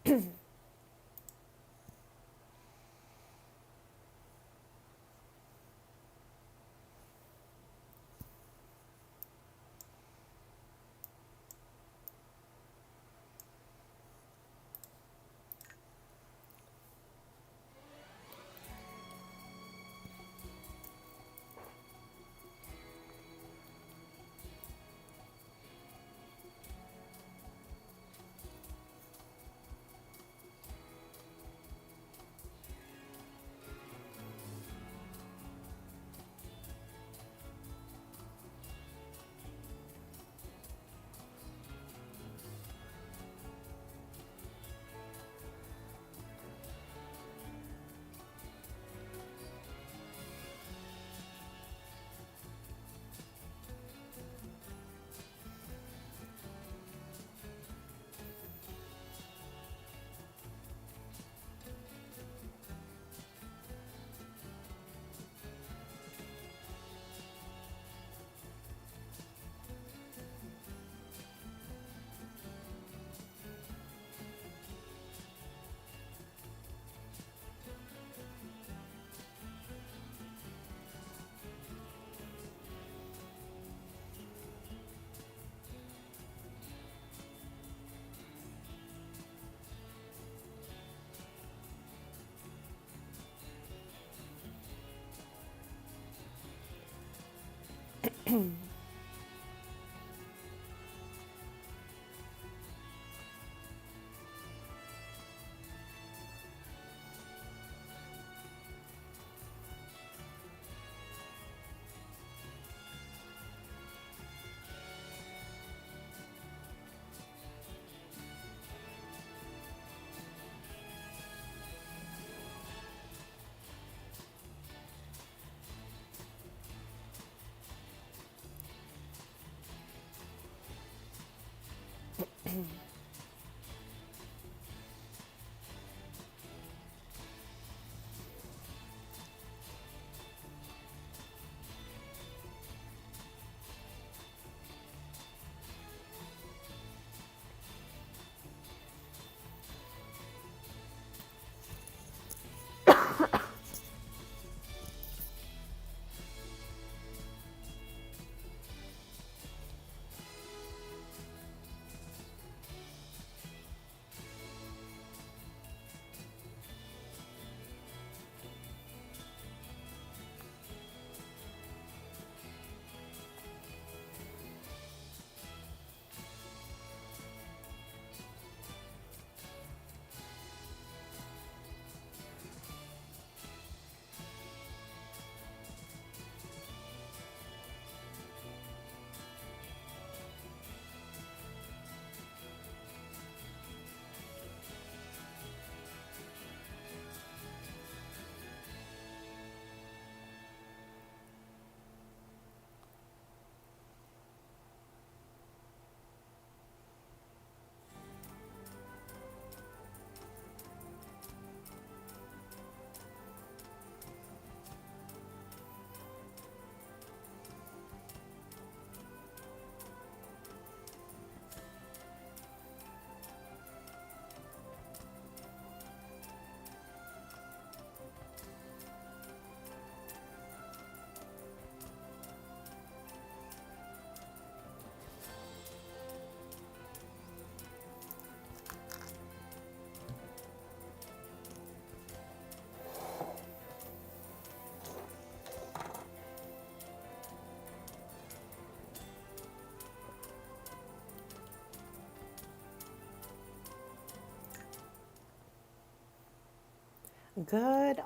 Good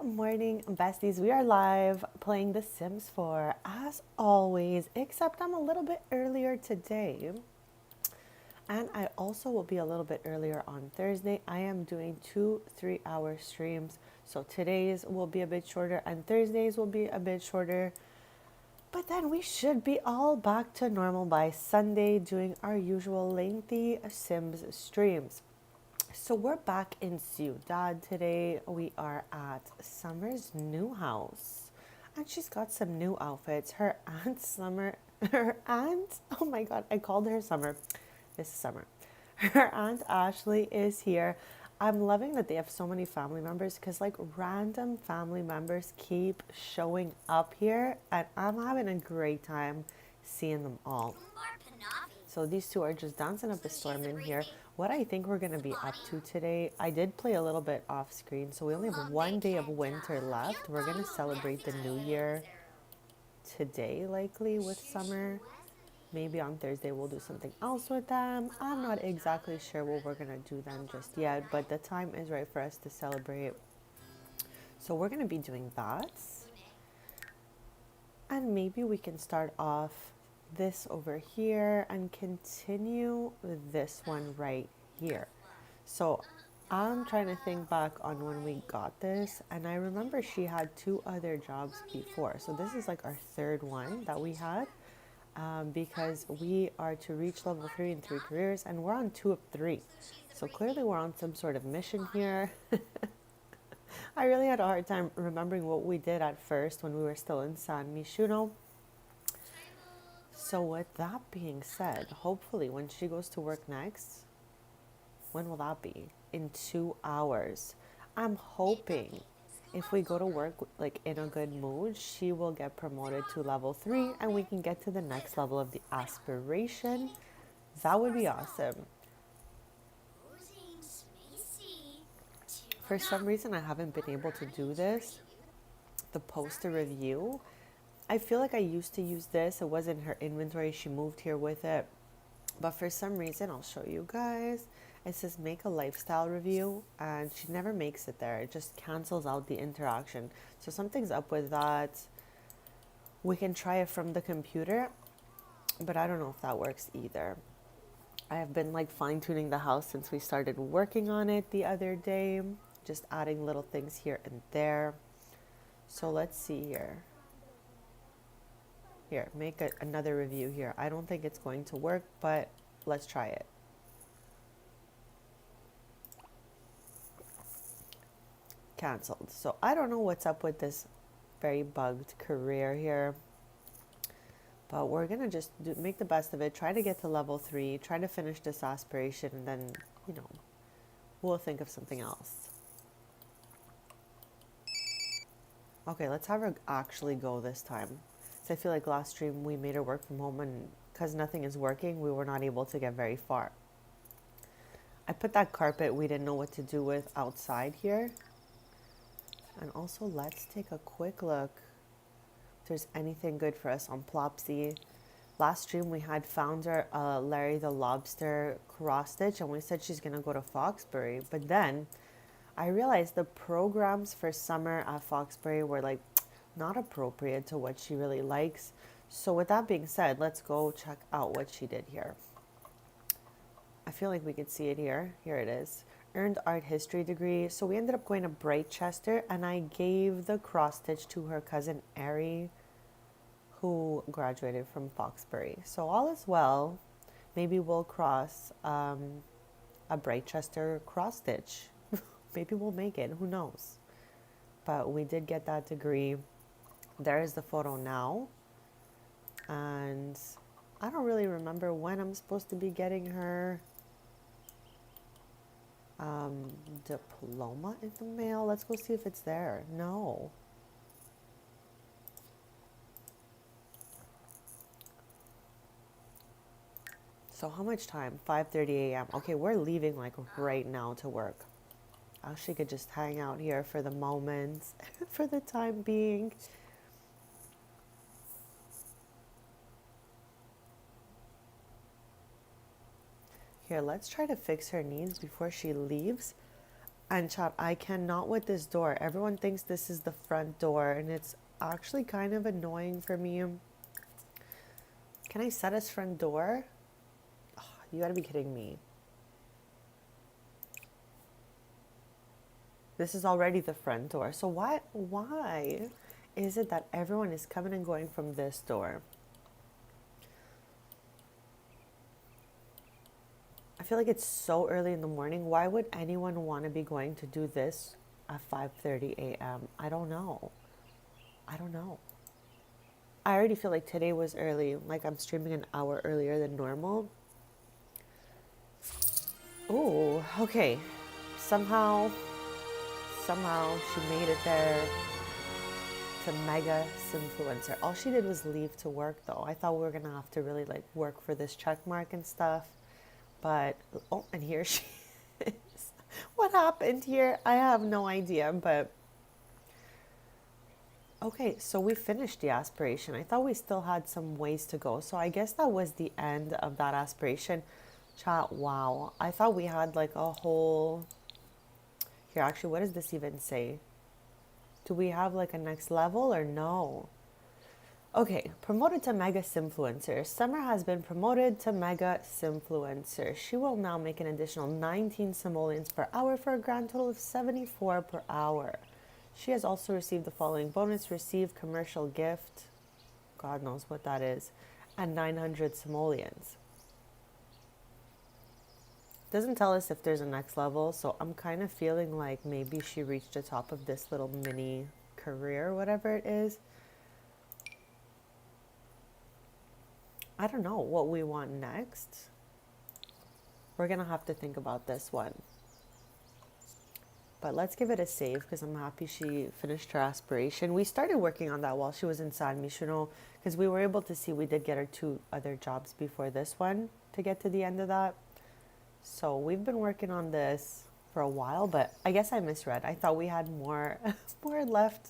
morning, besties. We are live playing The Sims 4 as always, except I'm a little bit earlier today. And I also will be a little bit earlier on Thursday. I am doing 2 3-hour streams. So today's will be a bit shorter and Thursdays will be a bit shorter. But then we should be all back to normal by Sunday doing our usual lengthy Sims streams. So we're back in Ciudad today. We are at Summer's new house. And she's got some new outfits. Her aunt Summer, her aunt, oh my God, I called her Summer. This is Summer. Her aunt Ashley is here. I'm loving that they have so many family members because like random family members keep showing up here and I'm having a great time seeing them all. So these two are just dancing up a storm in here. What I think we're going to be up to today, I did play a little bit off screen, so we only have one day of winter left. We're going to celebrate the new year today, likely with summer. Maybe on Thursday we'll do something else with them. I'm not exactly sure what we're going to do then just yet, but the time is right for us to celebrate. So we're going to be doing that. And maybe we can start off this over here and continue with this one right here. So I'm trying to think back on when we got this, and I remember she had 2 other jobs before. So this is like our 3rd one that we had, because we are to reach level 3 in 3 careers, and we're on 2 of 3. So clearly we're on some sort of mission here. I really had a hard time remembering what we did at first when we were still in San Mishuno. So with that being said, hopefully when she goes to work next, when will that be? In 2 hours. I'm hoping if we go to work like in a good mood, she will get promoted to level 3 and we can get to the next level of the aspiration. That would be awesome. For some reason, I haven't been able to do this, the poster review. I feel like I used to use this. It was in her inventory. She moved here with it. But for some reason, I'll show you guys. It says make a lifestyle review and she never makes it there. It just cancels out the interaction. So something's up with that. We can try it from the computer, but I don't know if that works either. I have been like fine tuning the house since we started working on it the other day. Just adding little things here and there. So let's see here. Here, make another review here. I don't think it's going to work, but let's try it. Cancelled. So I don't know what's up with this very bugged career here. But we're going to just make the best of it. Try to get to level 3. Try to finish this aspiration. And then, we'll think of something else. Okay, let's have her actually go this time. So I feel like last stream we made her work from home and because nothing is working, we were not able to get very far. I put that carpet we didn't know what to do with outside here. And also let's take a quick look if there's anything good for us on Plopsy. Last stream we had founder Larry the Lobster cross stitch and we said she's going to go to Foxbury. But then I realized the programs for summer at Foxbury were like not appropriate to what she really likes. So with that being said, let's go check out what she did here. I feel like we could see it here. Here it is. Earned art history degree. So we ended up going to Brightchester and I gave the cross stitch to her cousin Ari, who graduated from Foxbury. So all is well. Maybe we'll cross a Brightchester cross stitch. Maybe we'll make it. Who knows? But we did get that degree. There is the photo now. And I don't really remember when I'm supposed to be getting her diploma in the mail. Let's go see if it's there. No. So how much time? 5:30 a.m. Okay, we're leaving like right now to work. She could just hang out here for the moment, for the time being. Here, let's try to fix her needs before she leaves. And chat, I cannot with this door. Everyone thinks this is the front door, and it's actually kind of annoying for me. Can I set us front door? Oh, you gotta be kidding me. This is already the front door. So why is it that everyone is coming and going from this door? I feel like it's so early in the morning. Why would anyone want to be going to do this at 5:30 a.m.? I don't know. I already feel like today was early. Like I'm streaming an hour earlier than normal. Oh, okay. somehow she made it there to mega influencer. All she did was leave to work though. I thought we were gonna have to really like work for this check mark and stuff. But oh, and here she is. What happened here? I have no idea, but okay, so we finished the aspiration. I thought we still had some ways to go. So I guess that was the end of that aspiration. Chat, wow. I thought we had like a whole. Here, actually, what does this even say? Do we have like a next level or no? Okay, promoted to mega influencer. Summer has been promoted to mega influencer. She will now make an additional 19 simoleons per hour for a grand total of 74 per hour. She has also received the following bonus: received commercial gift, God knows what that is, and 900 simoleons. Doesn't tell us if there's a next level, so I'm kind of feeling like maybe she reached the top of this little mini career, whatever it is. I don't know what we want next. We're gonna have to think about this one. But let's give it a save because I'm happy she finished her aspiration. We started working on that while she was in San Michuno because we were able to see we did get her 2 other jobs before this one to get to the end of that. So we've been working on this for a while, but I guess I misread. I thought we had more more left.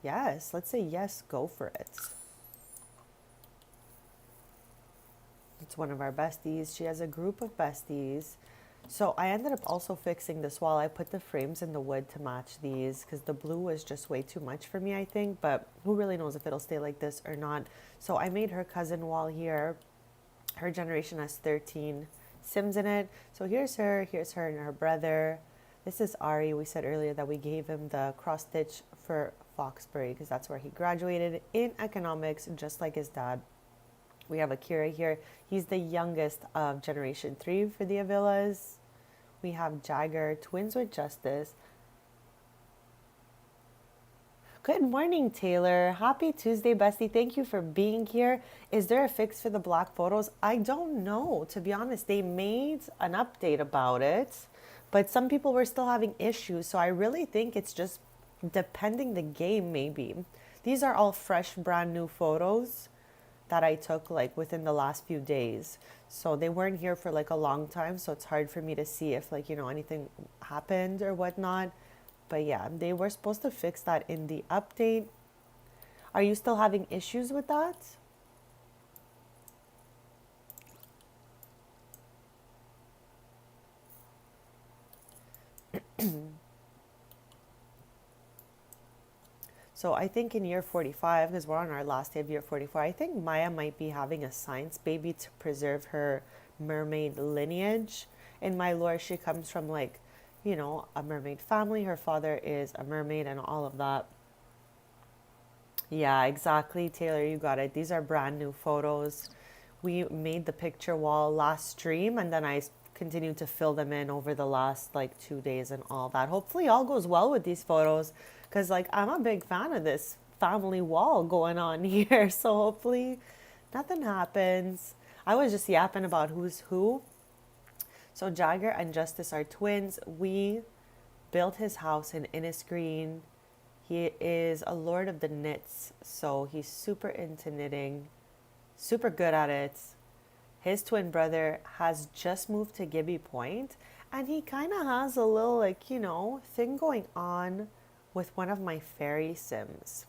Yes, let's say yes, go for it. It's one of our besties. She has a group of besties. So I ended up also fixing this wall. I put the frames in the wood to match these because the blue was just way too much for me, I think. But who really knows if it'll stay like this or not. So I made her cousin wall here. Her generation has 13 Sims in it. So here's her and her brother. This is Ari. We said earlier that we gave him the cross stitch for Foxbury because that's where he graduated in economics, just like his dad. We have Akira here. He's the youngest of Generation 3 for the Avilas. We have Jagger, twins with Justice. Good morning, Taylor. Happy Tuesday, bestie. Thank you for being here. Is there a fix for the black photos? I don't know. To be honest, they made an update about it, but some people were still having issues. So I really think it's just depending the game, maybe. These are all fresh, brand new photos that I took like within the last few days. So they weren't here for like a long time. So it's hard for me to see if like, anything happened or whatnot. But yeah, they were supposed to fix that in the update. Are you still having issues with that? So I think in year 45, because we're on our last day of year 44, I think Maya might be having a science baby to preserve her mermaid lineage. In my lore, she comes from like, a mermaid family. Her father is a mermaid and all of that. Yeah, exactly, Taylor, you got it. These are brand new photos. We made the picture wall last stream and then I continued to fill them in over the last like 2 days and all that. Hopefully all goes well with these photos because like I'm a big fan of this family wall going on here. So hopefully nothing happens. I was just yapping about who's who. So Jagger and Justice are twins. We built his house in Innisgreen. He is a lord of the knits, so he's super into knitting, super good at it. His twin brother has just moved to Gibby Point, and he kind of has a little, like, thing going on with one of my fairy Sims.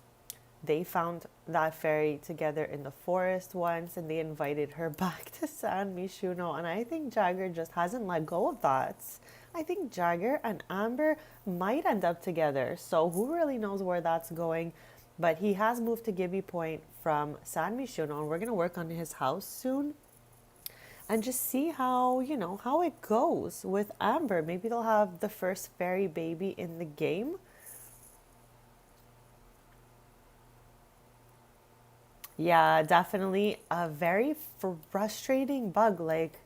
They found that fairy together in the forest once, and they invited her back to San Michuno, and I think Jagger just hasn't let go of that. I think Jagger and Amber might end up together. So who really knows where that's going? But he has moved to Gibby Point from San Michuno, and we're going to work on his house soon and just see how, how it goes with Amber. Maybe they'll have the first fairy baby in the game. Yeah, definitely a very frustrating bug. Like,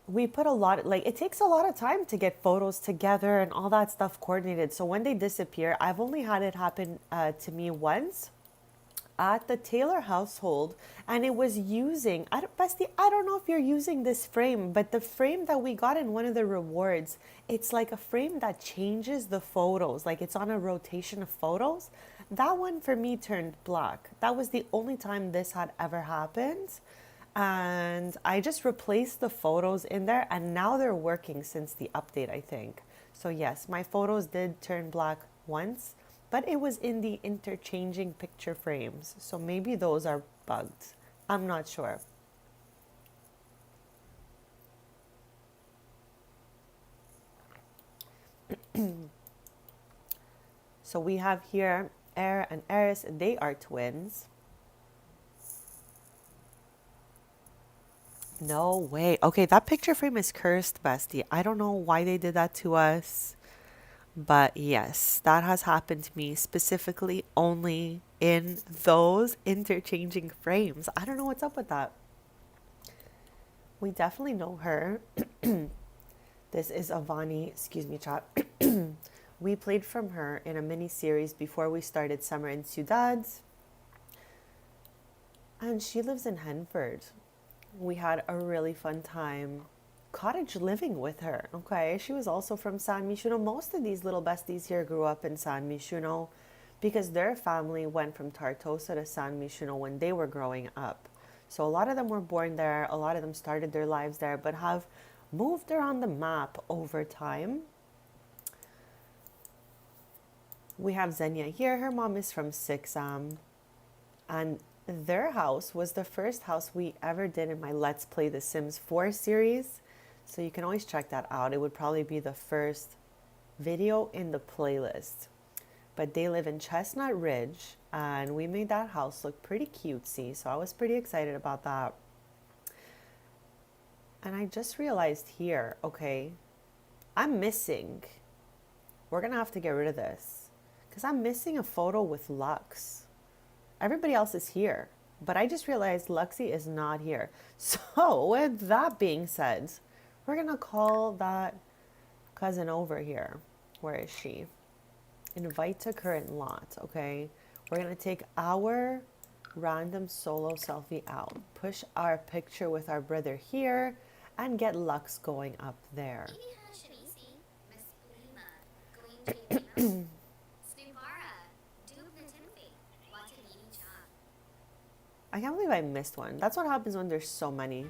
we put a lot, like, it takes a lot of time to get photos together and all that stuff coordinated. So when they disappear, I've only had it happen to me once at the Taylor household, and it was using, Bestie, I don't know if you're using this frame, but the frame that we got in one of the rewards, it's like a frame that changes the photos, like it's on a rotation of photos. That one for me turned black. That was the only time this had ever happened. And I just replaced the photos in there, and now they're working since the update, I think. So yes, my photos did turn black once, but it was in the interchanging picture frames. So maybe those are bugged. I'm not sure. So we have here Air and Eris, they are twins. No way. Okay, that picture frame is cursed, Bestie. I don't know why they did that to us. But yes, that has happened to me specifically only in those interchanging frames. I don't know what's up with that. We definitely know her. This is Avani, excuse me, chat. We played from her in a mini series before we started Summer in Ciudad. And she lives in Henford. We had a really fun time cottage living with her. Okay, she was also from San Mishuno. Most of these little besties here grew up in San Mishuno because their family went from Tartosa to San Mishuno when they were growing up. So a lot of them were born there, a lot of them started their lives there, but have moved around the map over time. We have Xenia here. Her mom is from Sixam, and their house was the first house we ever did in my Let's Play The Sims 4 series. So you can always check that out. It would probably be the first video in the playlist. But they live in Chestnut Ridge, and we made that house look pretty cutesy. So I was pretty excited about that. And I just realized here, okay, I'm missing. We're going to have to get rid of this because I'm missing a photo with Lux. Everybody else is here, but I just realized Luxie is not here. So with that being said, we're going to call that cousin over here. Where is she? Invite to current lot, okay? We're going to take our random solo selfie out, push our picture with our brother here, and get Lux going up there. I can't believe I missed one. That's what happens when there's so many.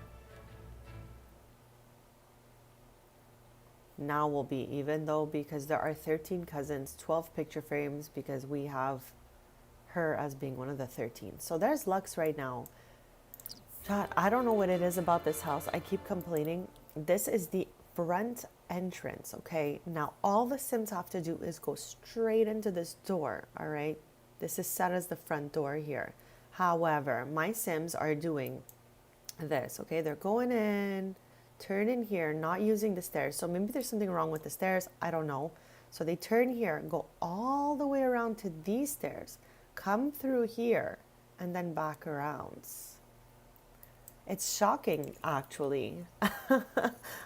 Now we'll be even though because there are 13 cousins, 12 picture frames because we have her as being one of the 13. So there's Lux right now. God, I don't know what it is about this house. I keep complaining. This is the front entrance, okay? Now all the Sims have to do is go straight into this door, all right? This is set as the front door here. However, my Sims are doing this, okay? They're going in, turn in here, not using the stairs. So maybe there's something wrong with the stairs. I don't know. So they turn here, go all the way around to these stairs, come through here, and then back around. It's shocking, actually,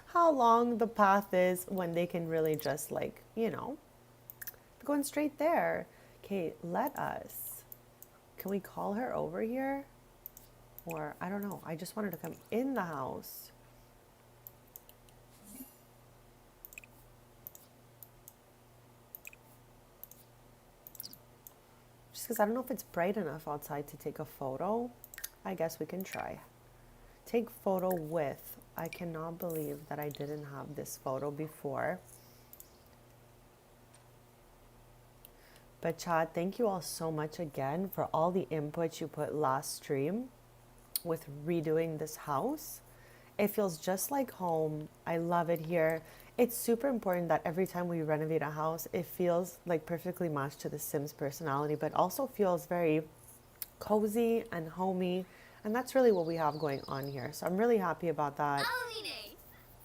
how long the path is when they can really just like, you know, going straight there. Okay, let us. Can we call her over here? Or, I don't know. I just wanted to come in the house. Just because I don't know if it's bright enough outside to take a photo. I guess we can try. Take photo with. I cannot believe that I didn't have this photo before. But Chad, thank you all so much again for all the input you put last stream with redoing this house. It feels just like home. I love it here. It's super important that every time we renovate a house, it feels like perfectly matched to the Sims personality, but also feels very cozy and homey. And that's really what we have going on here. So I'm really happy about that.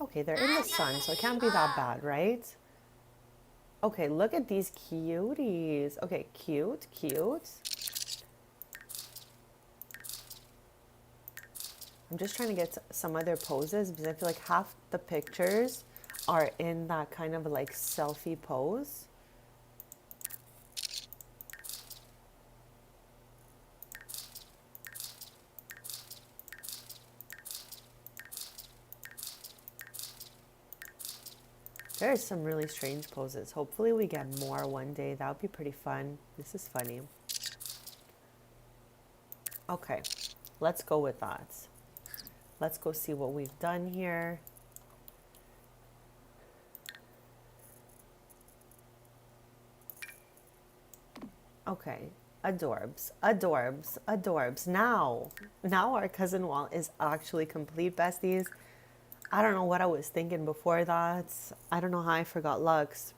Okay, they're in the sun, so it can't be that bad, right? Okay, look at these cuties. Okay, cute, cute. I'm just trying to get some other poses because I feel like half the pictures are in that kind of like selfie pose. There's some really strange poses. Hopefully we get more one day. That would be pretty fun. This is funny. Okay, let's go with that. Let's go see what we've done here. Okay, adorbs, adorbs, adorbs. Now our cousin wall is actually complete, besties. I don't know what I was thinking before that. I don't know how I forgot Lux.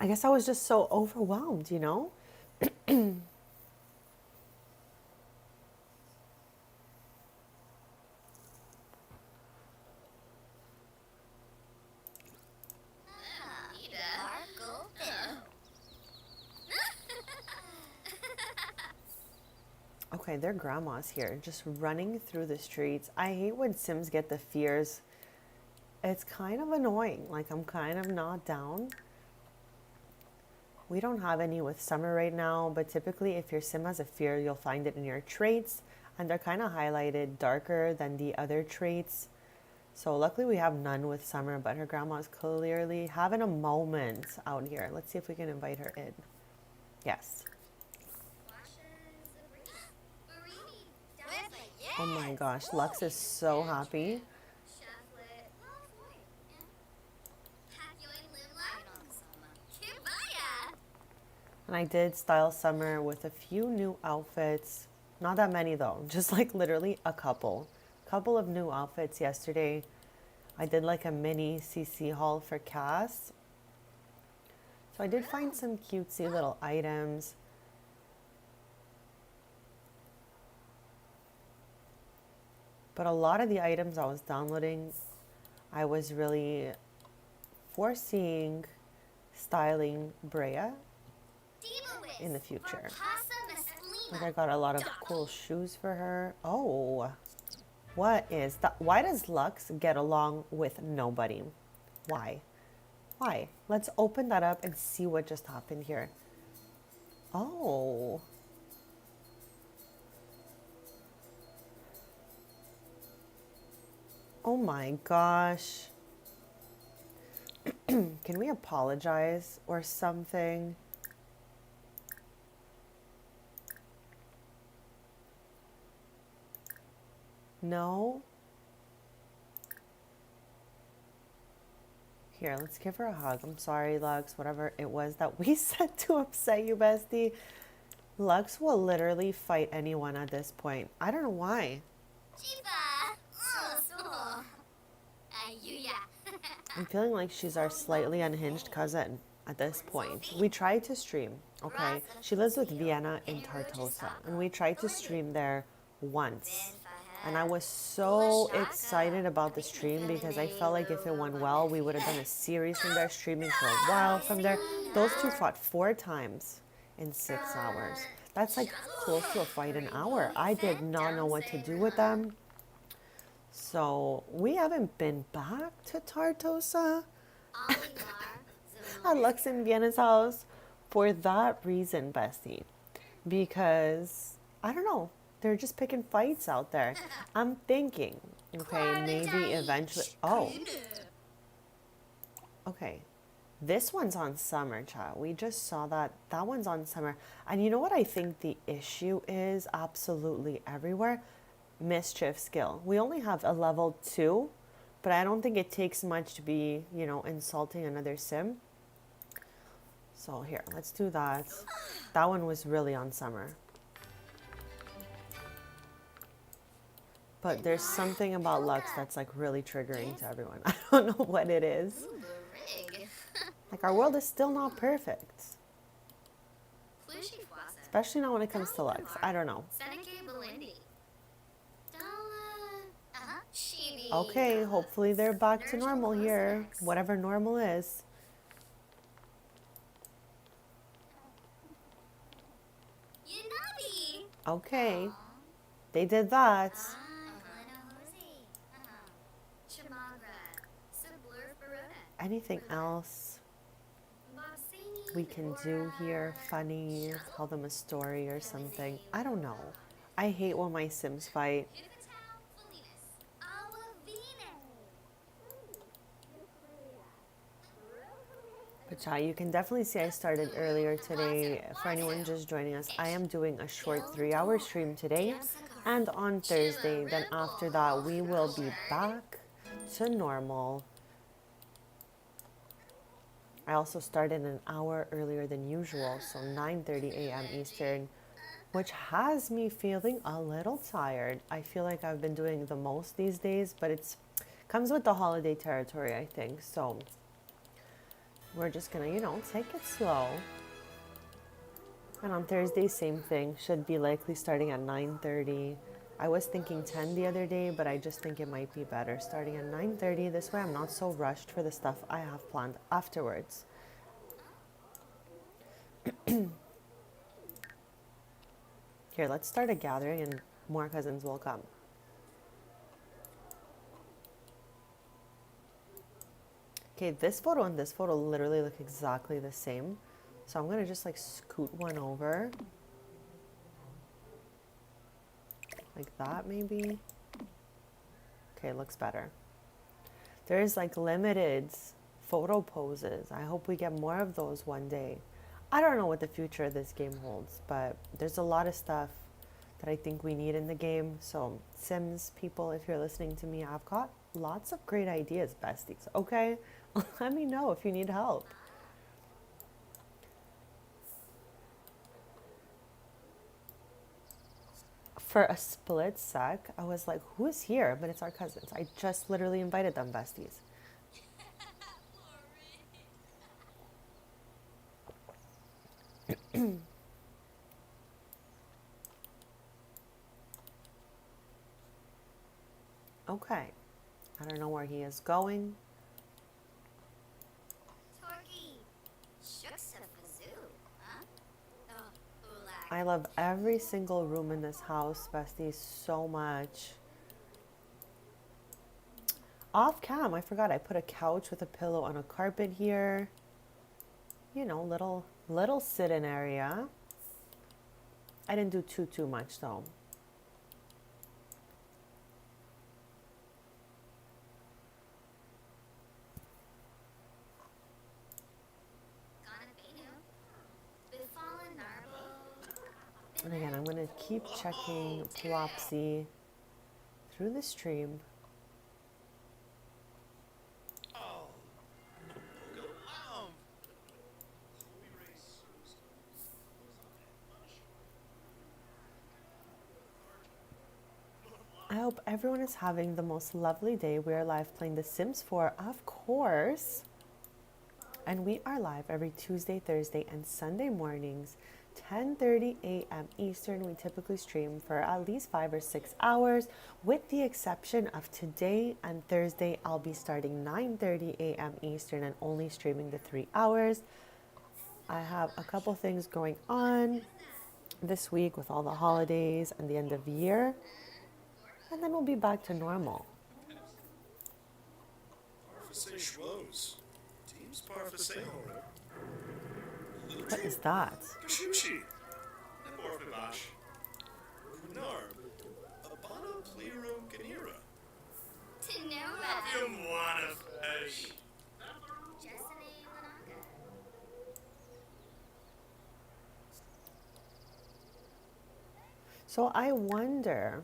I guess I was just so overwhelmed, you know? Okay, their grandma's here, just running through the streets. I hate when Sims get the fears. It's kind of annoying. Like, I'm kind of not down. We don't have any with summer right now, but typically if your Sim has a fear, you'll find it in your traits, and they're kind of highlighted darker than the other traits. So luckily we have none with summer, but her grandma's clearly having a moment out here. Let's see if we can invite her in. Yes. Oh my gosh, Lux is so happy. And I did style summer with a few new outfits. Not that many though, just like literally a couple. Couple of new outfits yesterday. I did like a mini CC haul for Cass. So I did find some cutesy little items. But a lot of the items I was downloading, I was really foreseeing styling Brea in the future. Like I got a lot of cool shoes for her. Oh, what is that? Why does Lux get along with nobody? Why? Why? Let's open that up and see what just happened here. Oh. Oh my gosh. Can we apologize or something? No? Here, let's give her a hug. I'm sorry, Lux, whatever it was that we said to upset you, bestie. Lux will literally fight anyone at this point. I don't know why. I'm feeling like she's our slightly unhinged cousin at this point. We tried to stream, okay? She lives with Vienna in Tartosa, and we tried to stream there once. And I was so excited about the stream because I felt like if it went well, we would have done a series from there, streaming for a while from there. Those two fought 4 times in 6 hours. That's like close to a fight an hour. I did not know what to do with them. So we haven't been back to Tartosa at Lux in Vienna's house for that reason, bestie. Because, I don't know, they're just picking fights out there. I'm thinking, okay, maybe eventually. Oh. Okay. This one's on summer, child. We just saw that. That one's on summer. And you know what I think the issue is absolutely everywhere? Mischief skill. We only have a level 2, but I don't think it takes much to be, you know, insulting another sim. So here, let's do that. That one was really on summer. But there's something about Lux that's like really triggering to everyone. I don't know what it is. Like our world is still not perfect. Especially not when it comes to Lux. I don't know. Okay, hopefully they're back to normal here. Whatever normal is. Okay. They did that. Anything else we can do here? Funny, tell them a story or something. I don't know. I hate when my Sims fight. But yeah, you can definitely see I started earlier today. For anyone just joining us, I am doing a short 3 hour stream today and on Thursday. Then after that, we will be back to normal. I also started an hour earlier than usual, so 9:30 a.m. Eastern, which has me feeling a little tired. I feel like I've been doing the most these days, but it's comes with the holiday territory, I think. So we're just gonna, take it slow. And on Thursday, same thing. Should be likely starting at 9:30. I was thinking 10 the other day, but I just think it might be better starting at 9:30. This way I'm not so rushed for the stuff I have planned afterwards. Here, let's start a gathering and more cousins will come. Okay, this photo and this photo literally look exactly the same. So I'm gonna just like scoot one over. Like that maybe. Okay, looks better. There's like limited photo poses. I hope we get more of those one day. I don't know what the future of this game holds, but there's a lot of stuff that I think we need in the game. So Sims people, if you're listening to me, I've got lots of great ideas, besties. Okay? Let me know if you need help. For a split sec, I was like, who's here? But it's our cousins. I just literally invited them, besties. Okay. I don't know where he is going. I love every single room in this house, besties, so much. Off cam, I forgot I put a couch with a pillow on a carpet here. You know, little sit-in area. I didn't do too much though. And again, I'm gonna keep checking Plopsy through the stream. I hope everyone is having the most lovely day. We are live playing The Sims 4, of course. And we are live every Tuesday, Thursday, and Sunday mornings, 10:30 a.m. Eastern. We typically stream for at least 5 or 6 hours, with the exception of today and Thursday. I'll be starting 9:30 a.m. Eastern and only streaming the 3 hours. I have a couple things going on this week with all the holidays and the end of the year. And then we'll be back to normal. What is that? So I wonder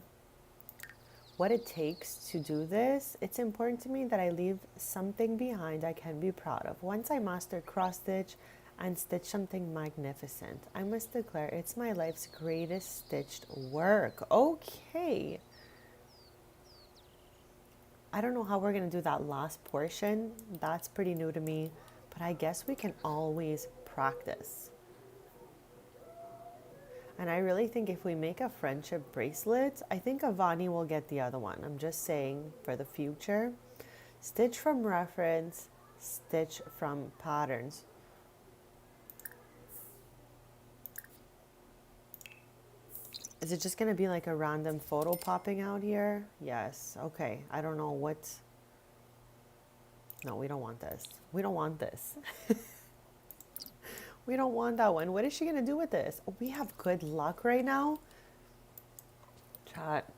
what it takes to do this. It's important to me that I leave something behind I can be proud of. Once I master cross stitch and stitch something magnificent, I must declare it's my life's greatest stitched work. Okay. I don't know how we're gonna do that last portion. That's pretty new to me, but I guess we can always practice. And I really think if we make a friendship bracelet, I think Avani will get the other one. I'm just saying for the future. Stitch from reference, stitch from patterns. Is it just going to be like a random photo popping out here? Yes. Okay. I don't know what. No, we don't want this. We don't want this. We don't want that one. What is she going to do with this? We have good luck right now. Chat.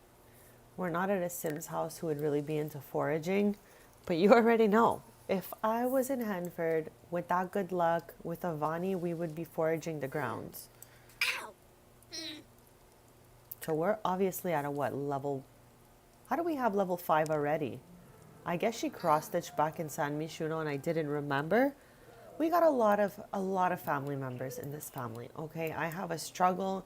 We're not at a Sims house who would really be into foraging, but you already know. If I was in Hanford, with that good luck, with Avani, we would be foraging the grounds. So we're obviously at a what level? How do we have level 5 already? I guess she cross-stitched back in San Michuno and I didn't remember. We got a lot of family members in this family, okay? I have a struggle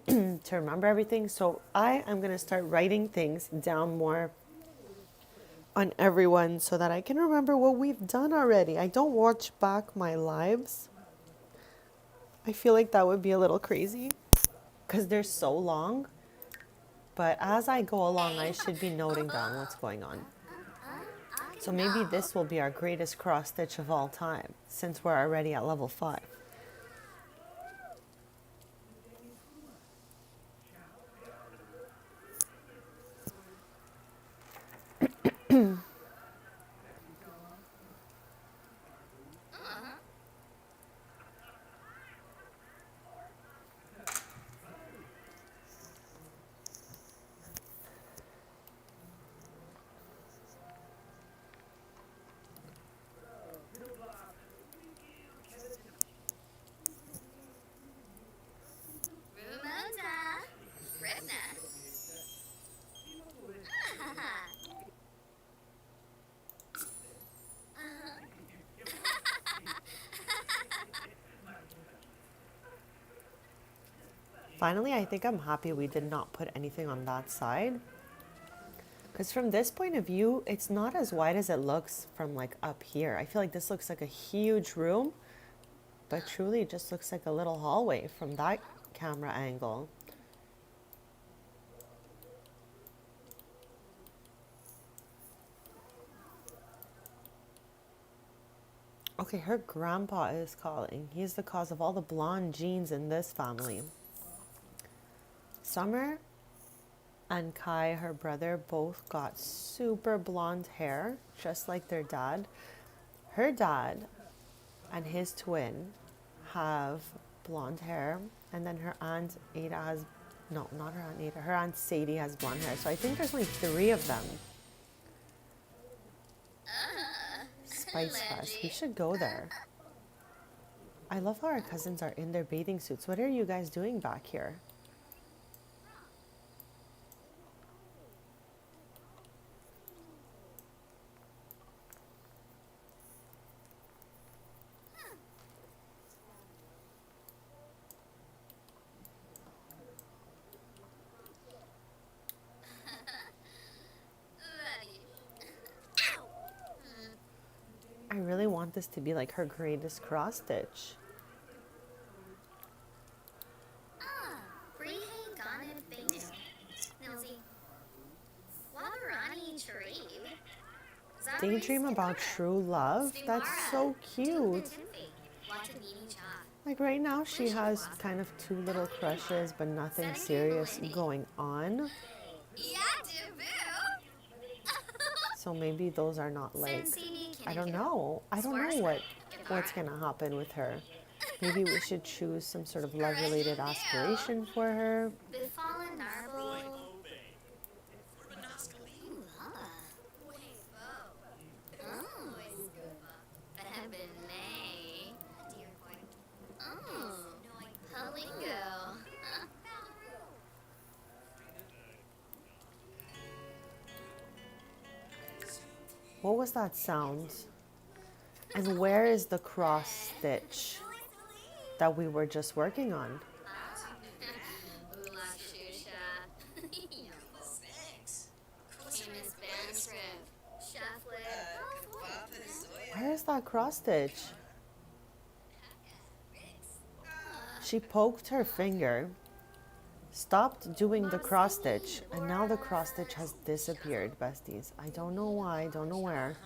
to remember everything, so I am going to start writing things down more on everyone so that I can remember what we've done already. I don't watch back my lives. I feel like that would be a little crazy because they're so long. But as I go along, I should be noting down what's going on. So maybe this will be our greatest cross stitch of all time since we're already at level 5. Finally, I think I'm happy we did not put anything on that side. Because from this point of view, it's not as wide as it looks from like up here. I feel like this looks like a huge room, but truly it just looks like a little hallway from that camera angle. Okay, her grandpa is calling. He's the cause of all the blonde genes in this family. Summer and Kai, her brother, both got super blonde hair, just like their dad. Her dad and his twin have blonde hair, and then her aunt Ada has, no, not her aunt Ada, her aunt Sadie has blonde hair. So I think there's like 3 of them. Spice Fest, we should go there. I love how our cousins are in their bathing suits. What are you guys doing back here? I really want this to be like her greatest cross stitch. Daydream about true love? That's so cute. Like right now she has kind of 2 little crushes, but nothing serious going on. So maybe those are not like, I don't know. I don't know what's gonna happen with her. Maybe we should choose some sort of love-related aspiration for her. What was that sound? And where is the cross stitch that we were just working on? Where is that cross stitch? She poked her finger, stopped doing the cross stitch, and now the cross stitch has disappeared, besties. I don't know why, I don't know where.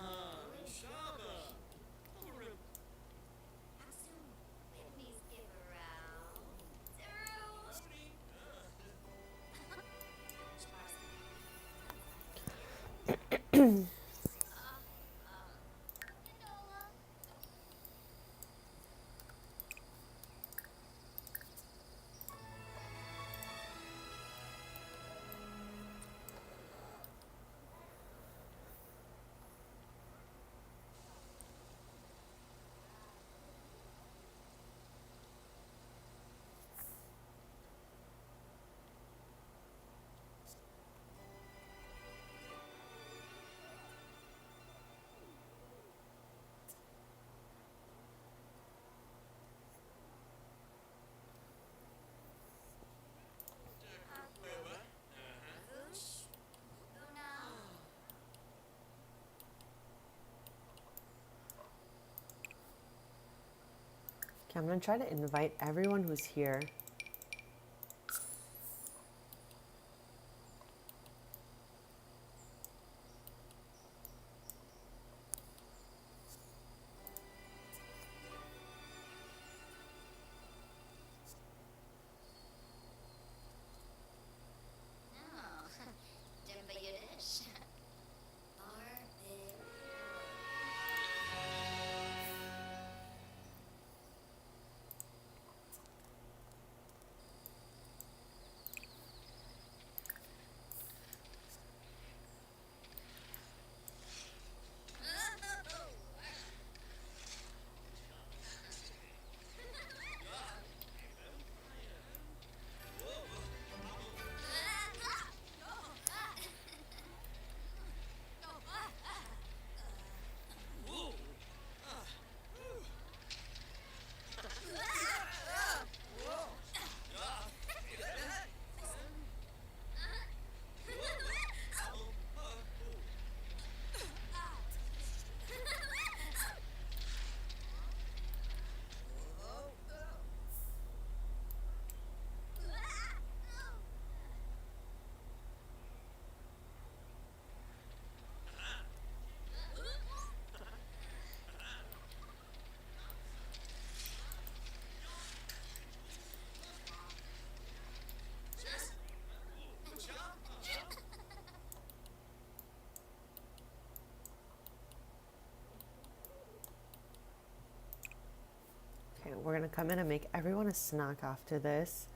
Okay, I'm gonna try to invite everyone who's here. Okay, we're gonna come in and make everyone a snack after this.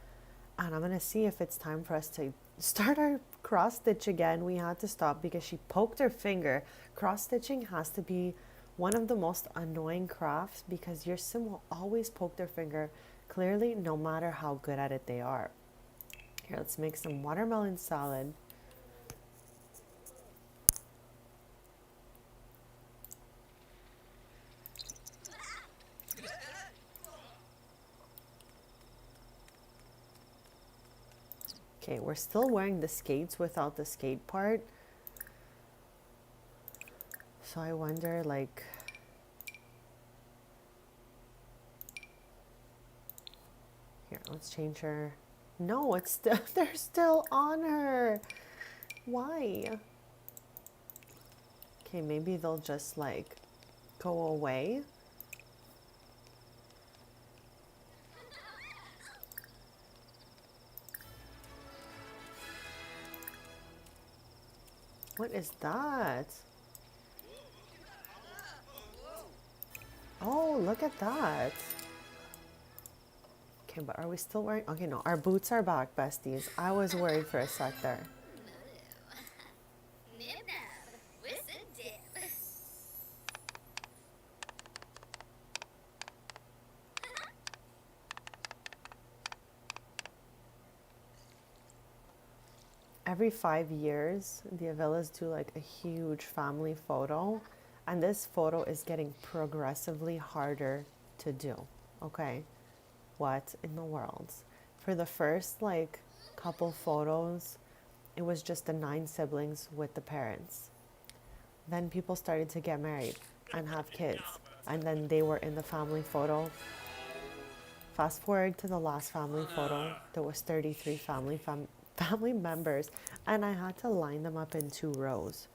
And I'm gonna see if it's time for us to start our cross stitch again. We had to stop because she poked her finger. Cross stitching has to be one of the most annoying crafts because your sim will always poke their finger, clearly, no matter how good at it they are. Here, let's make some watermelon salad. Okay, we're still wearing the skates without the skate part. So I wonder, like, here, let's change her. No, it's still, they're still on her. Why? Okay, maybe they'll just like go away. What is that? Oh, look at that. Okay, but are we still wearing? Okay, no, our boots are back, besties. I was worried for a sec there. Every 5 years, the Avilas do like a huge family photo, and this photo is getting progressively harder to do. Okay, what in the world? For the first like couple photos, it was just the 9 siblings with the parents. Then people started to get married and have kids, and then they were in the family photo. Fast forward to the last family photo, there was 33 family members, and I had to line them up in 2 rows.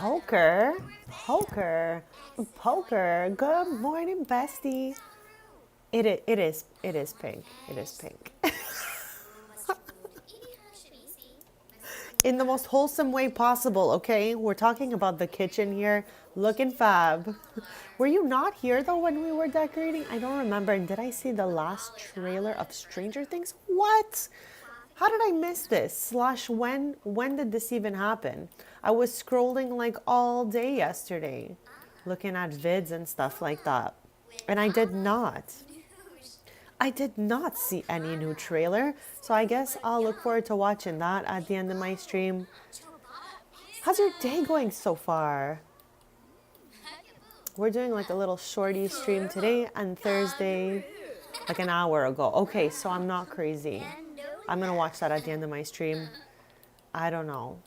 Poker, poker, poker. Good morning, bestie. It is pink. It is pink. In the most wholesome way possible, okay? We're talking about the kitchen here, looking fab. Were you not here though when we were decorating? I don't remember. And did I see the last trailer of Stranger Things? What? How did I miss this? Slash, when did this even happen? I was scrolling like all day yesterday, looking at vids and stuff like that. And I did not see any new trailer. So I guess I'll look forward to watching that at the end of my stream. How's your day going so far? We're doing like a little shorty stream today and Thursday, like an hour ago. Okay, so I'm not crazy. I'm going to watch that at the end of my stream. I don't know.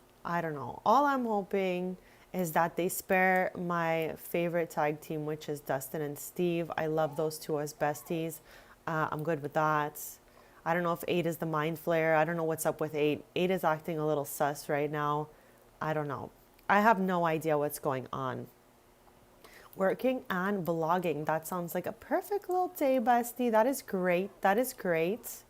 All I'm hoping is that they spare my favorite tag team, which is Dustin and Steve. I love those two as besties. I'm good with that. I don't know if 8 is the mind flare. I don't know what's up with 8. 8 is acting a little sus right now. I don't know. I have no idea what's going on. Working and vlogging. That sounds like a perfect little day, bestie. That is great. That is great.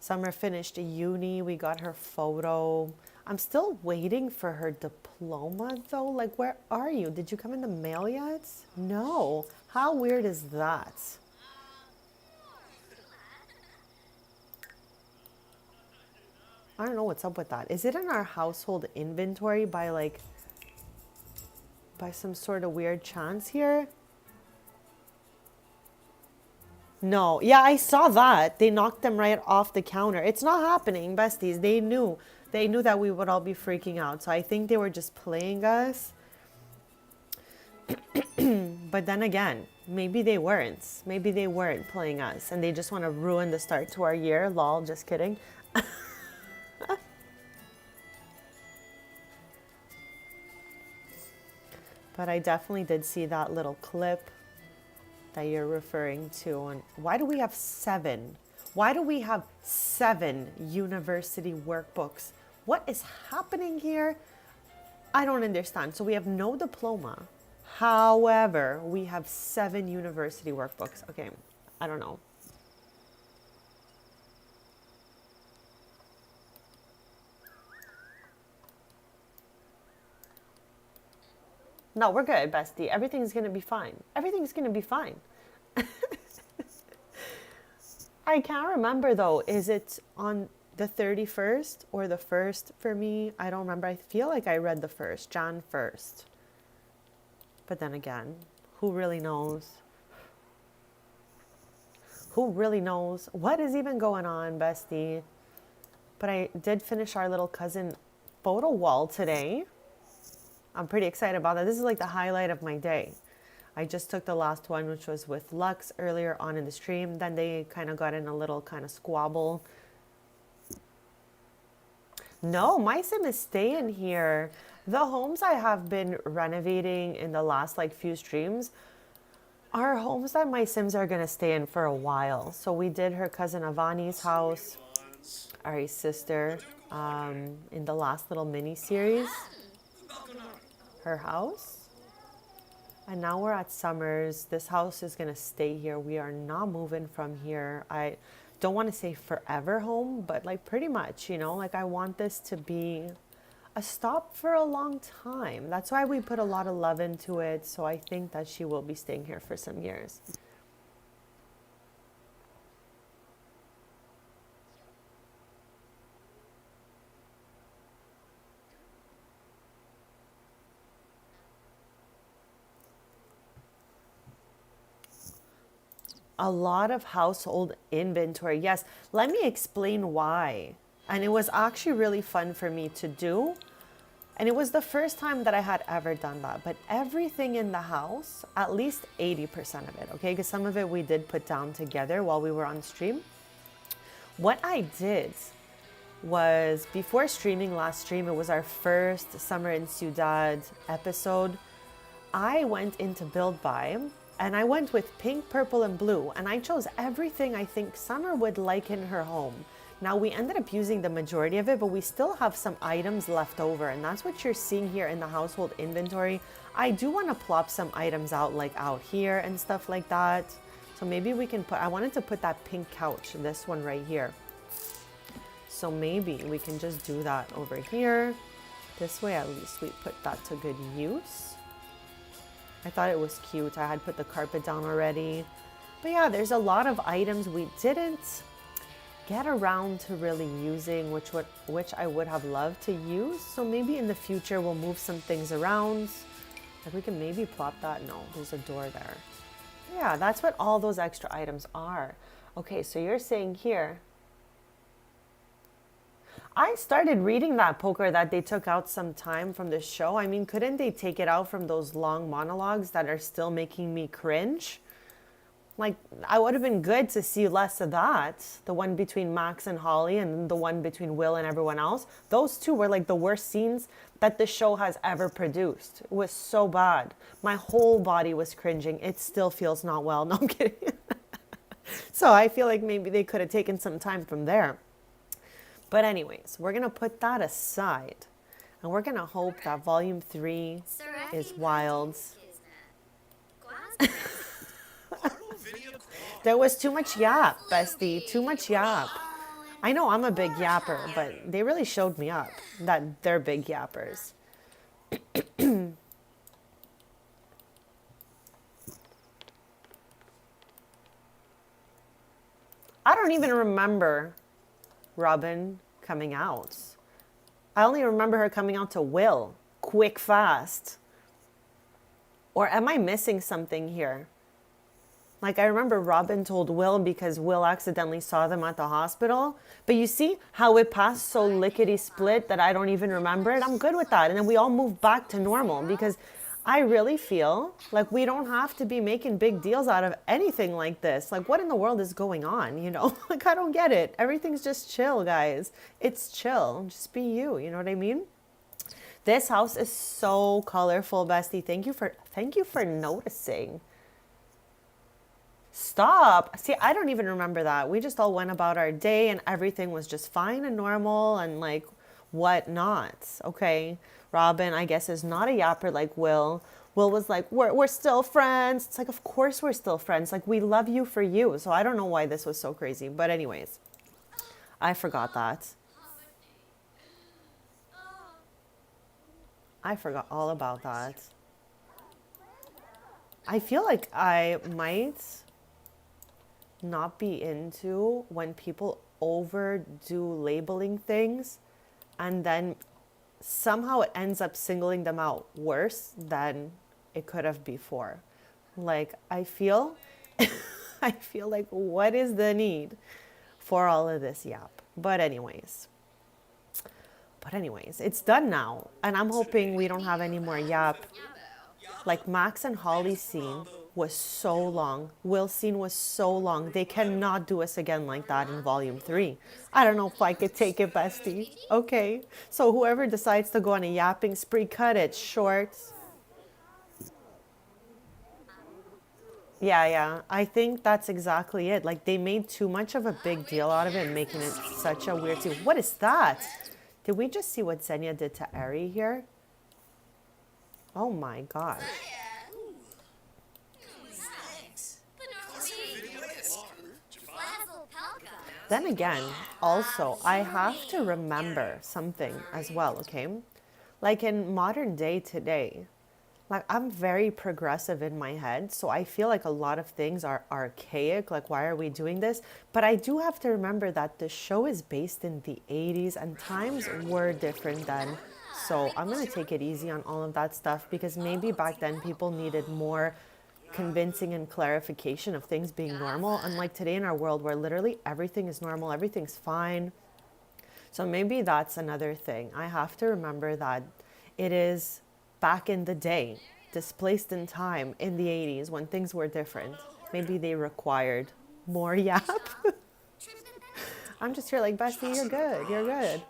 Summer finished uni. We got her photo. I'm still waiting for her diploma though. Like, where are you? Did you come in the mail yet? No. How weird is that? I don't know what's up with that. Is it in our household inventory by some sort of weird chance here? No. Yeah, I saw that. They knocked them right off the counter. It's not happening, besties. They knew. They knew that we would all be freaking out. So I think they were just playing us. But then again, maybe they weren't. Maybe they weren't playing us. And they just want to ruin the start to our year. Lol, just kidding. But I definitely did see that little clip that you're referring to. And why do we have 7? Why do we have 7 university workbooks? What is happening here? I don't understand. So we have no diploma. However, we have 7 university workbooks. Okay, I don't know. No, we're good, bestie. Everything's going to be fine. Everything's going to be fine. I can't remember though. Is it on the 31st or the 1st for me? I don't remember. I feel like I read the 1st, Jan 1st. But then again, who really knows? Who really knows? What is even going on, bestie? But I did finish our little cousin photo wall today. I'm pretty excited about that. This is like the highlight of my day. I just took the last one, which was with Lux earlier on in the stream. Then they kind of got in a little kind of squabble. No, my sim is staying here. The homes I have been renovating in the last like few streams are homes that my sims are going to stay in for a while. So we did her cousin Avani's house, Ari's sister, in the last little mini series. Her house. And now we're at Summers. This house is going to stay here. We are not moving from here. I don't want to say forever home, but like pretty much, you know, like I want this to be a stop for a long time. That's why we put a lot of love into it. So I think that she will be staying here for some years. A lot of household inventory. Yes, let me explain why. And it was actually really fun for me to do. And it was the first time that I had ever done that. But everything in the house, at least 80% of it, okay? Because some of it we did put down together while we were on stream. What I did was, before streaming last stream, it was our first Summer in Ciudad episode. I went into Build Buy. And I went with pink, purple, and blue. And I chose everything I think Summer would like in her home. Now we ended up using the majority of it, but we still have some items left over, and that's what you're seeing here in the household inventory. I do want to plop some items out, like out here and stuff like that. So maybe we can put, I wanted to put that pink couch, this one right here. So maybe we can just do that over here. This way at least we put that to good use. I thought it was cute. I had put the carpet down already. But yeah, there's a lot of items we didn't get around to really using, which I would have loved to use. So maybe in the future we'll move some things around. Like we can maybe plop that. No, there's a door there. Yeah, that's what all those extra items are. Okay, so you're saying here, I started reading that, Poker, that they took out some time from the show. I mean, couldn't they take it out from those long monologues that are still making me cringe? Like, I would have been good to see less of that. The one between Max and Holly and the one between Will and everyone else. Those two were like the worst scenes that the show has ever produced. It was so bad. My whole body was cringing. It still feels not well. No, I'm kidding. So I feel like maybe they could have taken some time from there. But anyways, we're going to put that aside. And we're going to hope that Volume 3 is wild. There was too much yap, bestie. Too much yap. I know I'm a big yapper, but they really showed me up that they're big yappers. I don't even remember Robin coming out. I only remember her coming out to Will. Quick, fast. Or am I missing something here? Like, I remember Robin told Will because Will accidentally saw them at the hospital. But you see how it passed so lickety-split that I don't even remember it? I'm good with that. And then we all moved back to normal because I really feel like we don't have to be making big deals out of anything like this. Like, what in the world is going on, you know? Like, I don't get it. Everything's just chill, guys. It's chill. Just be you, you know what I mean? This house is so colorful, bestie. Thank you for noticing. Stop. See, I don't even remember that. We just all went about our day and everything was just fine and normal and like whatnot. Okay. Robin, I guess, is not a yapper like Will. Will was like, we're still friends. It's like, of course we're still friends. Like, we love you for you. So I don't know why this was so crazy. But anyways, I forgot that. I forgot all about that. I feel like I might not be into when people overdo labeling things and then somehow it ends up singling them out worse than it could have before. Like, I feel I feel like, what is the need for all of this yap? But anyways, it's done now, and I'm hoping we don't have any more yap. Like, Max and Holly's scene was so long. Will's scene was so long. They cannot do us again like that in Volume 3. I don't know if I could take it, bestie. Okay. So whoever decides to go on a yapping spree, cut it short. Yeah. I think that's exactly it. Like, they made too much of a big deal out of it, making it such a weird scene. What is that? Did we just see what Xenia did to Eri here? Oh my gosh. Then again, also, I have to remember something as well, okay? Like, in modern day today, like, I'm very progressive in my head, so I feel like a lot of things are archaic. Like, why are we doing this? But I do have to remember that the show is based in the 80s and times were different then. So I'm going to take it easy on all of that stuff because maybe back then people needed more convincing and clarification of things being normal, unlike today in our world where literally everything is normal, everything's fine. So maybe that's another thing. I have to remember that it is back in the day, displaced in time in the 80s when things were different. Maybe they required more yap. I'm just here like, bestie, you're good.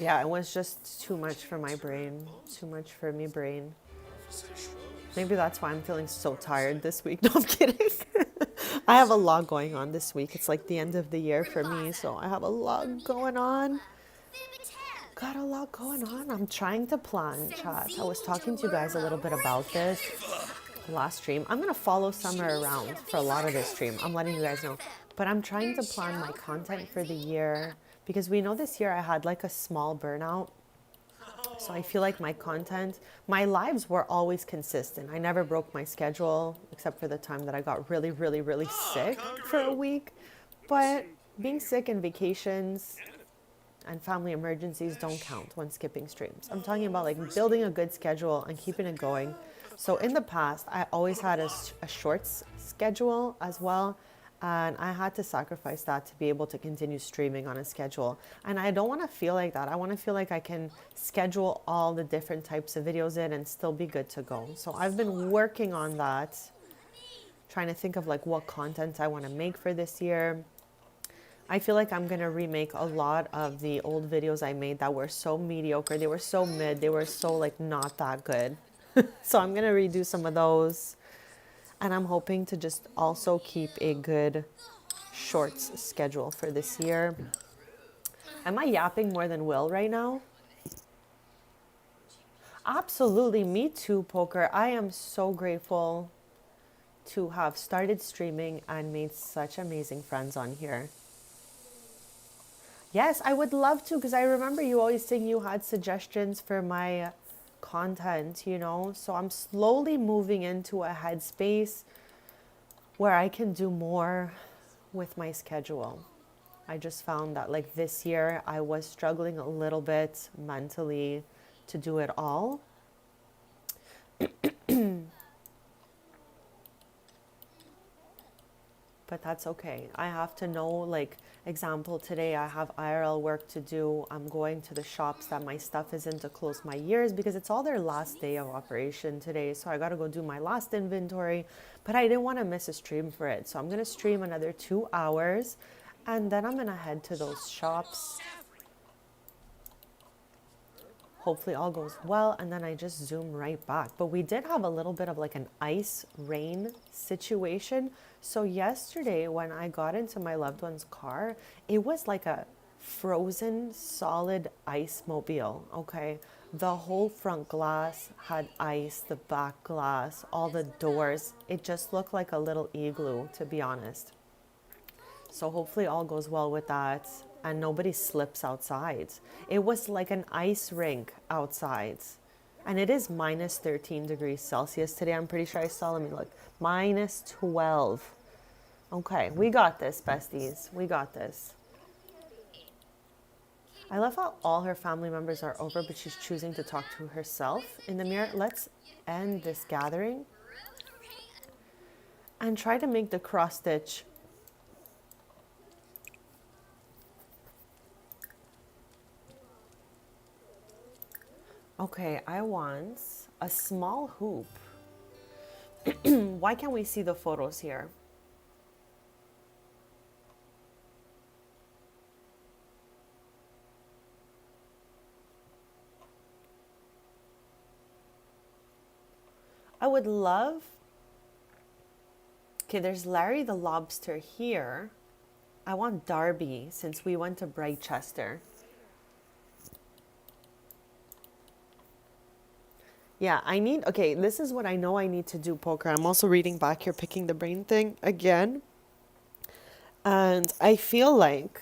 Yeah, it was just too much for my brain. Too much for me brain. Maybe that's why I'm feeling so tired this week. No, I'm kidding. I have a lot going on this week. It's like the end of the year for me, so I have a lot going on. Got a lot going on. I'm trying to plan, chat. I was talking to you guys a little bit about this last stream. I'm going to follow Summer around for a lot of this stream. I'm letting you guys know. But I'm trying to plan my content for the year because we know this year I had like a small burnout. So I feel like my content, my lives were always consistent. I never broke my schedule except for the time that I got really, really, really sick for a week. But being sick and vacations and family emergencies don't count when skipping streams. I'm talking about like building a good schedule and keeping it going. So in the past, I always had a shorts schedule as well. And I had to sacrifice that to be able to continue streaming on a schedule. And I don't want to feel like that. I want to feel like I can schedule all the different types of videos in and still be good to go. So I've been working on that, trying to think of like what content I want to make for this year. I feel like I'm going to remake a lot of the old videos I made that were so mediocre. They were so mid. They were so like not that good. So I'm going to redo some of those. And I'm hoping to just also keep a good shorts schedule for this year. Am I yapping more than Will right now? Absolutely. Me too, Poker. I am so grateful to have started streaming and made such amazing friends on here. Yes, I would love to, because I remember you always saying you had suggestions for my content, you know? So I'm slowly moving into a headspace where I can do more with my schedule. I just found that like this year I was struggling a little bit mentally to do it all. But that's okay. I have to know, like, example, today I have IRL work to do. I'm going to the shops that my stuff is in to close my years because it's all their last day of operation today. So I got to go do my last inventory, but I didn't want to miss a stream for it. So I'm going to stream another 2 hours and then I'm going to head to those shops. Hopefully all goes well, and then I just zoom right back. But we did have a little bit of like an ice rain situation. So yesterday when I got into my loved one's car, it was like a frozen solid ice mobile, okay? The whole front glass had ice, the back glass, all the doors. It just looked like a little igloo, to be honest. So hopefully all goes well with that and nobody slips outside. It was like an ice rink outside. And it is minus 13 degrees Celsius today. I'm pretty sure I saw, let me look, minus 12. Okay, we got this, besties. We got this. I love how all her family members are over, but she's choosing to talk to herself in the mirror. Let's end this gathering and try to make the cross stitch. Okay, I want a small hoop. Why can't we see the photos here? I would love... Okay, there's Larry the Lobster here. I want Darby since we went to Brightchester. Yeah, I need, okay, this is what I know I need to do, Poker. I'm also reading back here, picking the brain thing again. And I feel like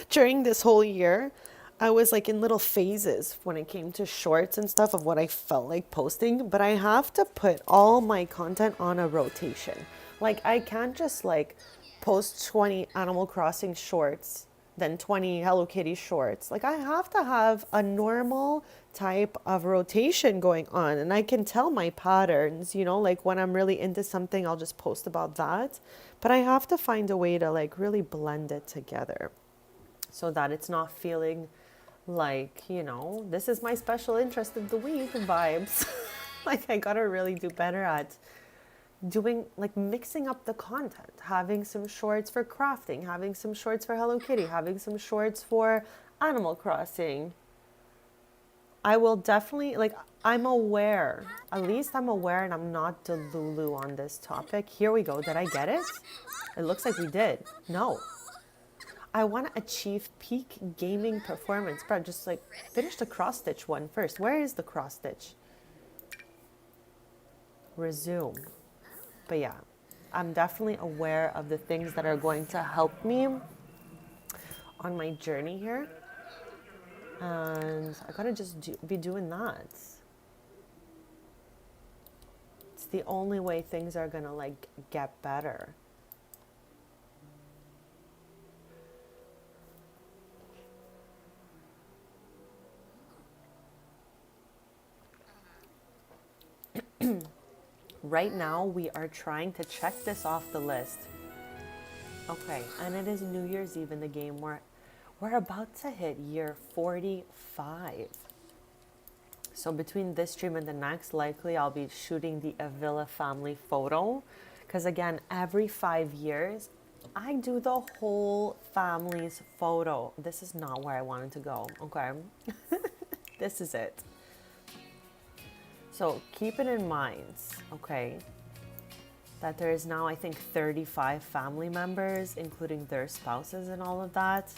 during this whole year, I was like in little phases when it came to shorts and stuff of what I felt like posting. But I have to put all my content on a rotation. Like I can't just like post 20 Animal Crossing shorts, then 20 Hello Kitty shorts. Like I have to have a normal type of rotation going on, and I can tell my patterns, you know, like when I'm really into something, I'll just post about that. But I have to find a way to like really blend it together so that it's not feeling like, you know, this is my special interest of the week vibes. Like I gotta really do better at doing, like mixing up the content, having some shorts for crafting, having some shorts for Hello Kitty, having some shorts for Animal Crossing. I will definitely, like, I'm aware. At least I'm aware and I'm not delulu on this topic. Here we go. Did I get it? It looks like we did. No. I want to achieve peak gaming performance. Bro, just like finish the cross stitch one first. Where is the cross stitch? Resume. But yeah, I'm definitely aware of the things that are going to help me on my journey here. And I gotta just be doing that. It's the only way things are gonna like get better. Right now, we are trying to check this off the list. Okay, and it is New Year's Eve in the game. We're about to hit year 45. So between this stream and the next, likely I'll be shooting the Avila family photo. Because again, every 5 years, I do the whole family's photo. This is not where I wanted to go, okay? This is it. So keep it in mind, okay, that there is now, I think, 35 family members, including their spouses and all of that.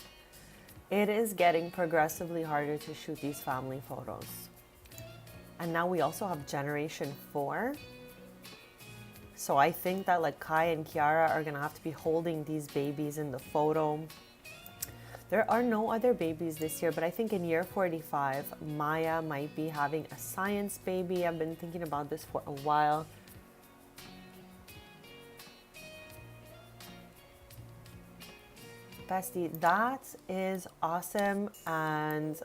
It is getting progressively harder to shoot these family photos. And now we also have generation 4. So I think that like Kai and Kiara are gonna have to be holding these babies in the photo. There are no other babies this year, but I think in year 45, Maya might be having a science baby. I've been thinking about this for a while. Bestie, that is awesome. And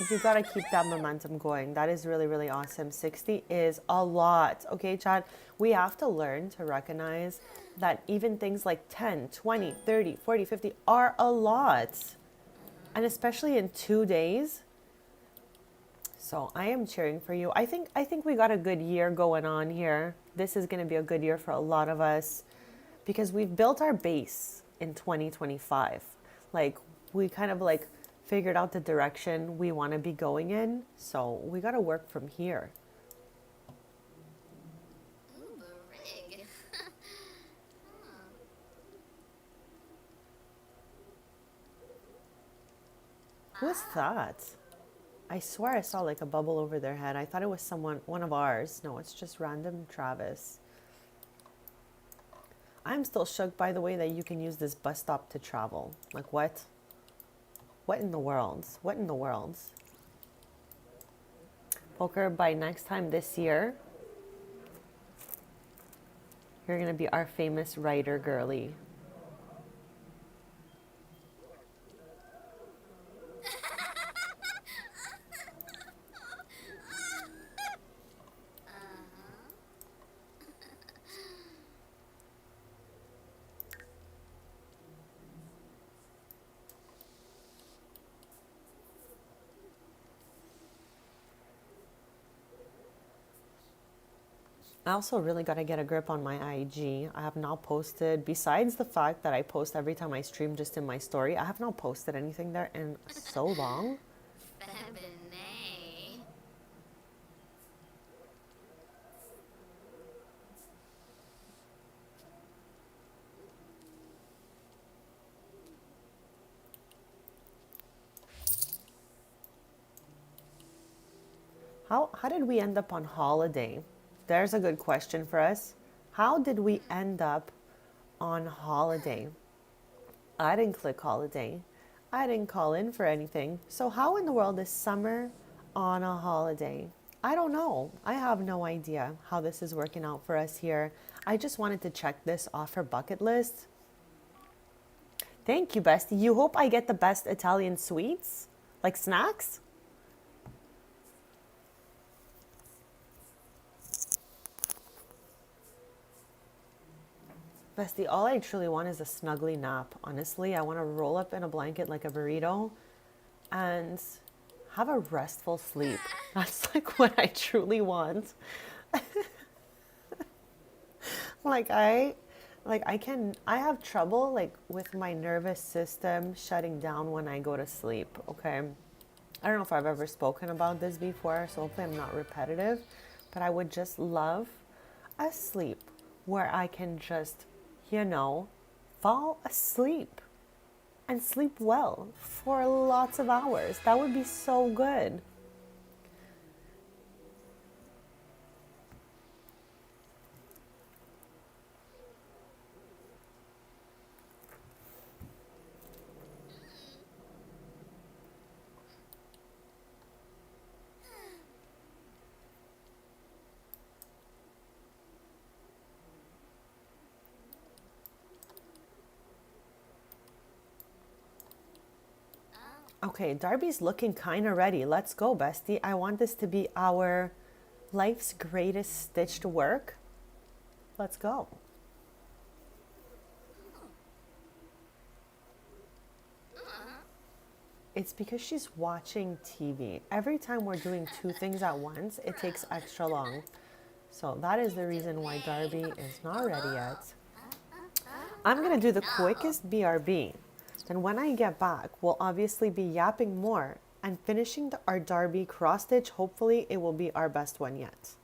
you gotta keep that momentum going. That is really, really awesome. 60 is a lot. Okay, Chad, we have to learn to recognize that even things like 10, 20, 30, 40, 50 are a lot. And especially in 2 days. So I am cheering for you. I think we got a good year going on here. This is gonna be a good year for a lot of us because we've built our base in 2025. Like we kind of like figured out the direction we want to be going in. So we got to work from here. Who is that? I swear I saw like a bubble over their head. I thought it was one of ours. No, it's just random Travis. I'm still shook by the way that you can use this bus stop to travel. Like what? What in the world? What in the world? Poker, by next time this year, you're going to be our famous writer girly. I also really got to get a grip on my IG. I have not posted, besides the fact that I post every time I stream just in my story, I have not posted anything there in so long. How did we end up on holiday? There's a good question for us. How did we end up on holiday? I didn't click holiday. I didn't call in for anything. So how in the world is summer on a holiday? I don't know. I have no idea how this is working out for us here. I just wanted to check this off her bucket list. Thank you, Bestie. You hope I get the best Italian sweets? Like snacks? Bestie, all I truly want is a snuggly nap. Honestly, I want to roll up in a blanket like a burrito and have a restful sleep. That's like what I truly want. I have trouble like with my nervous system shutting down when I go to sleep, okay? I don't know if I've ever spoken about this before, so hopefully I'm not repetitive, but I would just love a sleep where I can just, you know, fall asleep and sleep well for lots of hours. That would be so good. Okay, Darby's looking kind of ready. Let's go, bestie. I want this to be our life's greatest stitched work. Let's go. It's because she's watching TV. Every time we're doing two things at once, it takes extra long. So that is the reason why Darby is not ready yet. I'm going to do the quickest BRB. Then when I get back, we'll obviously be yapping more and finishing our Darby cross stitch. Hopefully it will be our best one yet.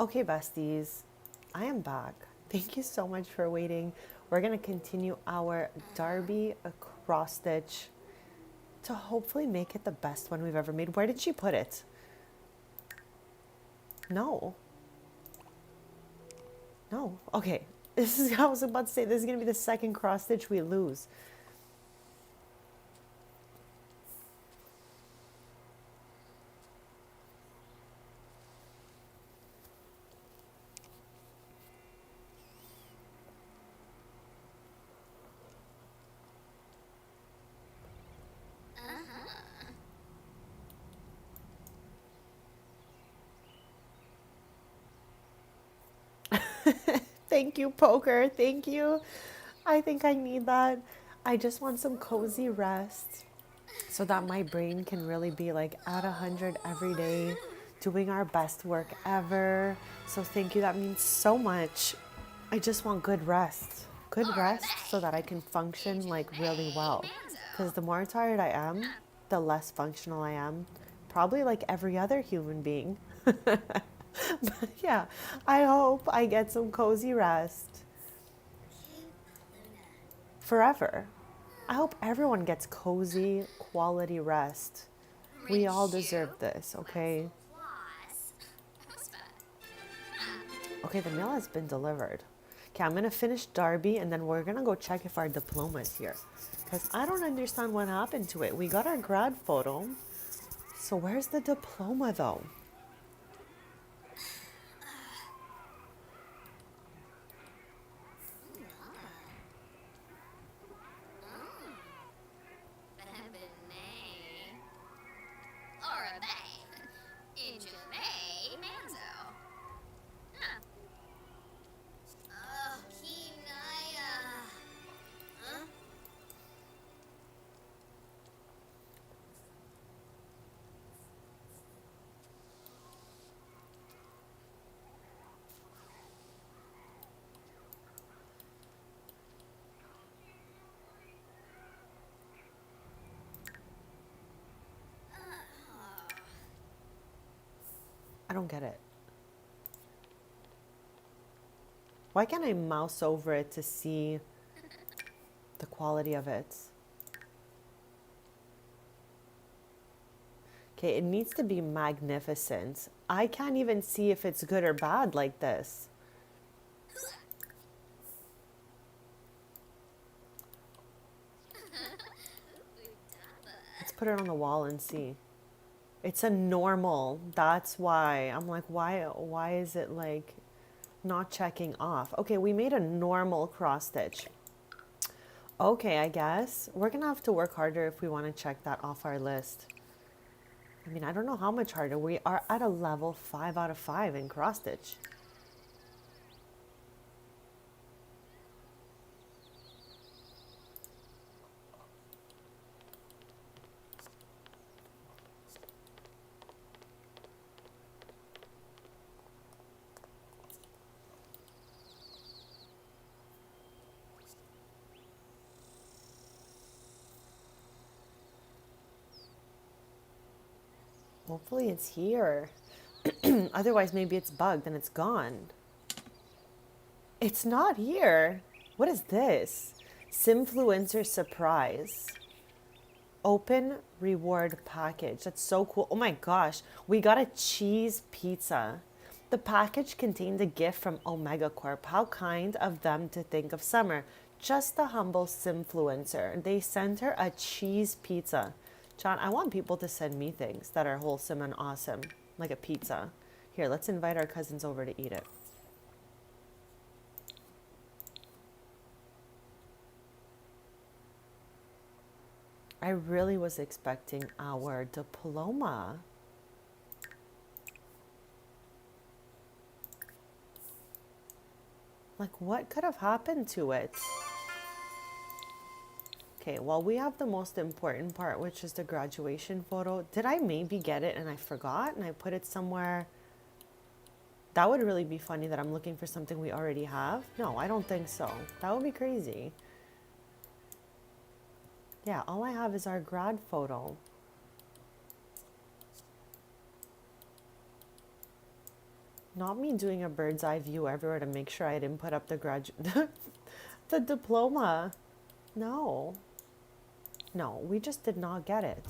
Okay, besties, I am back. Thank you so much for waiting. We're going to continue our Darby cross stitch to hopefully make it the best one we've ever made. Where did she put it? No. No. Okay. I was about to say, this is going to be the second cross stitch we lose. Thank you, Poker. Thank you. I think I need that. I just want some cozy rest so that my brain can really be like at 100 every day, doing our best work ever. So thank you. That means so much. I just want good rest. Good rest so that I can function like really well. Because the more tired I am, the less functional I am. Probably like every other human being. But yeah, I hope I get some cozy rest forever. I hope everyone gets cozy, quality rest. We all deserve this, okay? Okay, the mail has been delivered. Okay, I'm going to finish Darby and then we're going to go check if our diploma is here. Because I don't understand what happened to it. We got our grad photo. So where's the diploma though? I don't get it. Why can't I mouse over it to see the quality of it? Okay, it needs to be magnificent. I can't even see if it's good or bad like this. Let's put it on the wall and see. It's a normal. That's why. I'm like, why is it like not checking off? Okay, we made a normal cross stitch. Okay, I guess we're gonna have to work harder if we want to check that off our list. I mean, I don't know how much harder. We are at a level 5 out of 5 in cross stitch. Hopefully it's here. Otherwise, maybe it's bugged and it's gone. It's not here. What is this? Simfluencer surprise. Open reward package. That's so cool. Oh my gosh. We got a cheese pizza. The package contained a gift from Omega Corp. How kind of them to think of Summer. Just a humble Simfluencer. They sent her a cheese pizza. John, I want people to send me things that are wholesome and awesome, like a pizza. Here, let's invite our cousins over to eat it. I really was expecting our diploma. Like, what could have happened to it? Okay, well, we have the most important part, which is the graduation photo. Did I maybe get it and I forgot and I put it somewhere? That would really be funny that I'm looking for something we already have. No, I don't think so. That would be crazy. Yeah, all I have is our grad photo. Not me doing a bird's eye view everywhere to make sure I didn't put up the the diploma. No. No, we just did not get it.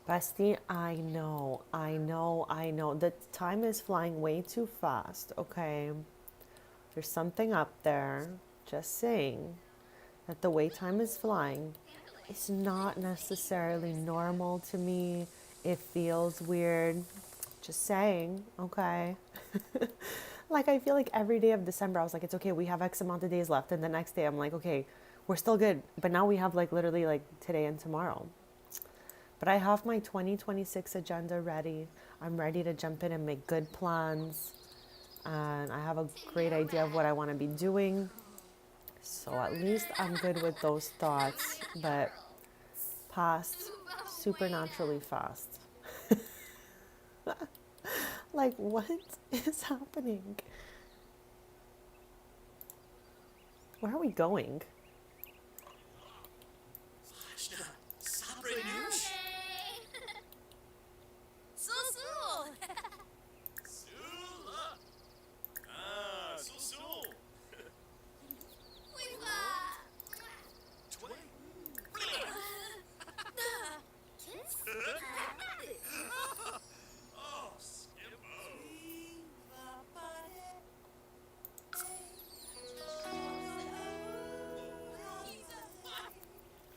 Bestie, I know. The time is flying way too fast, okay? There's something up there. Just saying that the way time is flying is not necessarily normal to me. It feels weird. Just saying, okay? Like, I feel like every day of December, I was like, it's okay, we have X amount of days left. And the next day, I'm like, okay, we're still good. But now we have like literally like today and tomorrow. But I have my 2026 agenda ready. I'm ready to jump in and make good plans. And I have a great idea of what I want to be doing. So at least I'm good with those thoughts. But past supernaturally fast. Like, what is happening? Where are we going?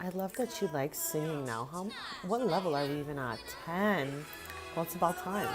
I love that she likes singing now. What level are we even at? 10. Well, it's about time.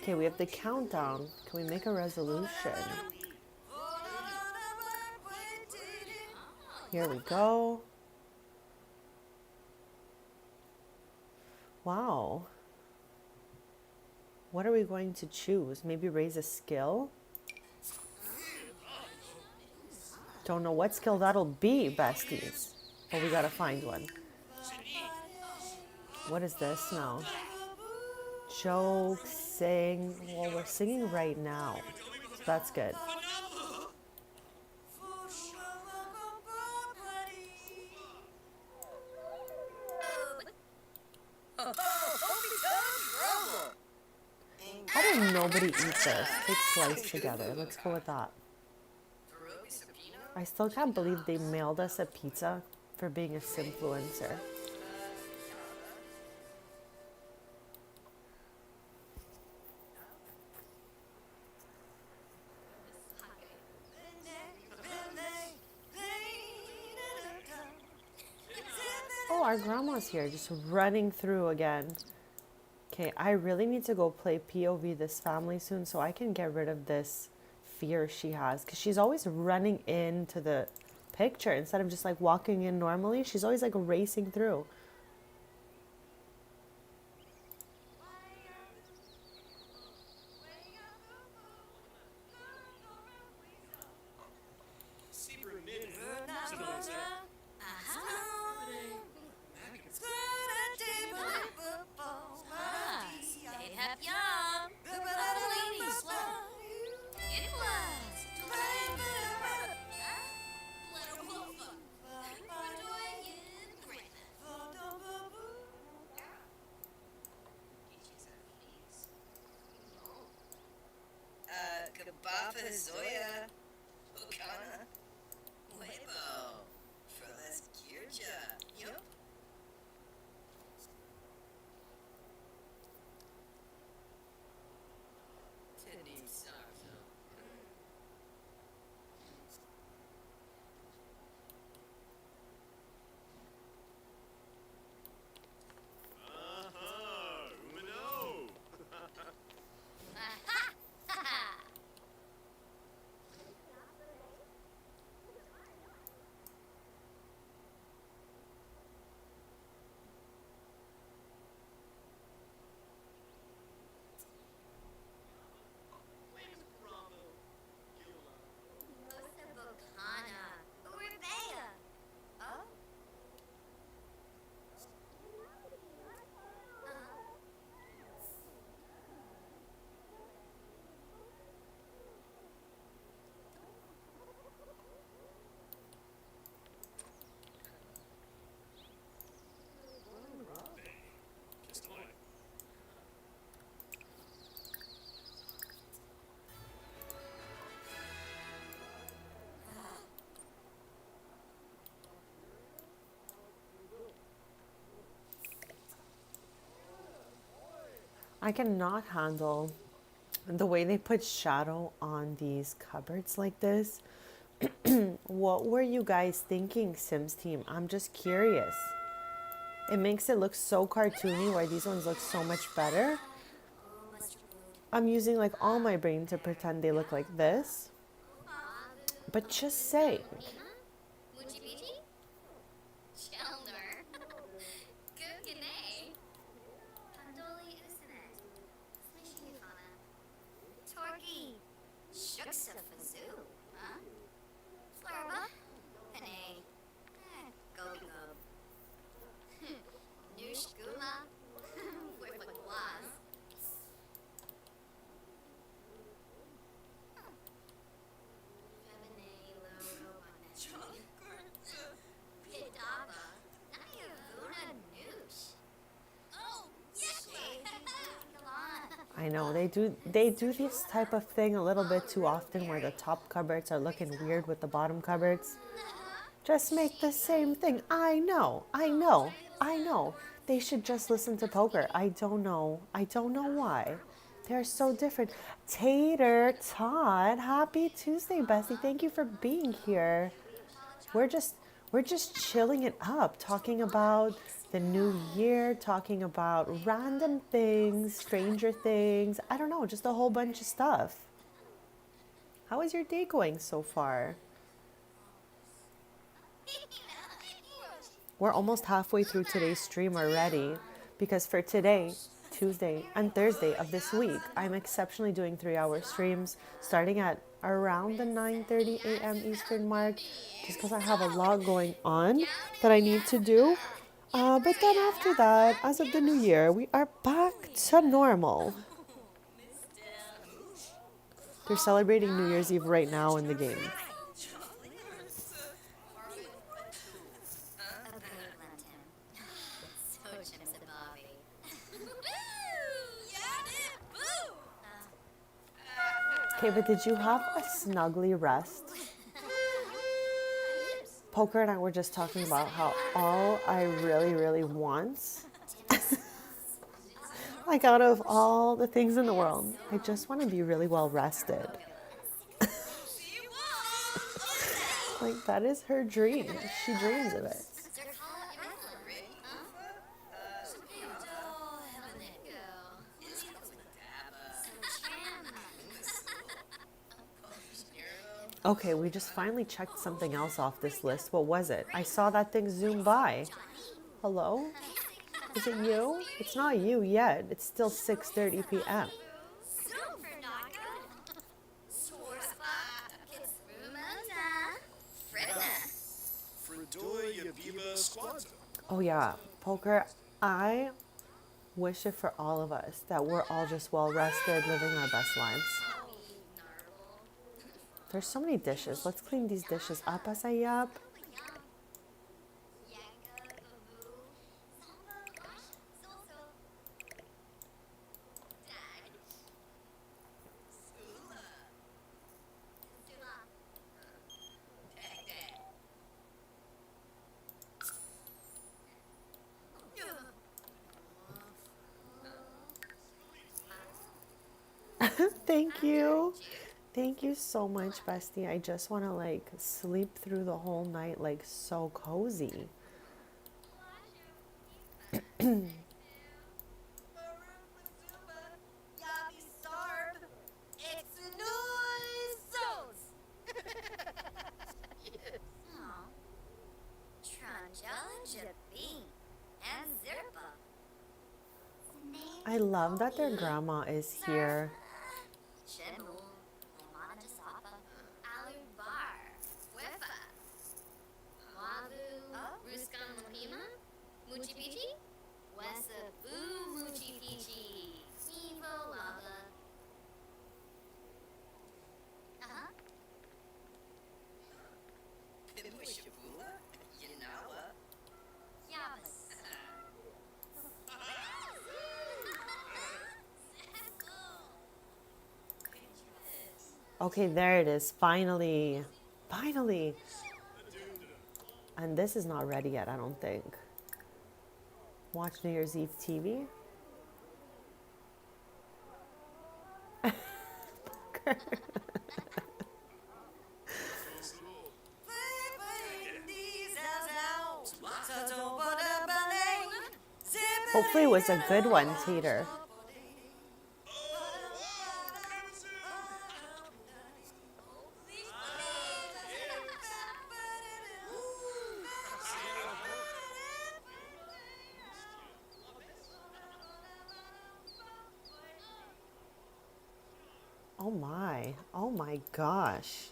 Okay, we have the countdown. Can we make a resolution? Here we go. Wow. What are we going to choose? Maybe raise a skill? Don't know what skill that'll be, besties. But we gotta find one. What is this now? Joke, sing. Well, we're singing right now. So that's good. How did nobody eat this? Take slice together. Let's go with that. I still can't believe they mailed us a pizza for being a simfluencer. Oh, our grandma's here, just running through again. Okay, I really need to go play POV this family soon so I can get rid of this fear she has. Because she's always running into the picture instead of just like walking in normally. She's always like racing through. I cannot handle the way they put shadow on these cupboards like this. What were you guys thinking, Sims team? I'm just curious. It makes it look so cartoony where these ones look so much better. I'm using like all my brain to pretend they look like this. But just saying. I know they do this type of thing a little bit too often where the top cupboards are looking weird with the bottom cupboards. Just make the same thing. I know. They should just listen to poker. I don't know why. They're so different. Tater Todd, happy Tuesday, Bessie. Thank you for being here. We're just chilling it up, talking about the new year, talking about random things, stranger things. I don't know, just a whole bunch of stuff. How is your day going so far? We're almost halfway through today's stream already because for today, Tuesday and Thursday of this week, I'm exceptionally doing 3-hour streams starting at around the 9:30 a.m. Eastern mark just because I have a lot going on that I need to do. But then after that, as of the new year, we are back to normal. They're celebrating New Year's Eve right now in the game. Okay, but did you have a snuggly rest? Poker and I were just talking about how all I really, really want, like out of all the things in the world, I just want to be really well rested. Like that is her dream. She dreams of it. Okay, we just finally checked something else off this list. What was it? I saw that thing zoom by. Hello? Is it you? It's not you yet. It's still 6:30 p.m. Oh yeah, poker. I wish it for all of us that we're all just well rested, living our best lives. There's so many dishes. Let's clean these dishes up as I yap. Thank you. Thank you so much, bestie. I just want to like sleep through the whole night like so cozy. I love that their grandma is here. Okay, there it is. Finally. Finally. And this is not ready yet, I don't think. Watch New Year's Eve TV. Hopefully it was a good one, Tater. Oh my. Oh my gosh.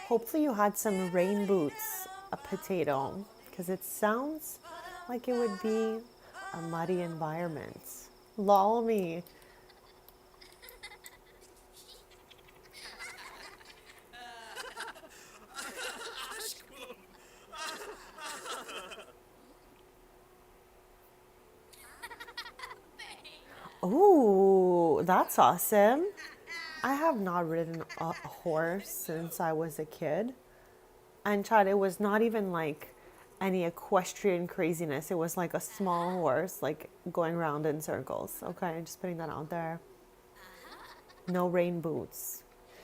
Hopefully you had some rain boots, a potato, because it sounds like it would be a muddy environment. Lol me. Ooh, that's awesome. I have not ridden a horse since I was a kid. And Chad, it was not even like any equestrian craziness. It was like a small horse, like going around in circles. Okay, just putting that out there. No rain boots.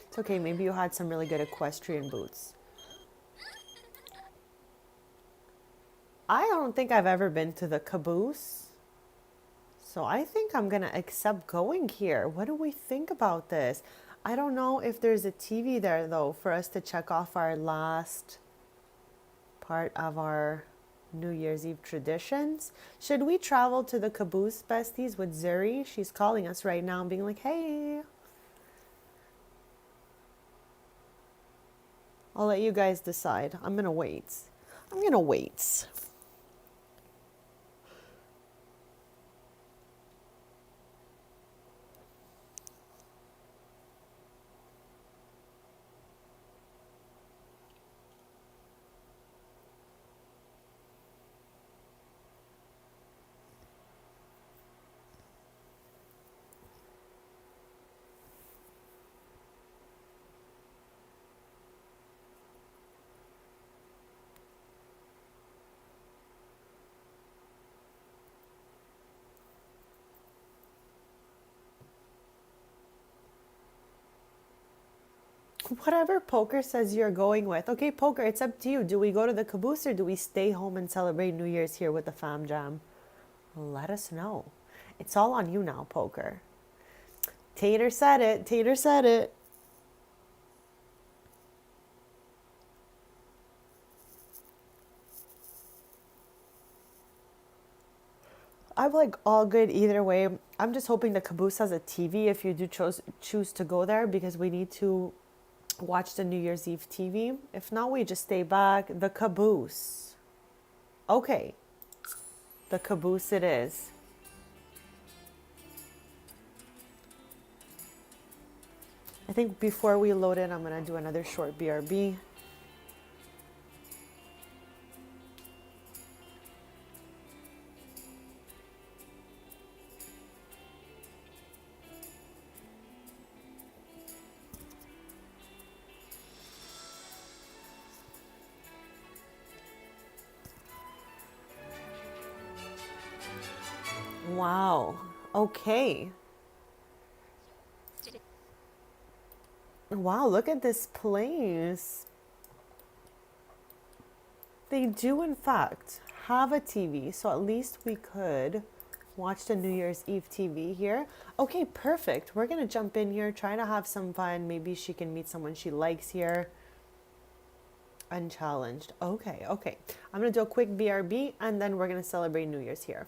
It's okay, maybe you had some really good equestrian boots. I don't think I've ever been to the caboose. So I think I'm gonna accept going here. What do we think about this? I don't know if there's a TV there though for us to check off our last part of our New Year's Eve traditions. Should we travel to the caboose, besties, with Zuri? She's calling us right now and being like, hey. I'll let you guys decide. I'm gonna wait. I'm gonna wait. Whatever Poker says you're going with. Okay, Poker, it's up to you. Do we go to the caboose or do we stay home and celebrate New Year's here with the fam jam? Let us know. It's all on you now, Poker. Tater said it. Tater said it. I'm like all good either way. I'm just hoping the caboose has a TV if you do choose to go there, because we need to watch the New Year's Eve TV. If not, we just stay back. The caboose. Okay, the caboose it is. I think before we load in, I'm gonna do another short BRB. Wow. Okay. Wow, look at this place. They do, in fact, have a TV, so at least we could watch the New Year's Eve TV here. Okay, perfect. We're going to jump in here, try to have some fun. Maybe she can meet someone she likes here. Unchallenged. Okay, okay. I'm going to do a quick BRB, and then we're going to celebrate New Year's here.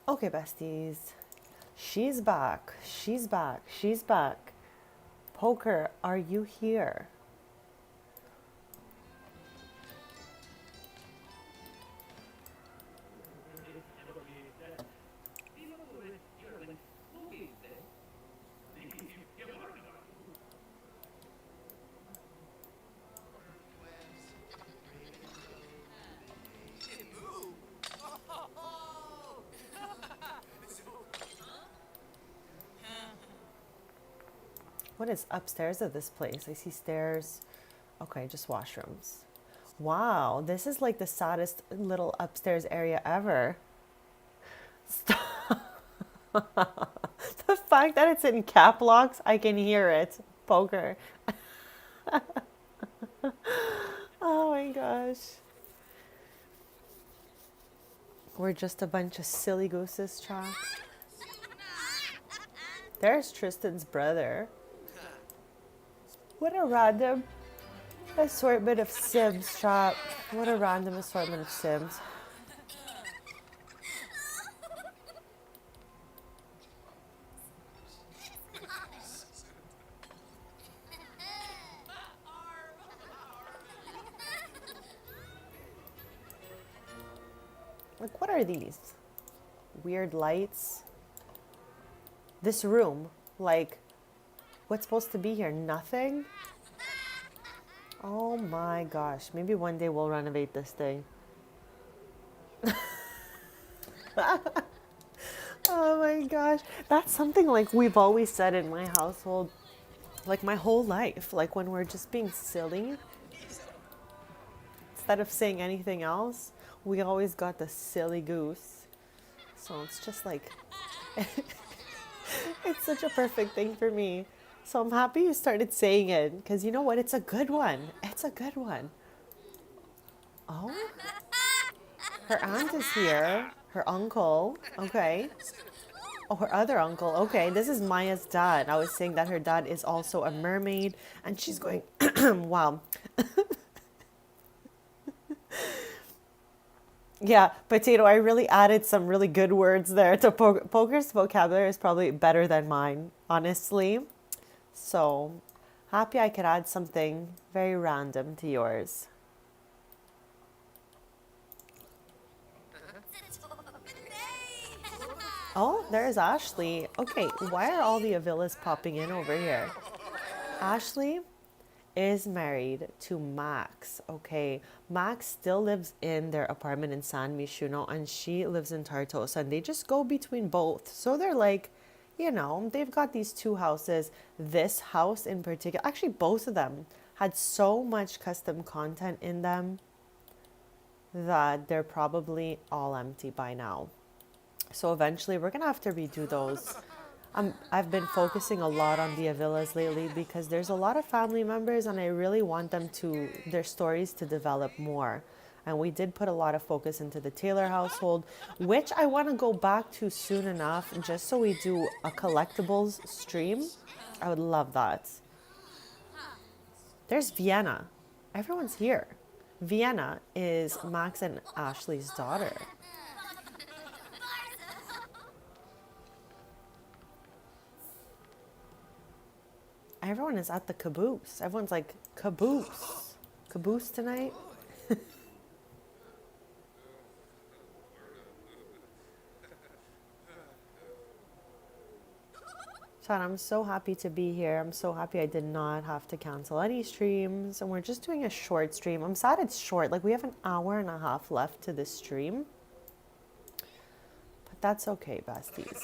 Okay, besties. She's back. She's back. She's back. Poker, are you here? What is upstairs of this place? I see stairs. Okay, just washrooms. Wow, this is like the saddest little upstairs area ever. Stop. The fact that it's in cap locks, I can hear it. Poker. Oh my gosh. We're just a bunch of silly gooses, chat. There's Tristan's brother. What a random assortment of Sims, chat. What a random assortment of Sims. Like, what are these? Weird lights. This room, like, what's supposed to be here? Nothing? Oh my gosh. Maybe one day we'll renovate this thing. Oh my gosh. That's something like we've always said in my household, like my whole life. Like when we're just being silly, instead of saying anything else, we always got the silly goose. So it's just like, it's such a perfect thing for me. So I'm happy you started saying it because you know what? It's a good one. It's a good one. Oh, her aunt is here. Her uncle. Okay. Oh, her other uncle. Okay, this is Maya's dad. I was saying that her dad is also a mermaid, and she's going, wow. Yeah, potato, I really added some really good words there to poker's vocabulary is probably better than mine, honestly. So happy I could add something very random to yours. Oh, there's Ashley. Okay, why are all the Avilas popping in over here? Ashley is married to Max. Okay, Max still lives in their apartment in San Mishuno and she lives in Tartosa and they just go between both. So they're like, you know, they've got these two houses. This house in particular, actually both of them had so much custom content in them that they're probably all empty by now. So eventually we're gonna have to redo those. I've been focusing a lot on the Avilas lately because there's a lot of family members and I really want them to, their stories to develop more. And we did put a lot of focus into the Taylor household, which I want to go back to soon enough just so we do a collectibles stream. I would love that. There's Vienna. Everyone's here. Vienna is Max and Ashley's daughter. Everyone is at the caboose. Everyone's like, caboose. Caboose tonight? Chad, I'm so happy to be here. I'm so happy I did not have to cancel any streams. And we're just doing a short stream. I'm sad it's short. Like, we have an hour and a half left to this stream. But that's okay, besties.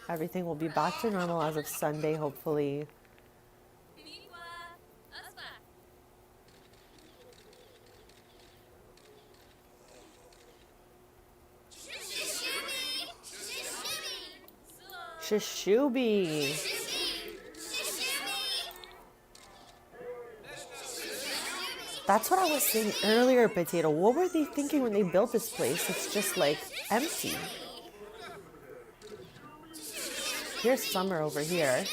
Everything will be back to normal as of Sunday, hopefully. Shishubi. That's what I was saying earlier, Potato. What were they thinking when they built this place? It's just like empty. Here's Summer over here.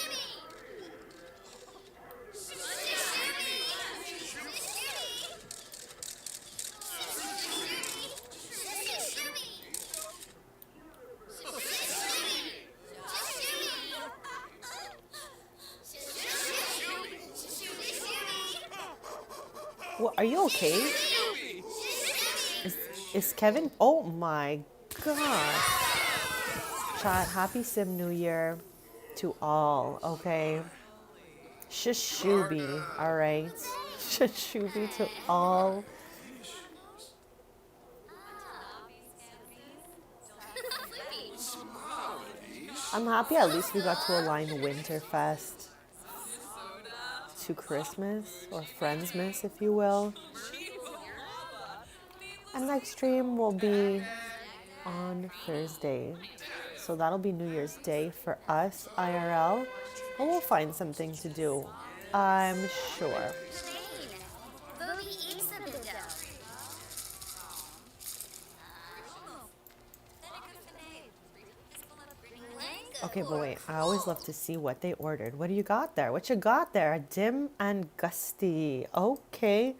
What, are you okay? Is Kevin? Oh my gosh. Chat, happy Sim New Year to all, okay? Shishubi, alright? Shishubi to all. I'm happy at least we got to align Winterfest to Christmas, or Friendsmas, if you will. And next stream will be on Thursday. So that'll be New Year's Day for us, IRL. And we'll find something to do, I'm sure. Okay, but wait, I always love to see what they ordered. What do you got there? What you got there? Dim and Gusty. Okay.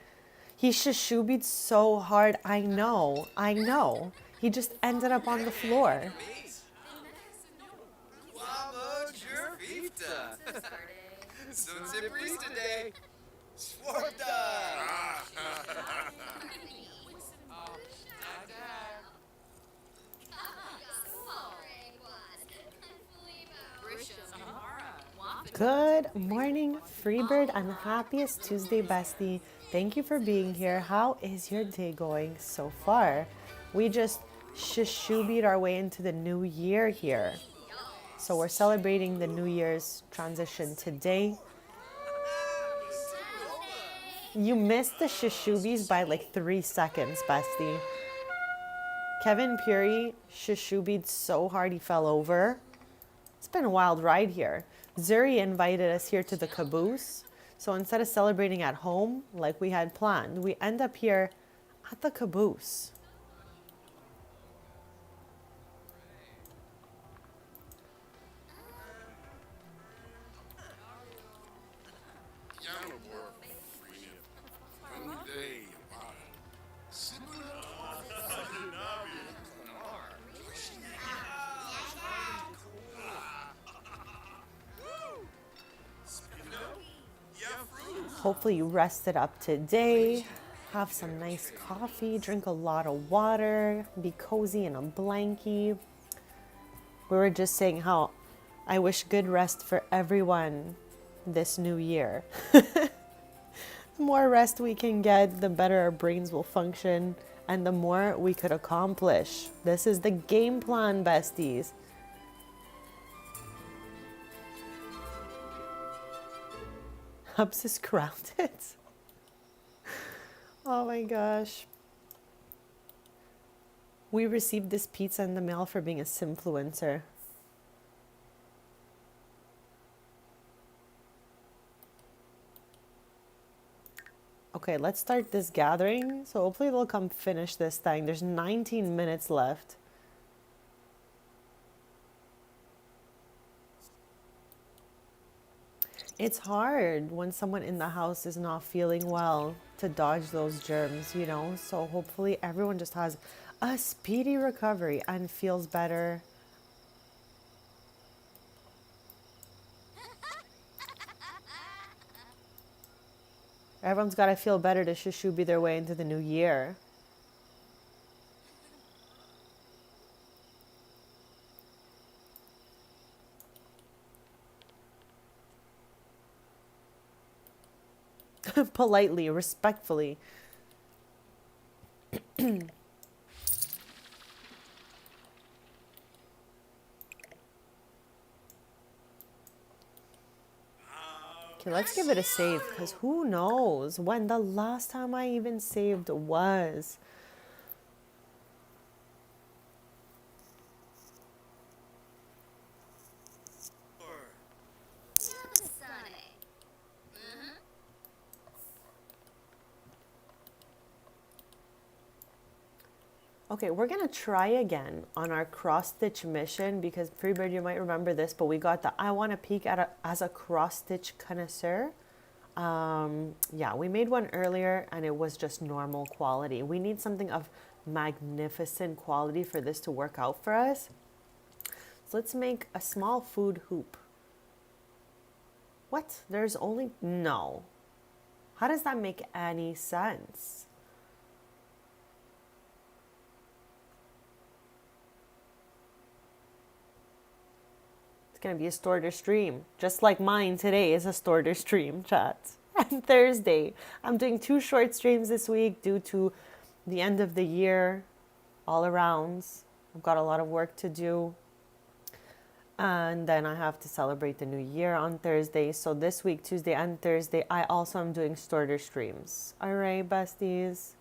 He shushubied so hard. I know. He just ended up on the floor. Good morning, Freebird, and happiest Tuesday, bestie. Thank you for being here. How is your day going so far? We just shushubied our way into the new year here. So we're celebrating the New Year's transition today. You missed the shushubies by like 3 seconds, bestie. Kevin Puri shushubied so hard he fell over. It's been a wild ride here. Zuri invited us here to the caboose. So instead of celebrating at home like we had planned, we end up here at the caboose. Hopefully you rested up today. Have some nice coffee, drink a lot of water, be cozy in a blankie. We were just saying how I wish good rest for everyone this new year. The more rest we can get, the better our brains will function and the more we could accomplish. This is the game plan, besties. Hubs is grounded. Oh my gosh. We received this pizza in the mail for being a simfluencer. Okay, let's start this gathering. So hopefully they'll come finish this thing. There's 19 minutes left. It's hard when someone in the house is not feeling well to dodge those germs, you know? So hopefully everyone just has a speedy recovery and feels better. Everyone's got to feel better to shushubi their way into the new year. Politely, respectfully. Okay, let's give it a save, because who knows when the last time I even saved was. Okay, we're gonna try again on our cross-stitch mission because Freebird, you might remember this, but we got the I want to peek at as a cross-stitch connoisseur. Yeah, we made one earlier and it was just normal quality. We need something of magnificent quality for this to work out for us. So let's make a small food hoop. What? There's only, no. How does that make any sense? It's going to be a starter stream, just like mine today is a starter stream, chat. And Thursday, I'm doing 2 short streams this week due to the end of the year all around. I've got a lot of work to do. And then I have to celebrate the new year on Thursday. So this week, Tuesday and Thursday, I also am doing starter streams. All right, besties.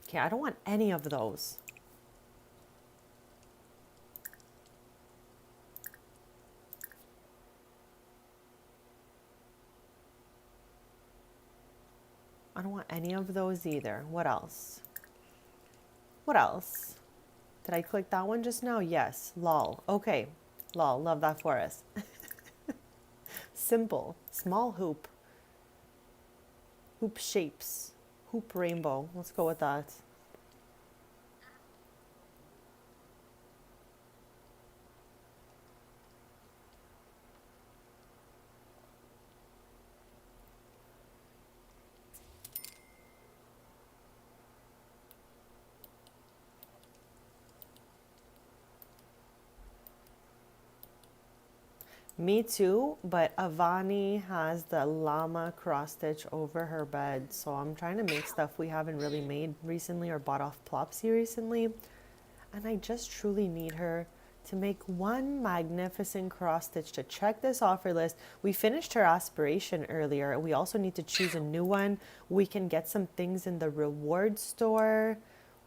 Okay, I don't want any of those. I don't want any of those either. What else? What else? Did I click that one just now? Yes. Lol. Okay. Lol. Love that for us. Simple. Small hoop. Hoop shapes. Hoop rainbow. Let's go with that. Me too, but Avani has the llama cross stitch over her bed, so I'm trying to make stuff we haven't really made recently or bought off Plopsy recently, and I just truly need her to make one magnificent cross stitch to check this offer list. We finished her aspiration earlier. We also need to choose a new one. We can get some things in the reward store.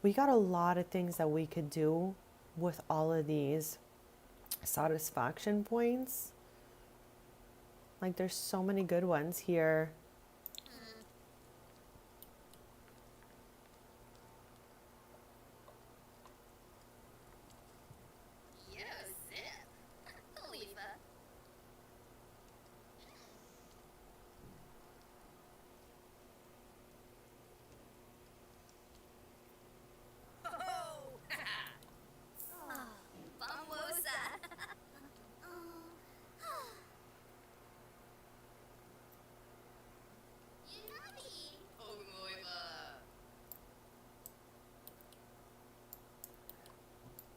We got a lot of things that we could do with all of these satisfaction points. Like there's so many good ones here.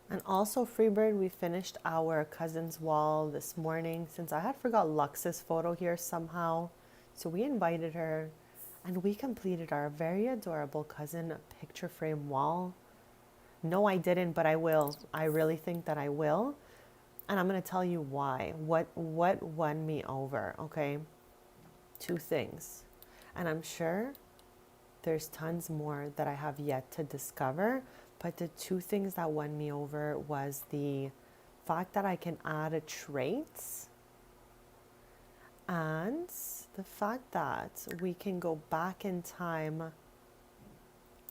And also, Freebird, we finished our cousin's wall this morning since I had forgot Lux's photo here somehow. So we invited her and we completed our very adorable cousin picture frame wall. No, I didn't, but I will. I really think that I will. And I'm going to tell you why. What won me over, okay? Two things. And I'm sure there's tons more that I have yet to discover, but the two things that won me over was the fact that I can add traits and the fact that we can go back in time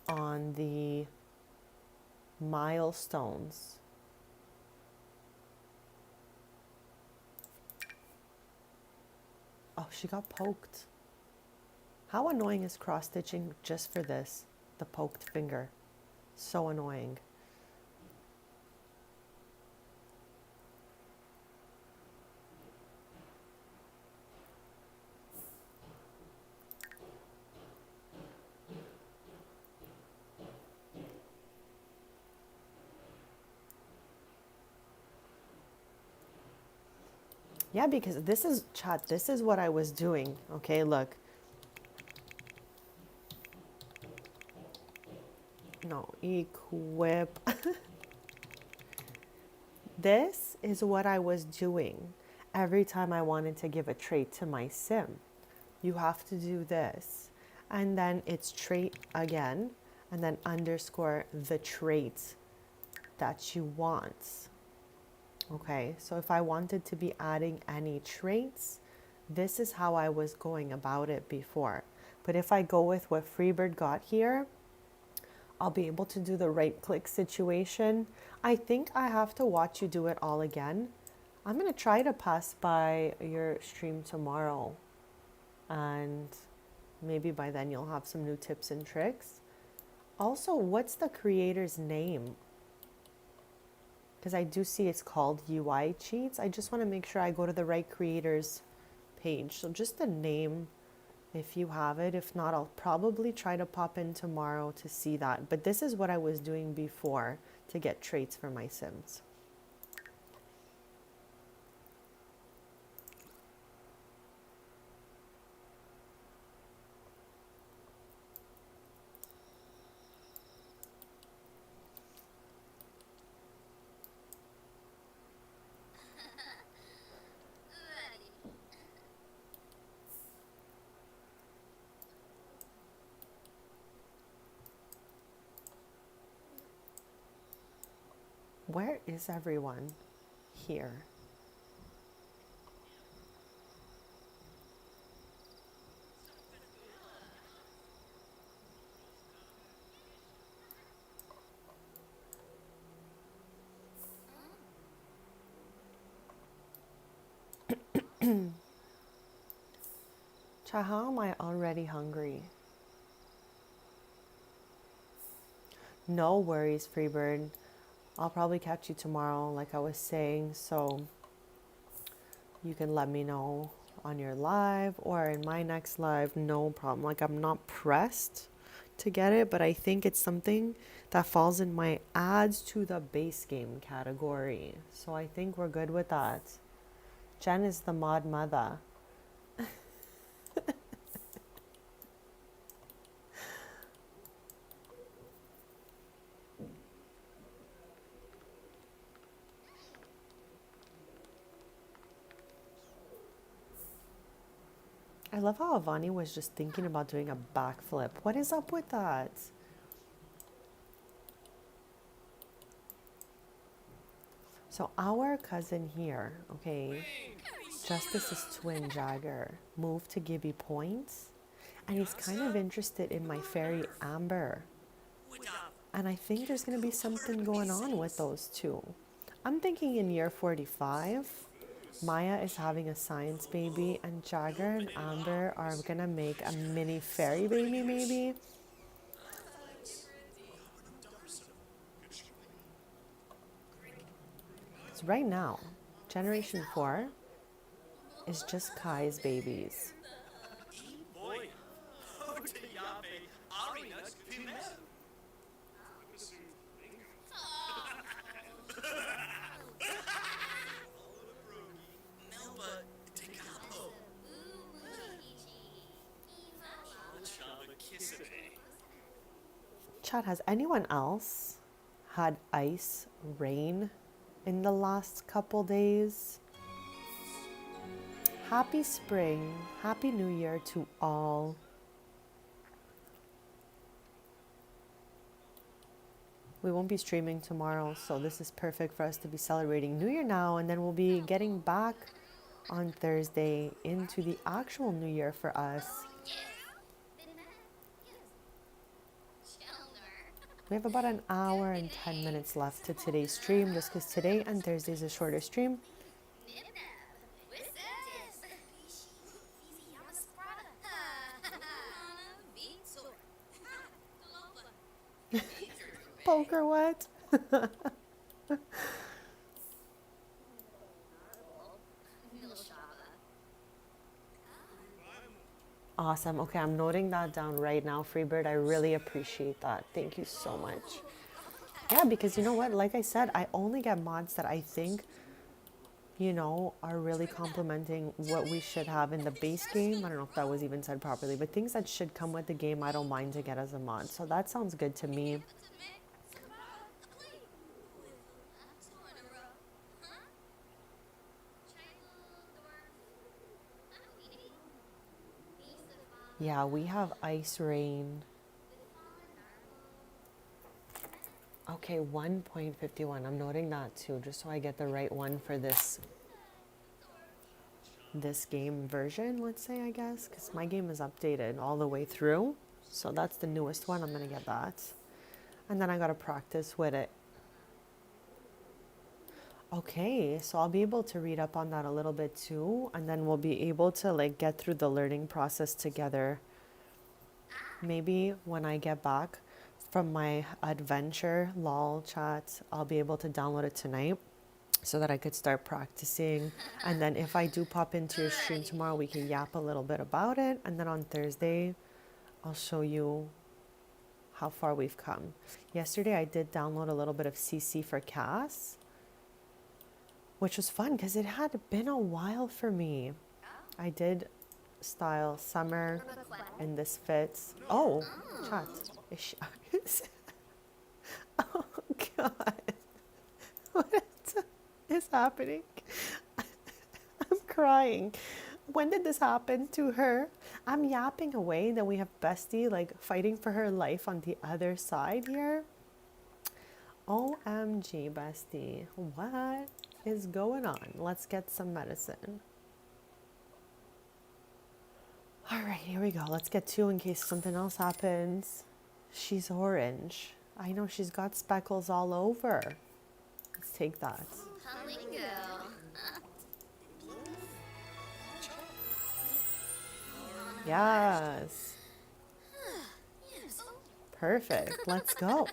on the milestones. Oh, she got poked. How annoying is cross stitching just for this? The poked finger. So annoying. Yeah, because this is, chat, this is what I was doing. Okay, look. No, equip. This is what I was doing every time I wanted to give a trait to my sim. You have to do this. And then it's trait again, and then underscore the trait that you want. Okay, so if I wanted to be adding any traits, this is how I was going about it before. But if I go with what Freebird got here, I'll be able to do the right click situation. I think I have to watch you do it all again. I'm going to try to pass by your stream tomorrow, and maybe by then you'll have some new tips and tricks. Also, what's the creator's name? Because I do see it's called UI Cheats. I just want to make sure I go to the right creator's page. So just the name, if you have it. If not, I'll probably try to pop in tomorrow to see that. But this is what I was doing before to get traits for my Sims. Where is everyone? Here. Cha, how am I already hungry? No worries, Freebird. I'll probably catch you tomorrow, like I was saying, so you can let me know on your live or in my next live, no problem. Like, I'm not pressed to get it, but I think it's something that falls in my adds to the base game category. So I think we're good with that. Jen is the mod mother. I love how Avani was just thinking about doing a backflip. What is up with that? So our cousin here, okay, Justice's twin Jagger, moved to Gibby Points, and he's kind of interested in my fairy Amber. And I think there's going to be something going on with those two. I'm thinking in year 45, Maya is having a science baby, and Jagger and Amber are going to make a mini fairy baby, maybe. So right now, Generation 4 is just Kai's babies. Chad, has anyone else had ice rain in the last couple days? Happy spring, happy new year to all. We won't be streaming tomorrow, so this is perfect for us to be celebrating New Year now, and then we'll be getting back on Thursday into the actual New Year for us. We have about an hour and 10 minutes left to today's stream, just because today and Thursday is a shorter stream. Poker what? Awesome. Okay, I'm noting that down right now, Freebird. I really appreciate that. Thank you so much. Yeah, because you know what? Like I said, I only get mods that I think, you know, are really complementing what we should have in the base game. I don't know if that was even said properly, but things that should come with the game, I don't mind to get as a mod. So that sounds good to me. Yeah, we have ice rain. Okay, 1.51. I'm noting that too, just so I get the right one for this game version, let's say, I guess, because my game is updated all the way through. So that's the newest one. I'm going to get that. And then I got to practice with it. Okay, so I'll be able to read up on that a little bit too, and then we'll be able to like get through the learning process together. Maybe when I get back from my adventure lol chat, I'll be able to download it tonight so that I could start practicing. And then if I do pop into your stream tomorrow, we can yap a little bit about it. And then on Thursday, I'll show you how far we've come. Yesterday, I did download a little bit of CC for Cass, which was fun because it had been a while for me. I did style summer and this fits. Oh, chat. Oh, God. What is happening? I'm crying. When did this happen to her? I'm yapping away. Then we have Bestie like fighting for her life on the other side here. OMG, Bestie. What is going on? Let's get some medicine. All right, here we go. Let's get two in case something else happens. She's orange. I know she's got speckles all over. Let's take that. Yes. Perfect. Let's go.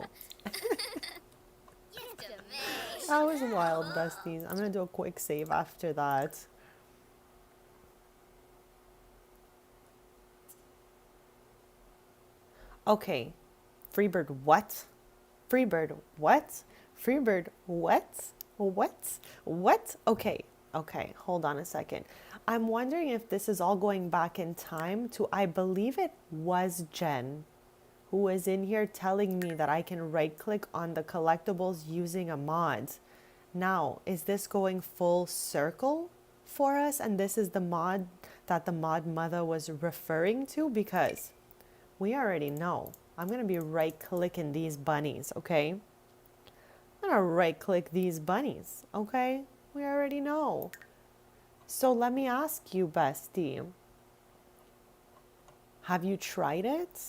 That was wild, besties. I'm going to do a quick save after that. Okay. Freebird, what? Freebird, what? Freebird, what? What? What? Okay. Okay, hold on a second. I'm wondering if this is all going back in time to, I believe it was Jen who was in here telling me that I can right click on the collectibles using a mod. Now, is this going full circle for us? And this is the mod that the mod mother was referring to? Because we already know. I'm going to be right clicking these bunnies, okay? I'm going to right click these bunnies, okay? We already know. So let me ask you, bestie, have you tried it?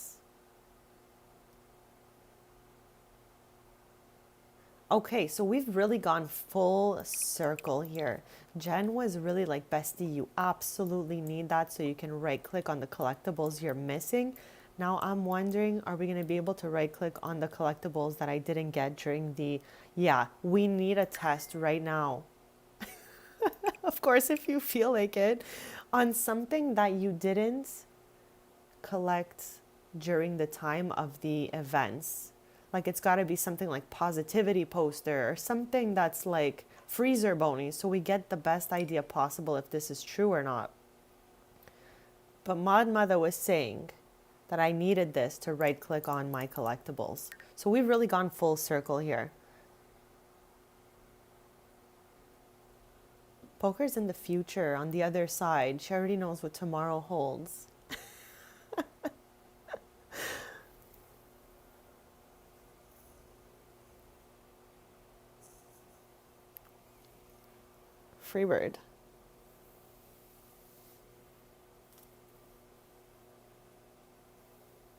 Okay, so we've really gone full circle here. Jen was really like, bestie, you absolutely need that so you can right click on the collectibles you're missing. Now I'm wondering, are we going to be able to right click on the collectibles that I didn't get during the, yeah, we need a test right now. Of course, if you feel like it, on something that you didn't collect during the time of the events. Like it's got to be something like positivity poster or something that's like freezer bonies so we get the best idea possible if this is true or not. But Mod Mother was saying that I needed this to right click on my collectibles. So we've really gone full circle here. Poker's in the future on the other side. She already knows what tomorrow holds. Freebird.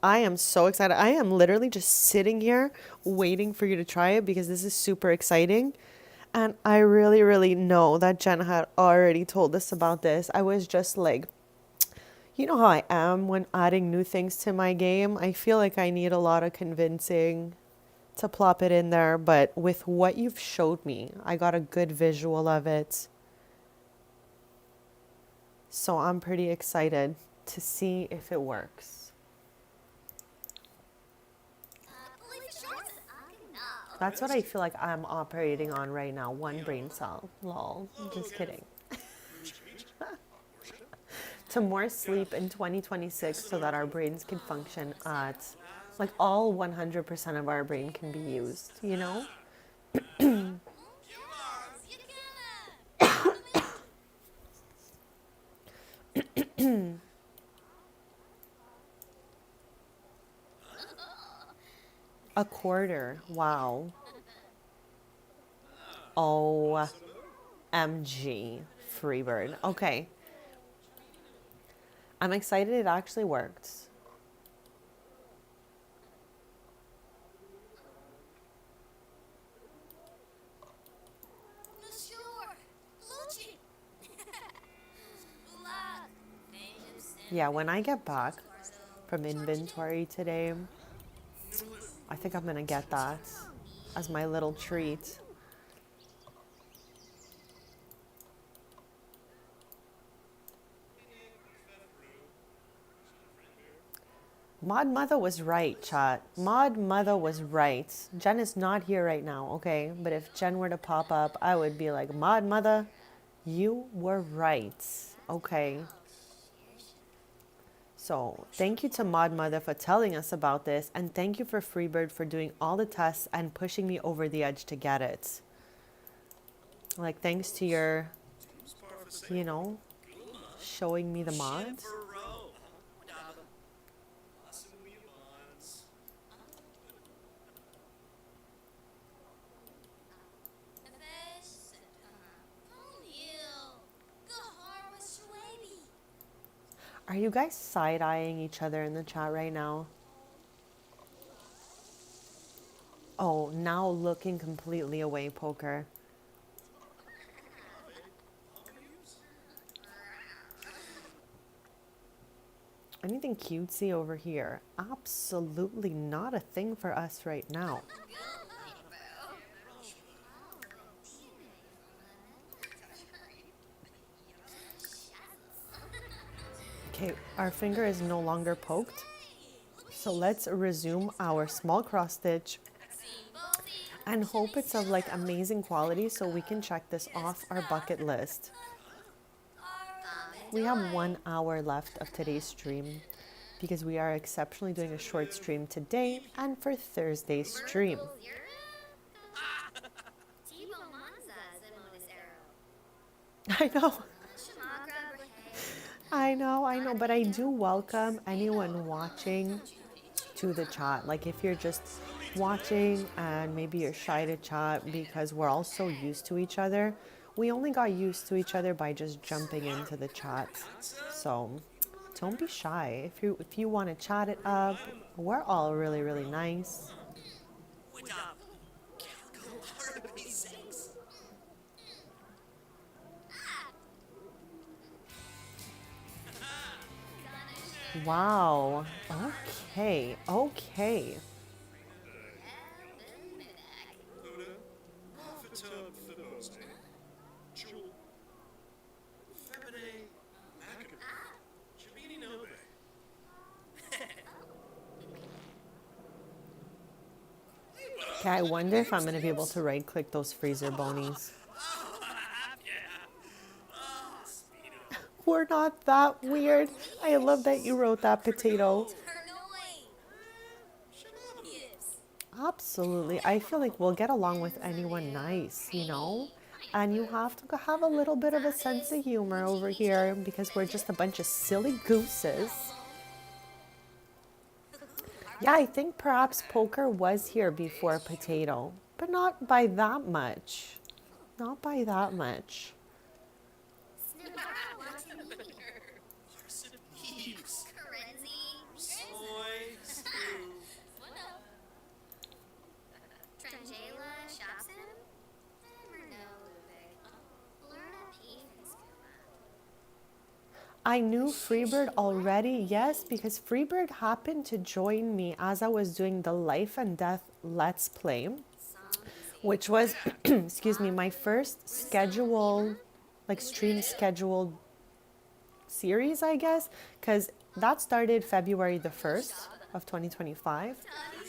I am so excited. I am literally just sitting here waiting for you to try it because this is super exciting. And I really, really know that Jen had already told us about this. I was just like, you know how I am when adding new things to my game? I feel like I need a lot of convincing to plop it in there. But with what you've showed me, I got a good visual of it. So I'm pretty excited to see if it works. That's what I feel like I'm operating on right now. One brain cell. Lol. Just kidding. To more sleep in 2026 so that our brains can function at, like all 100% of our brain can be used, you know? A quarter. Wow. OMG. Freebird. Okay. I'm excited it actually worked. Yeah, when I get back from inventory today, I think I'm gonna get that as my little treat. Mod Mother was right, chat. Mod Mother was right. Jen is not here right now, okay? But if Jen were to pop up, I would be like, Mod Mother, you were right, okay? So thank you to Mod Mother for telling us about this, and thank you for Freebird for doing all the tests and pushing me over the edge to get it. Like, thanks to your, you know, showing me the mods. Are you guys side-eyeing each other in the chat right now? Oh, now looking completely away, Poker. Anything cutesy over here? Absolutely not a thing for us right now. Okay, our finger is no longer poked. So let's resume our small cross stitch and hope it's of like amazing quality so we can check this off our bucket list. We have 1 hour left of today's stream because we are exceptionally doing a short stream today and for Thursday's stream. I know. I know, but I do welcome anyone watching to the chat. Like if you're just watching and maybe you're shy to chat because we're all so used to each other. We only got used to each other by just jumping into the chat. So don't be shy. If you want to chat it up, we're all really, really nice. Wow. Okay. Okay. Okay, I wonder if I'm going to be able to right click those freezer bonies. We're not that weird. I love that you wrote that, Potato. Absolutely. I feel like we'll get along with anyone nice, you know? And you have to have a little bit of a sense of humor over here because we're just a bunch of silly gooses. Yeah, I think perhaps Poker was here before Potato, but not by that much. Not by that much. I knew Freebird already, yes, because Freebird happened to join me as I was doing the Life and Death Let's Play, which was, excuse me, my first scheduled, like stream scheduled series, I guess, because that started February the 1st of 2025.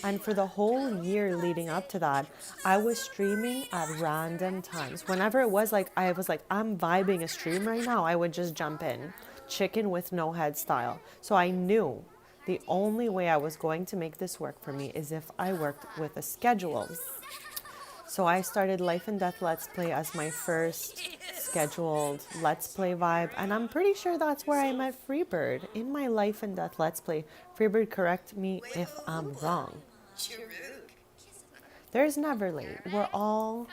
And for the whole year leading up to that, I was streaming at random times. Whenever it was like, I was like, I'm vibing a stream right now, I would just jump in. Chicken with no head style. So I knew the only way I was going to make this work for me is if I worked with a schedule. So I started Life and Death Let's Play as my first scheduled Let's Play vibe. And I'm pretty sure that's where I met Freebird, in my Life and Death Let's Play. Freebird, correct me if I'm wrong. There's never late. We're all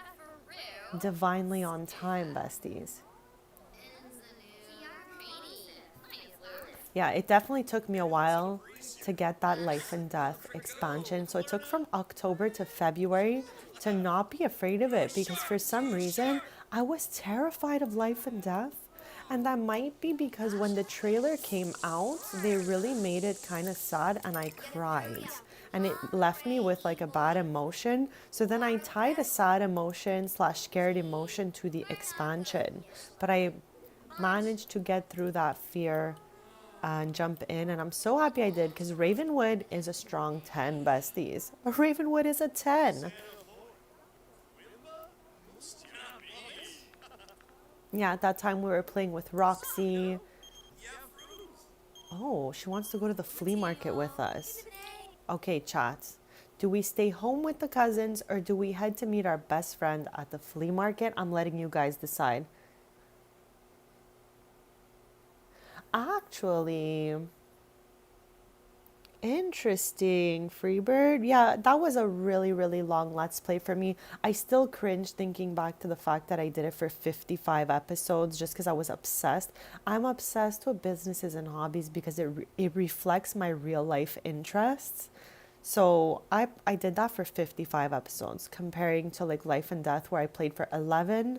divinely on time, besties. Yeah, it definitely took me a while to get that Life and Death expansion. So it took from October to February to not be afraid of it because for some reason I was terrified of Life and Death. And that might be because when the trailer came out, they really made it kind of sad and I cried. And it left me with like a bad emotion. So then I tied a sad emotion / scared emotion to the expansion. But I managed to get through that fear and jump in, and I'm so happy I did because Ravenwood is a strong 10, besties. Ravenwood is a 10. Yeah, at that time we were playing with Roxy. Oh, she wants to go to the flea market with us. Okay, chats. Do we stay home with the cousins or do we head to meet our best friend at the flea market? I'm letting you guys decide. Actually, interesting, Freebird. Yeah, that was a really, really long Let's Play for me. I still cringe thinking back to the fact that I did it for 55 episodes just because I was obsessed. I'm obsessed with businesses and hobbies because it reflects my real life interests. So I did that for 55 episodes comparing to like Life and Death where I played for 11.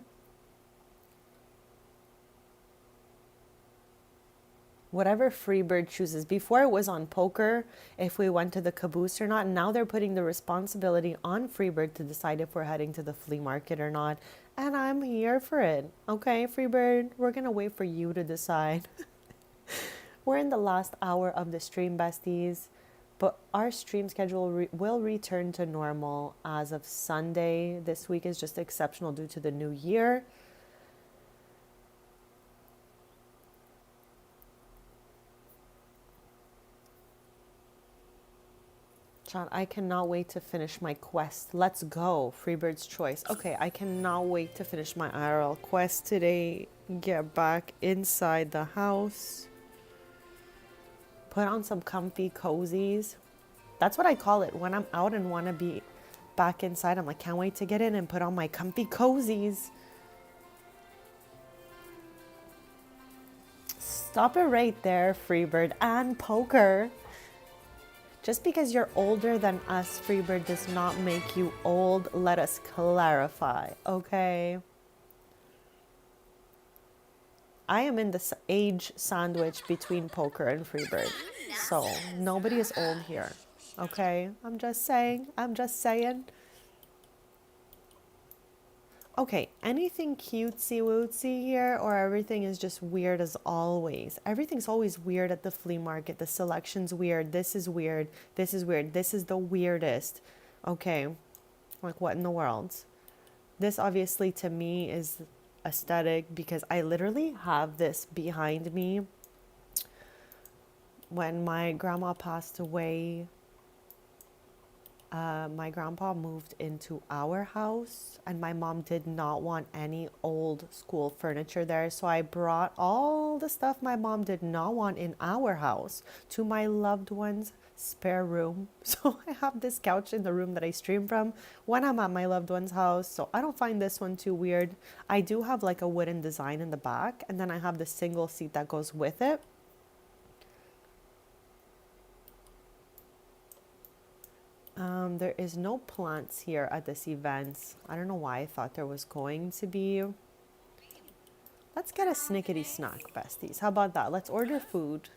Whatever Freebird chooses. Before it was on Poker if we went to the caboose or not. Now they're putting the responsibility on Freebird to decide if we're heading to the flea market or not. And I'm here for it. Okay, Freebird, we're going to wait for you to decide. We're in the last hour of the stream, besties. But our stream schedule will return to normal as of Sunday. This week is just exceptional due to the new year. John, I cannot wait to finish my quest. Let's go. Freebird's Choice. Okay, I cannot wait to finish my IRL quest today. Get back inside the house. Put on some comfy cozies. That's what I call it when I'm out and want to be back inside. I'm like, can't wait to get in and put on my comfy cozies. Stop it right there, Freebird and Poker. Just because you're older than us, Freebird, does not make you old. Let us clarify, okay? I am in the age sandwich between Poker and Freebird. So nobody is old here, okay? I'm just saying. Okay, anything cutesy wootsy here, or everything is just weird as always? Everything's always weird at the flea market. The selection's weird. This is weird. This is weird. This is the weirdest. Okay, like what in the world? This obviously to me is aesthetic because I literally have this behind me. When my grandma passed away, my grandpa moved into our house and my mom did not want any old school furniture there. So I brought all the stuff my mom did not want in our house to my loved one's spare room. So I have this couch in the room that I stream from when I'm at my loved one's house. So I don't find this one too weird. I do have like a wooden design in the back and then I have the single seat that goes with it. There is no plants here at this event. I don't know why I thought there was going to be. Let's get a snickety snack, besties. How about that? Let's order food.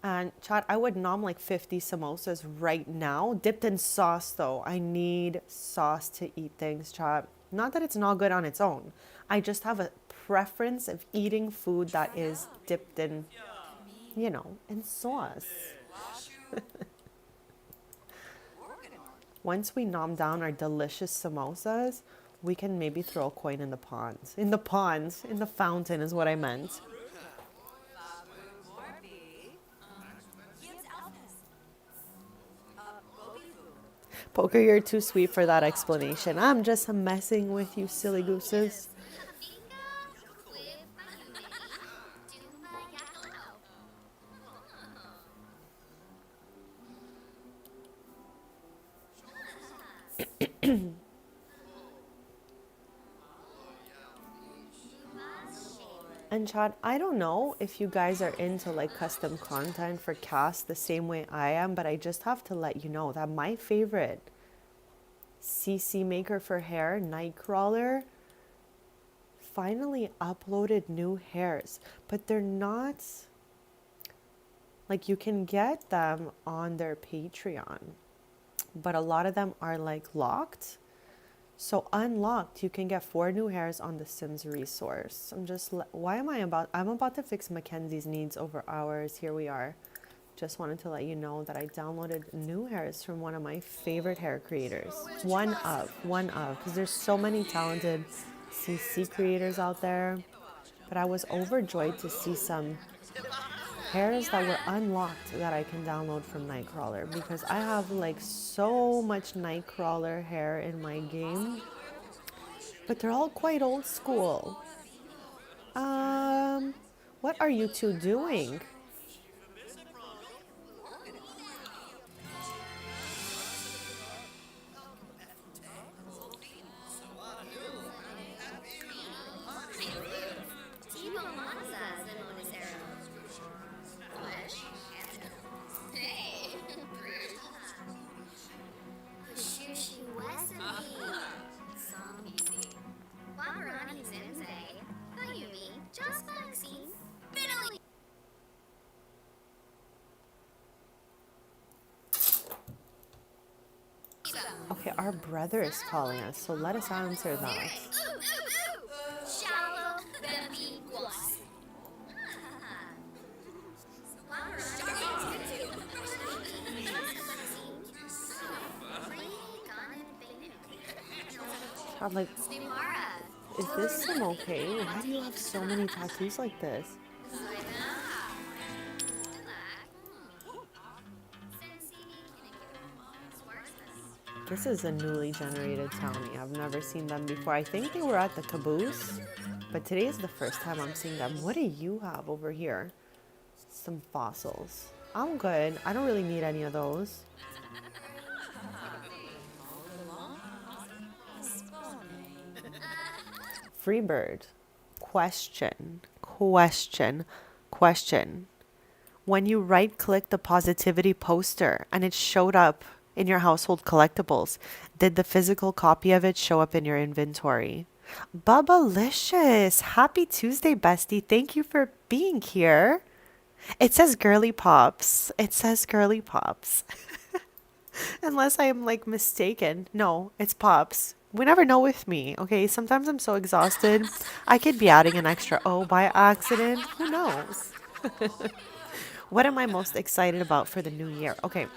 And chat, I would nom like 50 samosas right now. Dipped in sauce though. I need sauce to eat things, chat. Not that it's not good on its own. I just have a preference of eating food that is dipped in, you know, in sauce. Once we nom down our delicious samosas, we can maybe throw a coin in the ponds. In the fountain is what I meant. Poker, you're too sweet for that explanation. I'm just messing with you, silly gooses. And Chad, I don't know if you guys are into like custom content for cast the same way I am, but I just have to let you know that my favorite CC maker for hair, Nightcrawler, finally uploaded new hairs, but they're not like you can get them on their Patreon, but a lot of them are like locked. So unlocked, you can get 4 new hairs on the Sims resource. I'm about to fix Mackenzie's needs over ours. Here we are. Just wanted to let you know that I downloaded new hairs from one of my favorite hair creators. One of, because there's so many talented CC creators out there. But I was overjoyed to see some hairs that were unlocked that I can download from Nightcrawler because I have like so much Nightcrawler hair in my game, but they're all quite old school. What are you two doing? Okay, our brother is calling us, so let us answer that. Chad, like, is this sim okay? Why do you have so many tattoos like this? This is a newly generated townie. I've never seen them before. I think they were at the caboose, but today is the first time I'm seeing them. What do you have over here? Some fossils. I'm good. I don't really need any of those. Freebird. Question. Question. Question. When you right click the positivity poster and it showed up in your household collectibles, did the physical copy of it show up in your inventory? Bubbalicious. Happy Tuesday, bestie. Thank you for being here. It says girly pops. It says girly pops. Unless I am like mistaken. No, it's pops. We never know with me, okay? Sometimes I'm so exhausted. I could be adding an extra O by accident. Who knows? What am I most excited about for the new year? Okay,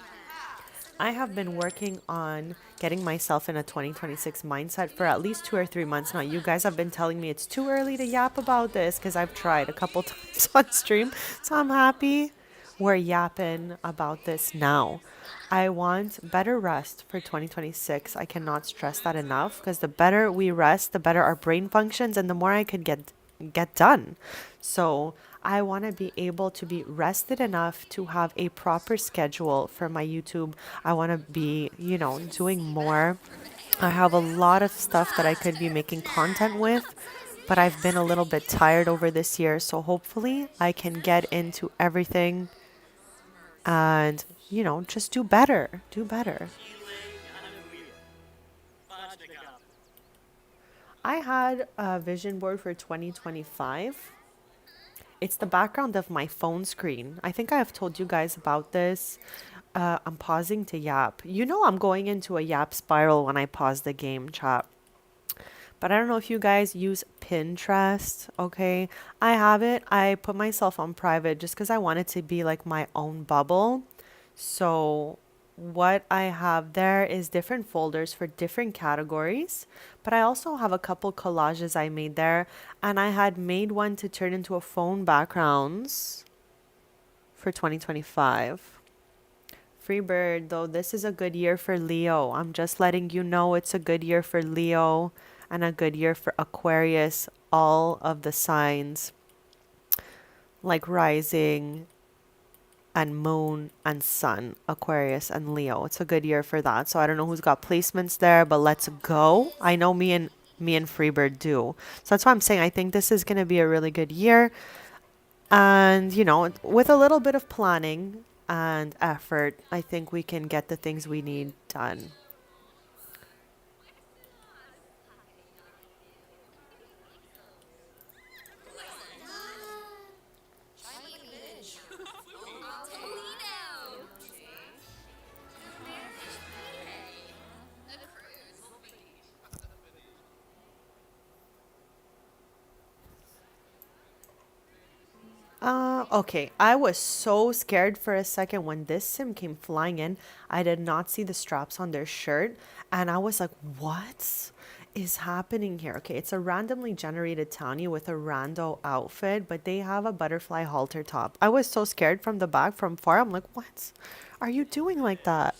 I have been working on getting myself in a 2026 mindset for at least 2 or 3 months now. You guys have been telling me it's too early to yap about this because I've tried a couple times on stream. So I'm happy we're yapping about this now. I want better rest for 2026. I cannot stress that enough because the better we rest, the better our brain functions and the more I could get done. So I want to be able to be rested enough to have a proper schedule for my YouTube. I want to be, doing more. I have a lot of stuff that I could be making content with, but I've been a little bit tired over this year. So hopefully I can get into everything and, just do better. Do better. I had a vision board for 2025. It's the background of my phone screen. I think I have told you guys about this. I'm pausing to yap. I'm going into a yap spiral when I pause the game, chat. But I don't know if you guys use Pinterest, okay? I have it. I put myself on private just because I want it to be like my own bubble. So what I have there is different folders for different categories, but I also have a couple collages I made there, and I had made one to turn into a phone backgrounds for 2025. Freebird, though, this is a good year for Leo. I'm just letting you know it's a good year for Leo and a good year for Aquarius, all of the signs like rising and moon and sun, Aquarius and Leo. It's a good year for that. So I don't know who's got placements there, but let's go. I know me and Freebird do. So that's why I'm saying I think this is going to be a really good year. And, with a little bit of planning and effort, I think we can get the things we need done. Okay. I was so scared for a second when this sim came flying in. I did not see the straps on their shirt, and I was like, what is happening here? Okay, it's a randomly generated townie with a rando outfit, but they have a butterfly halter top. I was so scared from the back, from far. I'm like, what are you doing like that?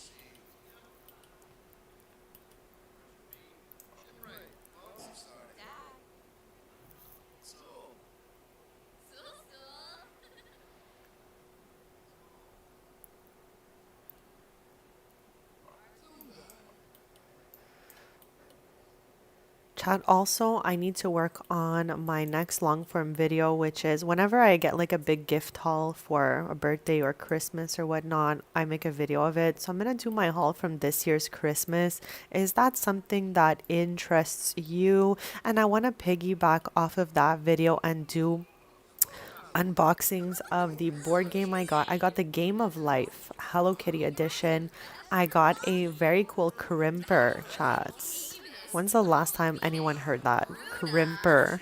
Chat, also, I need to work on my next long form video, which is whenever I get like a big gift haul for a birthday or Christmas or whatnot, I make a video of it. So I'm going to do my haul from this year's Christmas. Is that something that interests you? And I want to piggyback off of that video and do unboxings of the board game I got. I got the Game of Life Hello Kitty edition. I got a very cool crimper, chats. When's the last time anyone heard that? Crimper.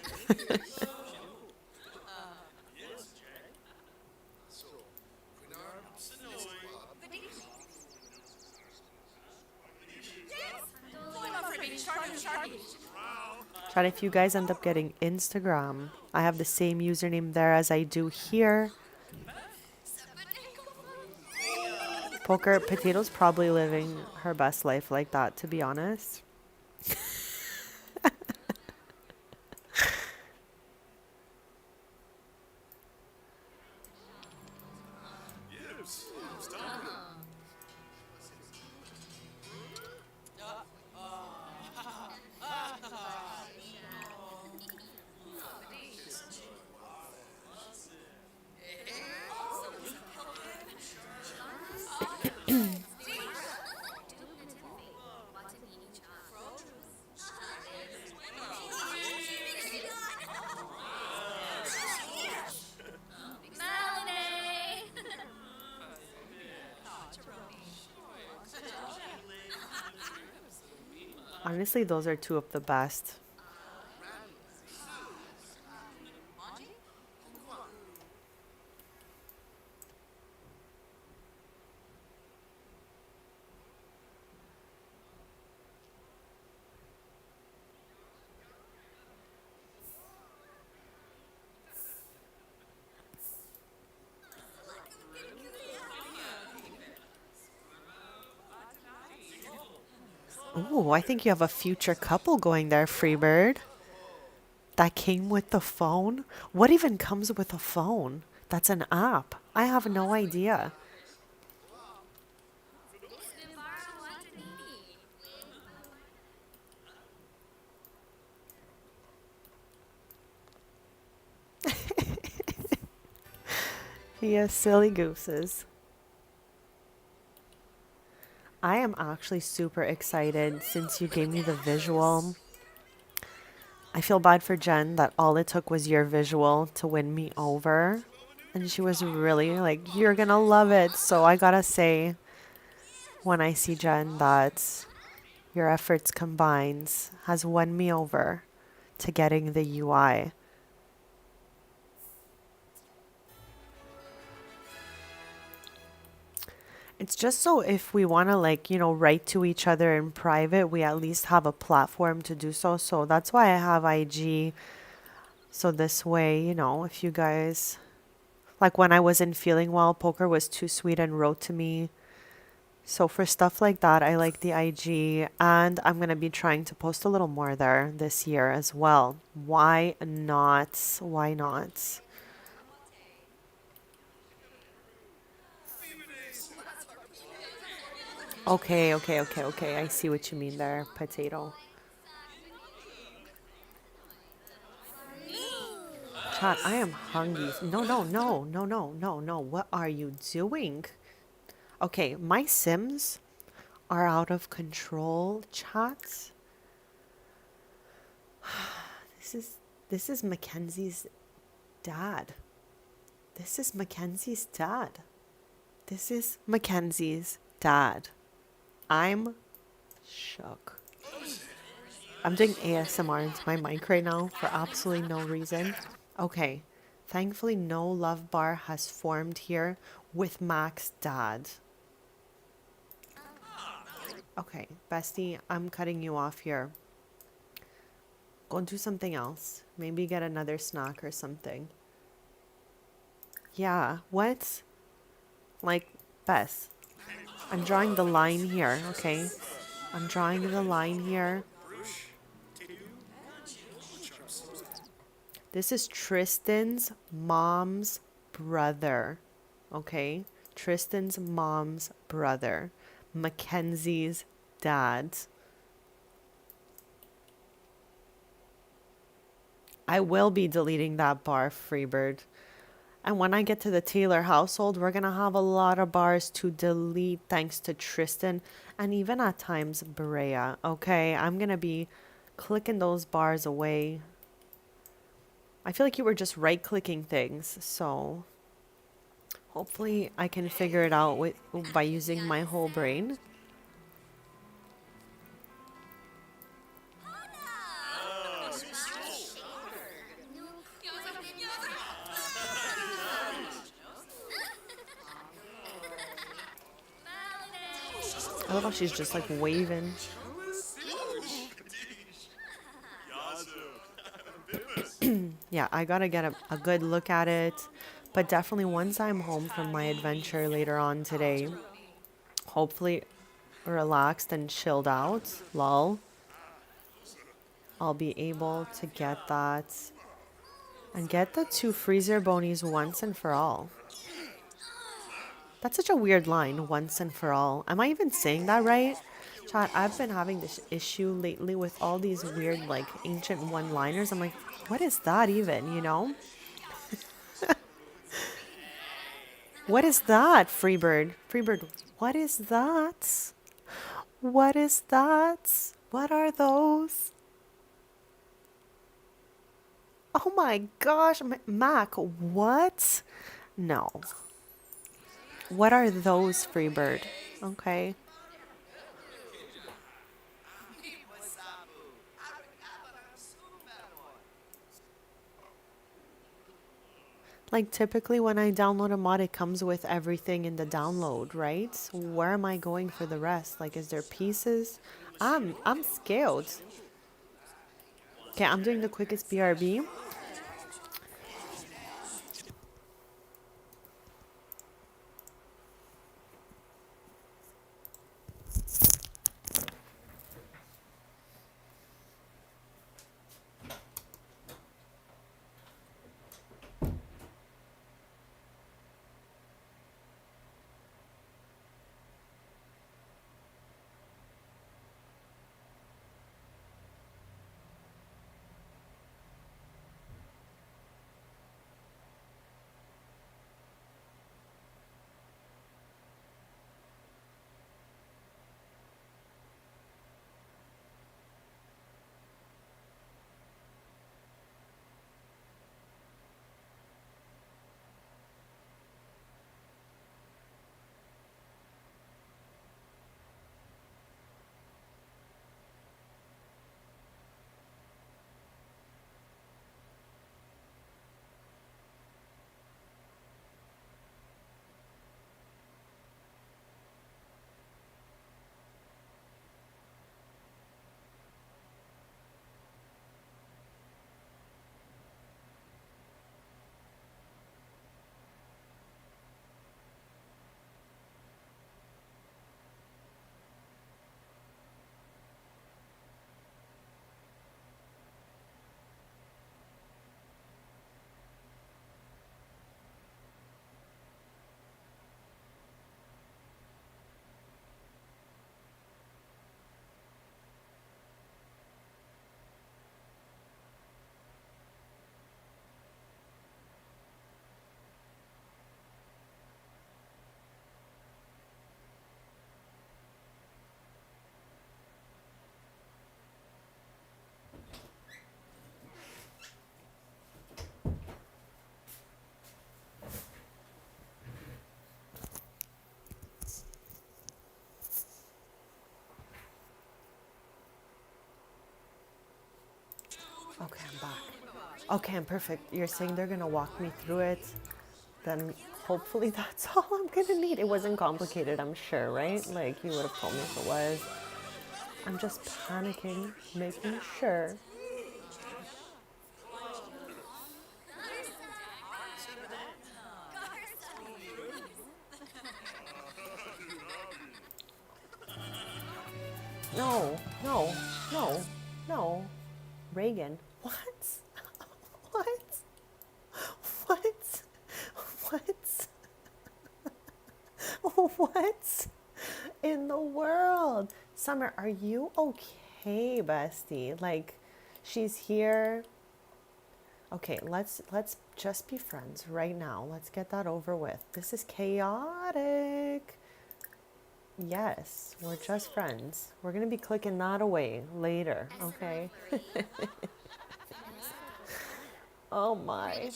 Chat, if you guys end up getting Instagram, I have the same username there as I do here. Poker, Potato's probably living her best life like that, to be honest. Honestly, those are two of the best. Oh, I think you have a future couple going there, Freebird. That came with the phone? What even comes with a phone? That's an app. I have no idea. Yes, silly gooses. I am actually super excited since you gave me the visual. I feel bad for Jen that all it took was your visual to win me over. And she was really like, you're gonna love it. So I gotta say, when I see Jen, that your efforts combined has won me over to getting the UI. It's just so if we want to, like, write to each other in private, we at least have a platform to do so. So that's why I have IG. So this way, if you guys, like when I wasn't feeling well, Poker was too sweet and wrote to me. So for stuff like that, I like the IG, and I'm going to be trying to post a little more there this year as well. Why not? Why not? Okay, okay, okay, okay. I see what you mean there, potato. Chat, I am hungry. No, no, no, no, no, no, no. What are you doing? Okay, my Sims are out of control, chat. This is this is Mackenzie's dad. This is Mackenzie's dad. This is Mackenzie's dad. I'm shook. I'm doing ASMR into my mic right now for absolutely no reason. Okay, thankfully no love bar has formed here with Mac's dad. Okay, bestie, I'm cutting you off here. Go do something else. Maybe get another snack or something. Yeah, what? Like, Bess, I'm drawing the line here, okay? I'm drawing the line here. This is Tristan's mom's brother, okay? Tristan's mom's brother. Mackenzie's dad. I will be deleting that bar, Freebird. And when I get to the Taylor household, we're going to have a lot of bars to delete thanks to Tristan and even at times Berea. Okay, I'm going to be clicking those bars away. I feel like you were just right-clicking things, so hopefully I can figure it out by using my whole brain. I love how she's just like waving. Yeah, I gotta get a good look at it. But definitely once I'm home from my adventure later on today, hopefully relaxed and chilled out, lol, I'll be able to get that and get the two freezer bonies once and for all. That's such a weird line, once and for all. Am I even saying that right? Chat, I've been having this issue lately with all these weird, like, ancient one-liners. I'm like, what is that even, you know? What is that, Freebird? Freebird, what is that? What is that? What are those? Oh my gosh, Mac, what? No. What are those, Freebird? Okay. Like typically when I download a mod, it comes with everything in the download, right? Where am I going for the rest? Like, is there pieces? I'm scared. Okay, I'm doing the quickest BRB. Okay, I'm back. Okay, I'm perfect. You're saying they're gonna walk me through it. Then hopefully that's all I'm gonna need. It wasn't complicated, I'm sure, right? Like you would have told me if it was. I'm just panicking, making sure. No, no, no, no. Reagan. What? What? What? What? What in the world? Summer, are you okay, bestie? Like, she's here. Okay, let's just be friends right now. Let's get that over with. This is chaotic. Yes, we're just friends. We're gonna be clicking that away later, okay? Oh my.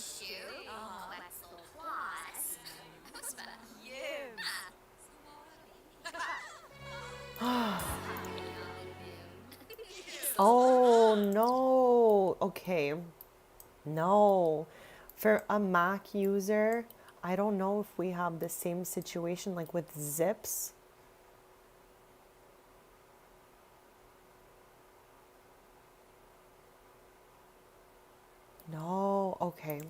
Oh no. Okay. No. For a Mac user, I don't know if we have the same situation like with zips. No. okay.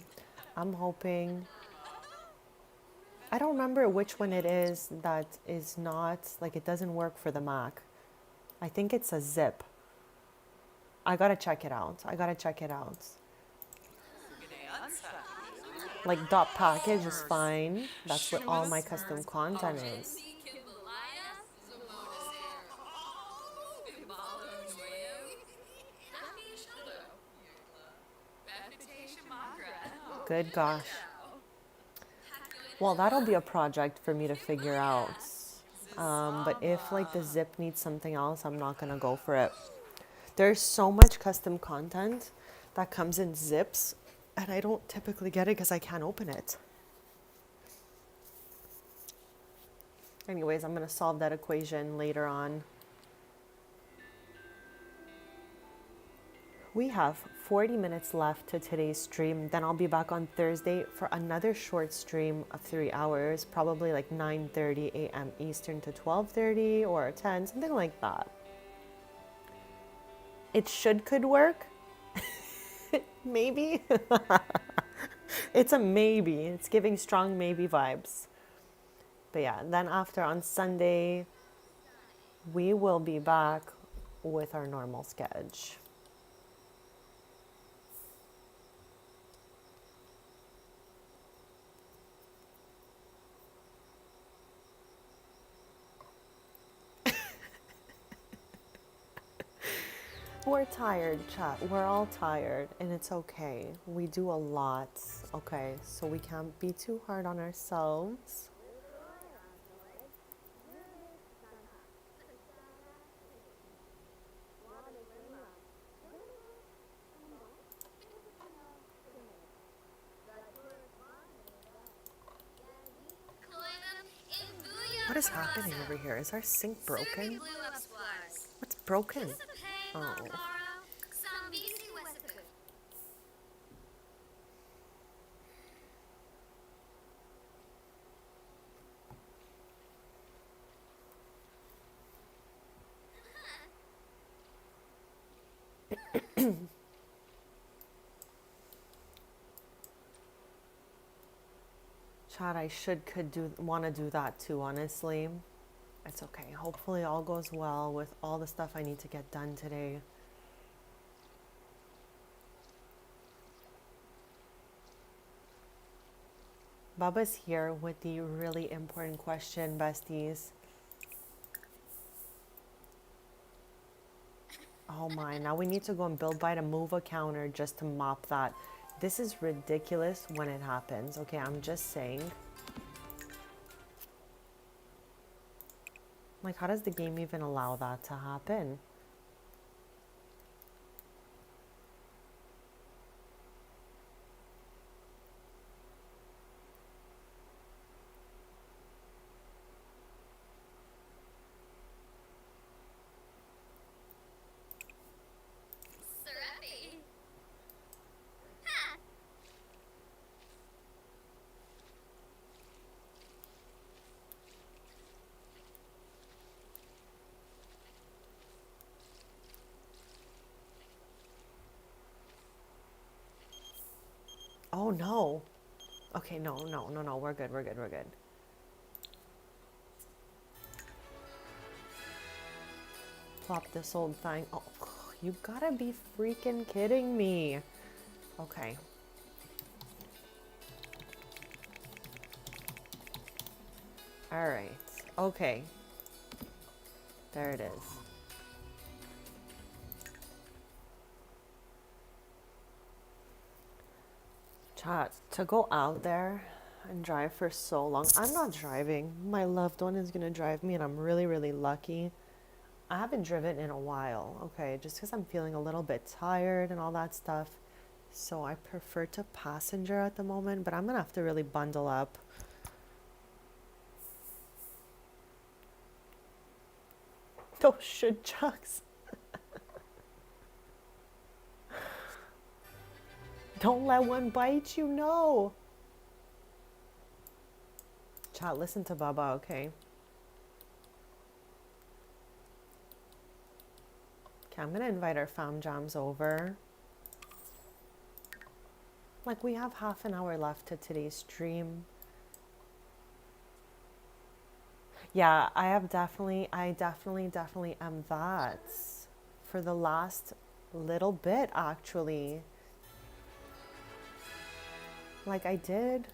I'm hoping. I don't remember which one it is that is not, like, it doesn't work for the Mac. I think it's a zip. I gotta check it out. I gotta check it out. Like, dot package is fine. That's what all my custom content is. Good gosh. Well, that'll be a project for me to figure out. But if like the zip needs something else, I'm not gonna go for it. There's so much custom content that comes in zips, and I don't typically get it because I can't open it. Anyways, I'm gonna solve that equation later on. We have 40 minutes left to today's stream. Then I'll be back on Thursday for another short stream of 3 hours, probably like 9:30 a.m. Eastern to 12:30 or 10, something like that. It could work. Maybe. It's a maybe. It's giving strong maybe vibes. But yeah, then after on Sunday, we will be back with our normal schedule. We're tired, chat. We're all tired, and it's okay. We do a lot, okay? So we can't be too hard on ourselves. What is happening over here? Is our sink broken? What's broken? Oh. Chad, I want to do that too, honestly. It's okay. Hopefully all goes well with all the stuff I need to get done today. Baba's here with the really important question, besties. Oh my, now we need to go and build by to move a counter just to mop that. This is ridiculous when it happens. Okay, I'm just saying. Like, how does the game even allow that to happen? Oh no. Okay, no. We're good. Plop this old thing. Oh, you gotta be freaking kidding me. Okay. All right. Okay. There it is. Chat, to go out there and drive for so long. I'm not driving. My loved one is gonna drive me, and I'm really, really lucky. I haven't driven in a while, okay, just because I'm feeling a little bit tired and all that stuff. So I prefer to passenger at the moment, but I'm gonna have to really bundle up. Those shit chucks. Don't let one bite you, no. Chat, listen to Baba, okay? Okay, I'm gonna invite our fam jams over. Like, we have half an hour left to today's stream. Yeah, I definitely am that for the last little bit, actually. Like, I did,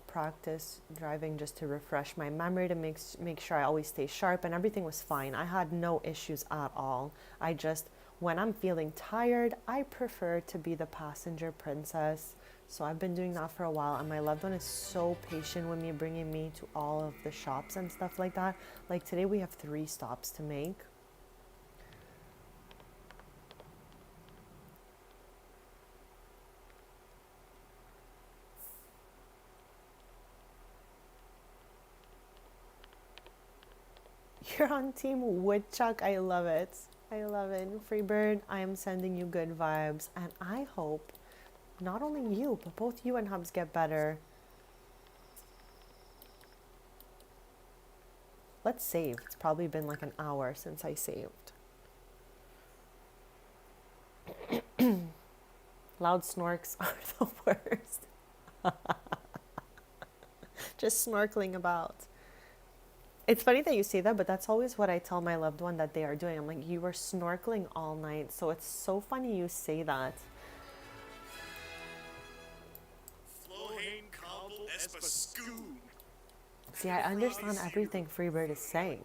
practice driving just to refresh my memory to make sure I always stay sharp, and everything was fine. I had no issues at all. I just, when I'm feeling tired, I prefer to be the passenger princess. So I've been doing that for a while, and my loved one is so patient with me, bringing me to all of the shops and stuff like that. Like today we have 3 stops to make. You're on Team Woodchuck. I love it. I love it. Freebird, I am sending you good vibes. And I hope not only you, but both you and Hubs get better. Let's save. It's probably been like an hour since I saved. Loud snorks are the worst. Just snorkeling about. It's funny that you say that, but that's always what I tell my loved one that they are doing. I'm like, you were snorkeling all night. So it's so funny you say that. See, I understand everything Freebird is saying.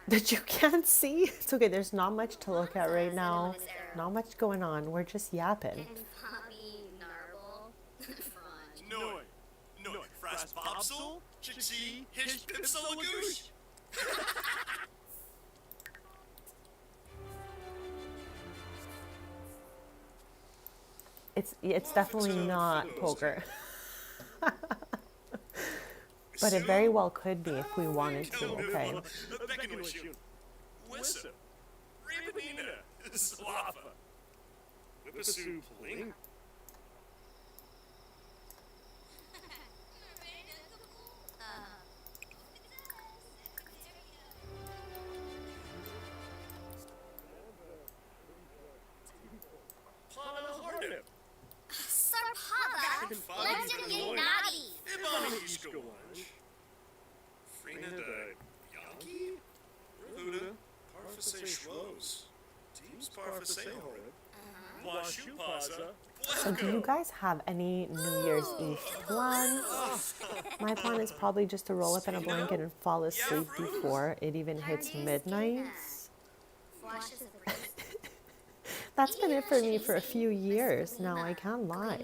That you can't see? It's okay, there's not much to look at right now. Not much going on. We're just yapping. It's definitely not poker. But it very well could be if we wanted to, okay? So do you guys have any New Year's Eve plans? My plan is probably just to roll up in a blanket and fall asleep before it even hits midnight. That's been it for me for a few years now, I can't lie.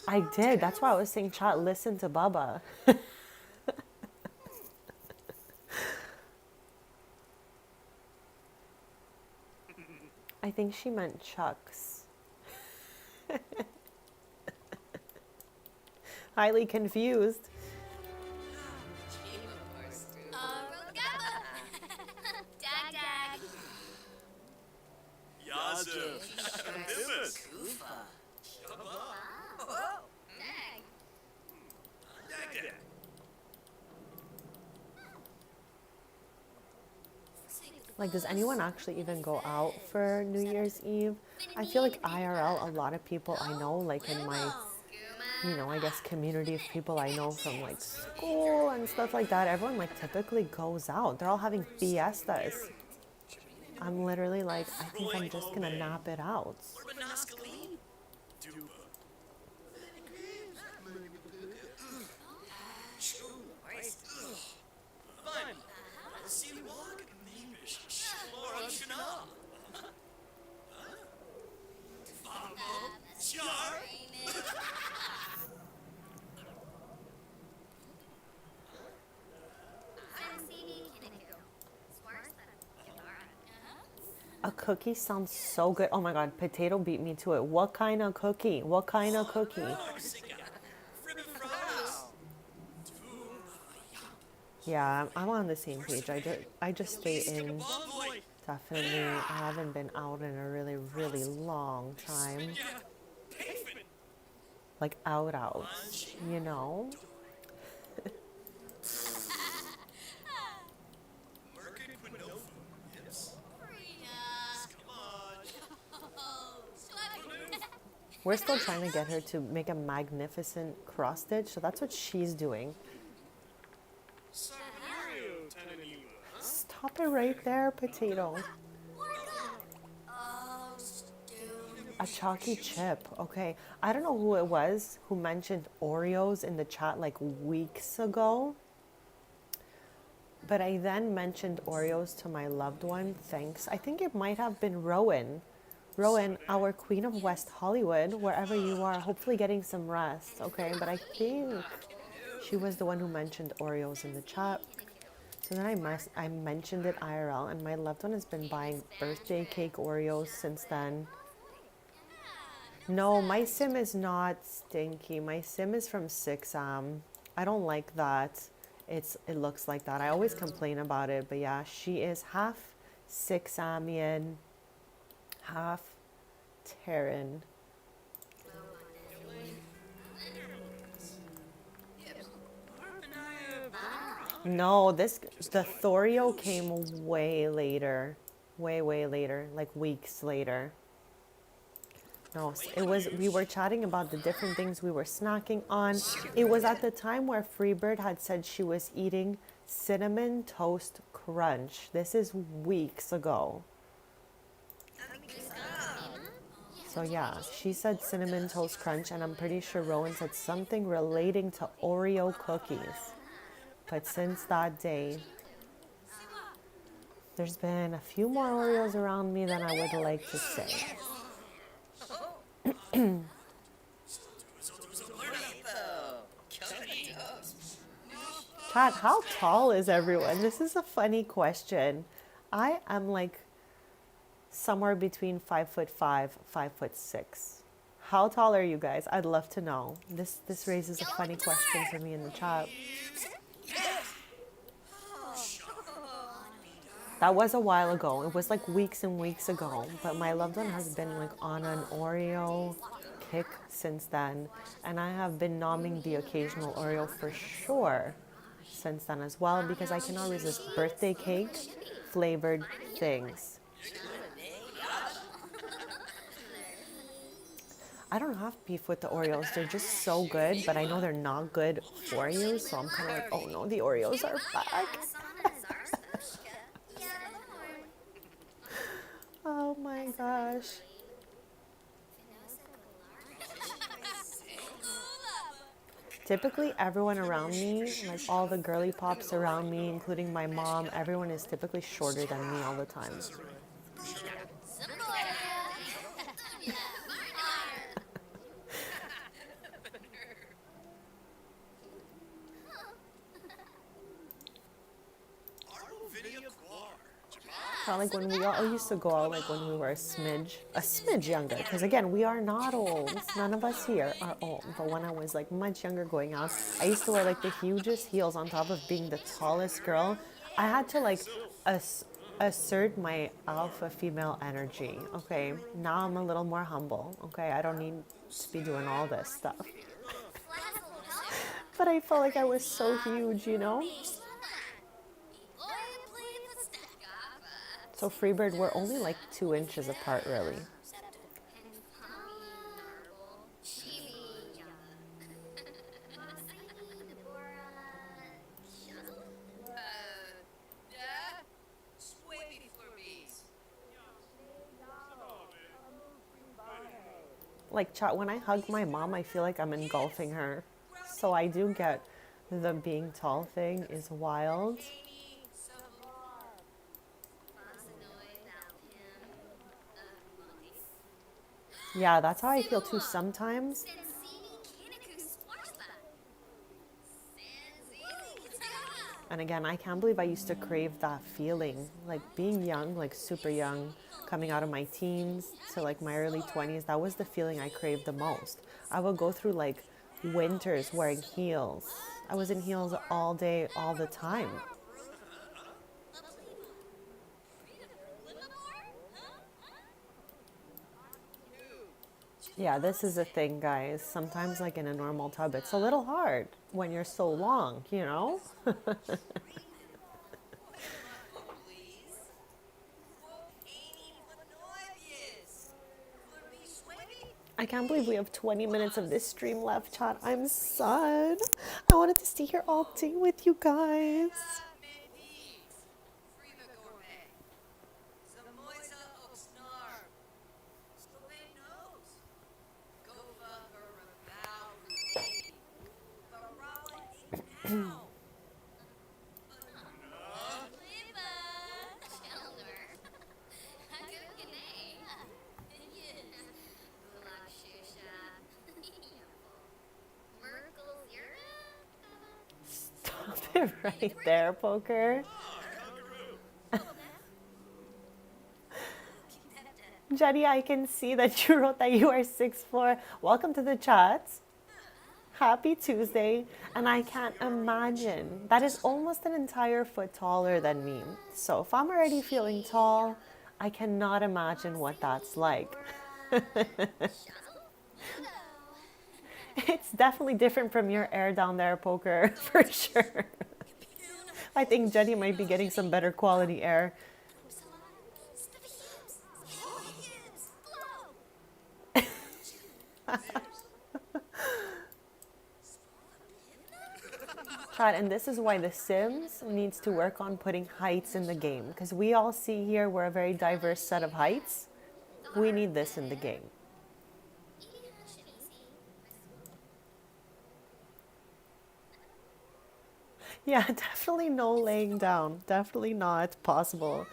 I did, that's why I was saying, chat, listen to Baba. I think she meant Chucks. Highly confused. Like, does anyone actually even go out for New Year's Eve? I feel like IRL, a lot of people I know, like in my, I guess community of people I know from like school and stuff like that, everyone like typically goes out. They're all having fiestas. I'm literally like, I think I'm just gonna nap it out. A cookie sounds so good. Oh my god, potato beat me to it. What kind of cookie? What kind of cookie? Yeah, I'm on the same page. I just stay in. Definitely, I haven't been out in a really, really long time. Like out, out, you know? We're still trying to get her to make a magnificent cross stitch, so that's what she's doing. Stop it right there, potato. A chalky chip. Okay. I don't know who it was who mentioned Oreos in the chat like weeks ago. But I then mentioned Oreos to my loved one. Thanks. I think it might have been Rowan. Rowan, our queen of West Hollywood, wherever you are, hopefully getting some rest. Okay. But I think she was the one who mentioned Oreos in the chat. So then I mentioned it IRL, and my loved one has been buying birthday cake Oreos since then. No, my sim is not stinky. My sim is from 6am. I don't like that. It looks like that. I always complain about it, but yeah, she is half 6amian, half Terran. No, the Thorio came way later. Way later, like weeks later. No, it was, we were chatting about the different things we were snacking on. It was at the time where Freebird had said she was eating cinnamon toast crunch. This is weeks ago. So yeah, she said cinnamon toast crunch, and I'm pretty sure Rowan said something relating to Oreo cookies. But since that day, there's been a few more Oreos around me than I would like to say. Chat, how tall is everyone? This is a funny question. I am like somewhere between 5'5", 5'6". How tall are you guys? I'd love to know. This raises a funny question for me in the chat. That was a while ago. It was like weeks and weeks ago. But my loved one has been like on an Oreo kick since then. And I have been nomming the occasional Oreo for sure since then as well, because I cannot resist birthday cake flavored things. I don't have beef with the Oreos. They're just so good, but I know they're not good for you. So I'm kind of like, oh no, the Oreos are back. Oh my gosh. Typically, everyone around me, like all the girly pops around me, including my mom, everyone is typically shorter than me all the time. Kind of like when we all used to go out, like when we were a smidge younger. Because again, we are not old. None of us here are old. But when I was like much younger going out, I used to wear like the hugest heels on top of being the tallest girl. I had to like assert my alpha female energy. Okay, now I'm a little more humble. Okay, I don't need to be doing all this stuff. But I felt like I was so huge, you know? So Freebird, we're only like 2 inches apart, really. Like, chat, when I hug my mom, I feel like I'm engulfing her. So I do get the being tall thing is wild. Yeah, that's how I feel too sometimes. And again, I can't believe I used to crave that feeling, like being young, like super young. coming out of my teens to like my early 20s, that was the feeling I craved the most. I would go through like winters wearing heels. I was in heels all day, all the time. Yeah, this is a thing, guys. Sometimes, like in a normal tub, it's a little hard when you're so long, you know? I can't believe we have 20 minutes of this stream left, chat. I'm sad. I wanted to stay here all day with you guys. Stop it right there, Poker. Jenny, I can see that you wrote that you are 6'4". Welcome to the chat. Happy Tuesday. And I can't imagine. That is almost an entire foot taller than me. So if I'm already feeling tall, I cannot imagine what that's like. It's definitely different from your air down there, Poker, for sure. I think Jenny might be getting some better quality air. Chat, and this is why The Sims needs to work on putting heights in the game. Because we all see here we're a very diverse set of heights. We need this in the game. Yeah, definitely no laying down. Definitely not possible.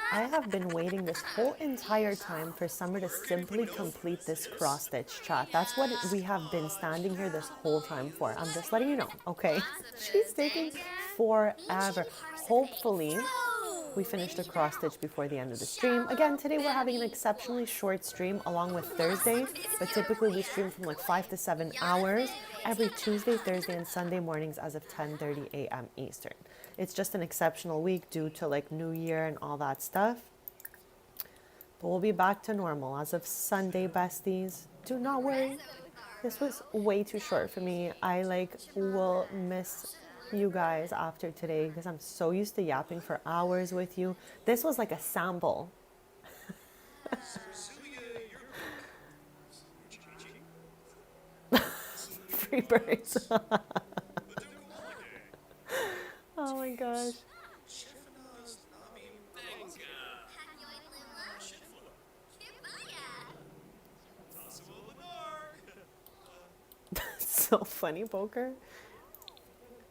I have been waiting this whole entire time for Summer to simply complete this cross stitch, chat. That's what we have been standing here this whole time for. I'm just letting you know, okay? She's taking forever. Hopefully, we finish the cross stitch before the end of the stream. Again, today we're having an exceptionally short stream along with Thursday, but typically we stream from like 5 to 7 hours every Tuesday, Thursday, and Sunday mornings as of 10:30 a.m. Eastern. It's just an exceptional week due to like New Year and all that stuff. But we'll be back to normal as of Sunday, besties. Do not worry. This was way too short for me. I like will miss you guys after today because I'm so used to yapping for hours with you. This was like a sample. Free birds. Oh my gosh. That's so funny, Poker.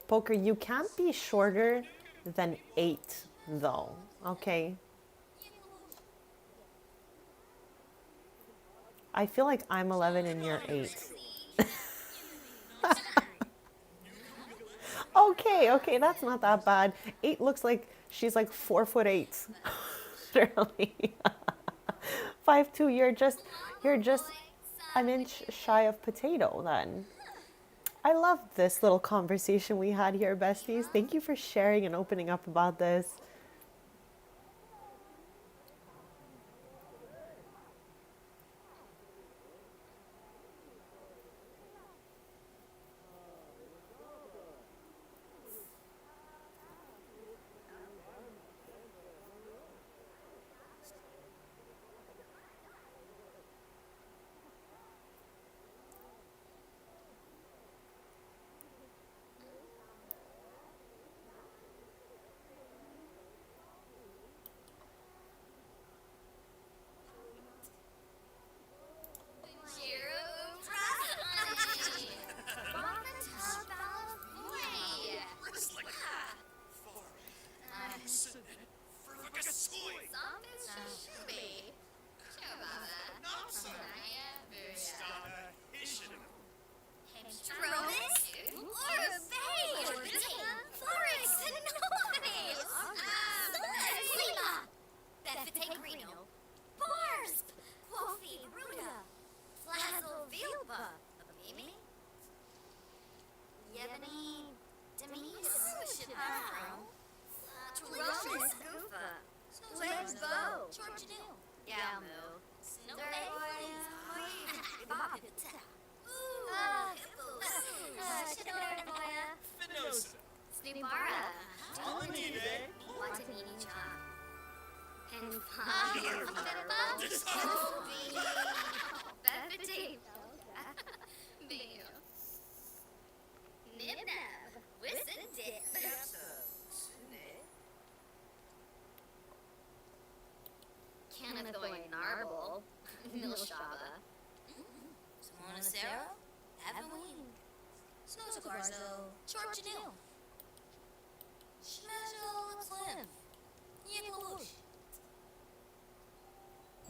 Poker, you can't be shorter than 8, though, okay? I feel like I'm 11 and you're 8. Okay, that's not that bad. 8 looks like she's like 4'8". Literally. 5'2", you're just an inch shy of potato then. I love this little conversation we had here, besties. Thank you for sharing and opening up about this.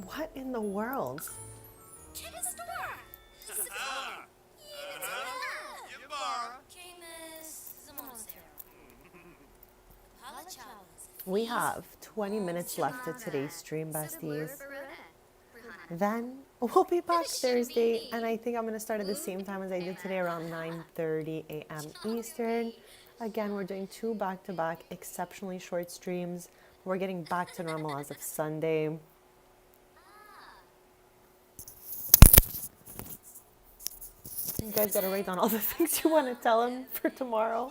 What in the world? We have 20 minutes left of today's stream, besties. Then we'll be back Thursday, and I think I'm going to start at the same time as I did today, around 9:30 a.m. Eastern. Again, we're doing 2 back-to-back exceptionally short streams. We're getting back to normal as of Sunday. You guys got to write down all the things you want to tell him for tomorrow.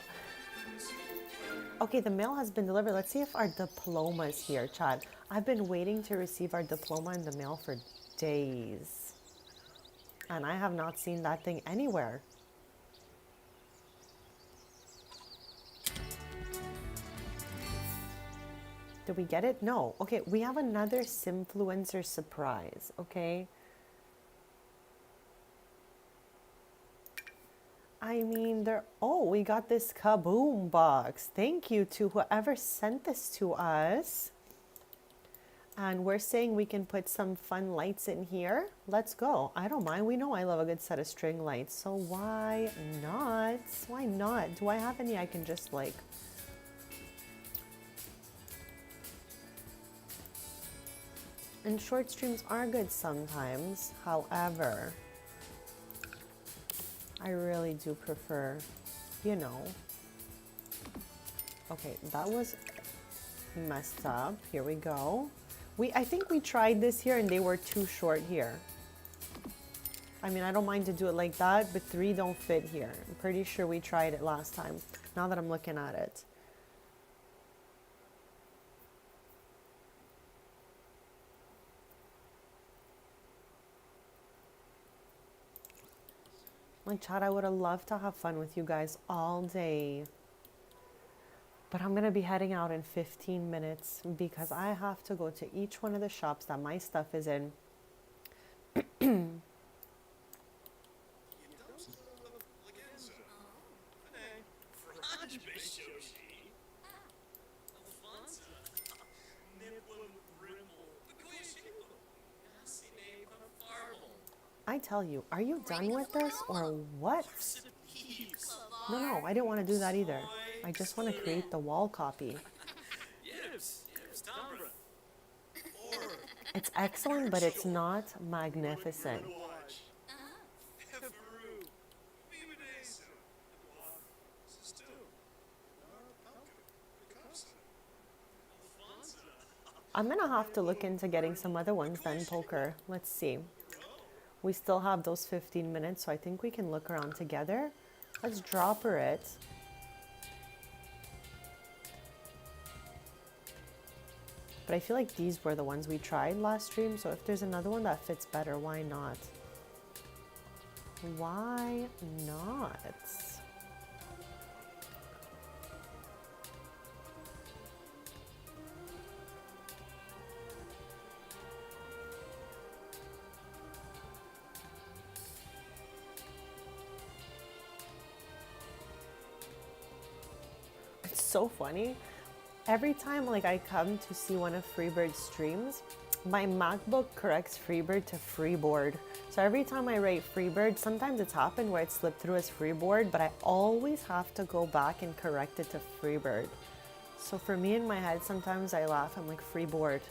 Okay, the mail has been delivered. Let's see if our diploma is here, Chad. I've been waiting to receive our diploma in the mail for days. And I have not seen that thing anywhere. Did we get it? No. Okay, we have another Simfluencer surprise, okay? I mean, we got this Kaboom box. Thank you to whoever sent this to us. And we're saying we can put some fun lights in here. Let's go. I don't mind. We know I love a good set of string lights. So why not? Why not? Do I have any I can just like... And short streams are good sometimes. However, I really do prefer, you know. Okay, that was messed up. Here we go. I think we tried this here and they were too short here. I mean, I don't mind to do it like that, but 3 don't fit here. I'm pretty sure we tried it last time, now that I'm looking at it. Like, Chad, I would have loved to have fun with you guys all day. But I'm going to be heading out in 15 minutes because I have to go to each one of the shops that my stuff is in. I tell you, are you done with this or what? No, I didn't want to do that either. I just want to create the wall copy. It's excellent, but it's not magnificent. I'm going to have to look into getting some other ones then, Poker. Let's see. We still have those 15 minutes, so I think we can look around together. Let's dropper it. But I feel like these were the ones we tried last stream, so if there's another one that fits better, why not? Why not? It's so funny. Every time like I come to see one of Freebird's streams, my MacBook corrects Freebird to Freeboard. So every time I write Freebird, sometimes it's happened where it slipped through as Freeboard, but I always have to go back and correct it to Freebird. So for me in my head, sometimes I laugh, I'm like, Freeboard.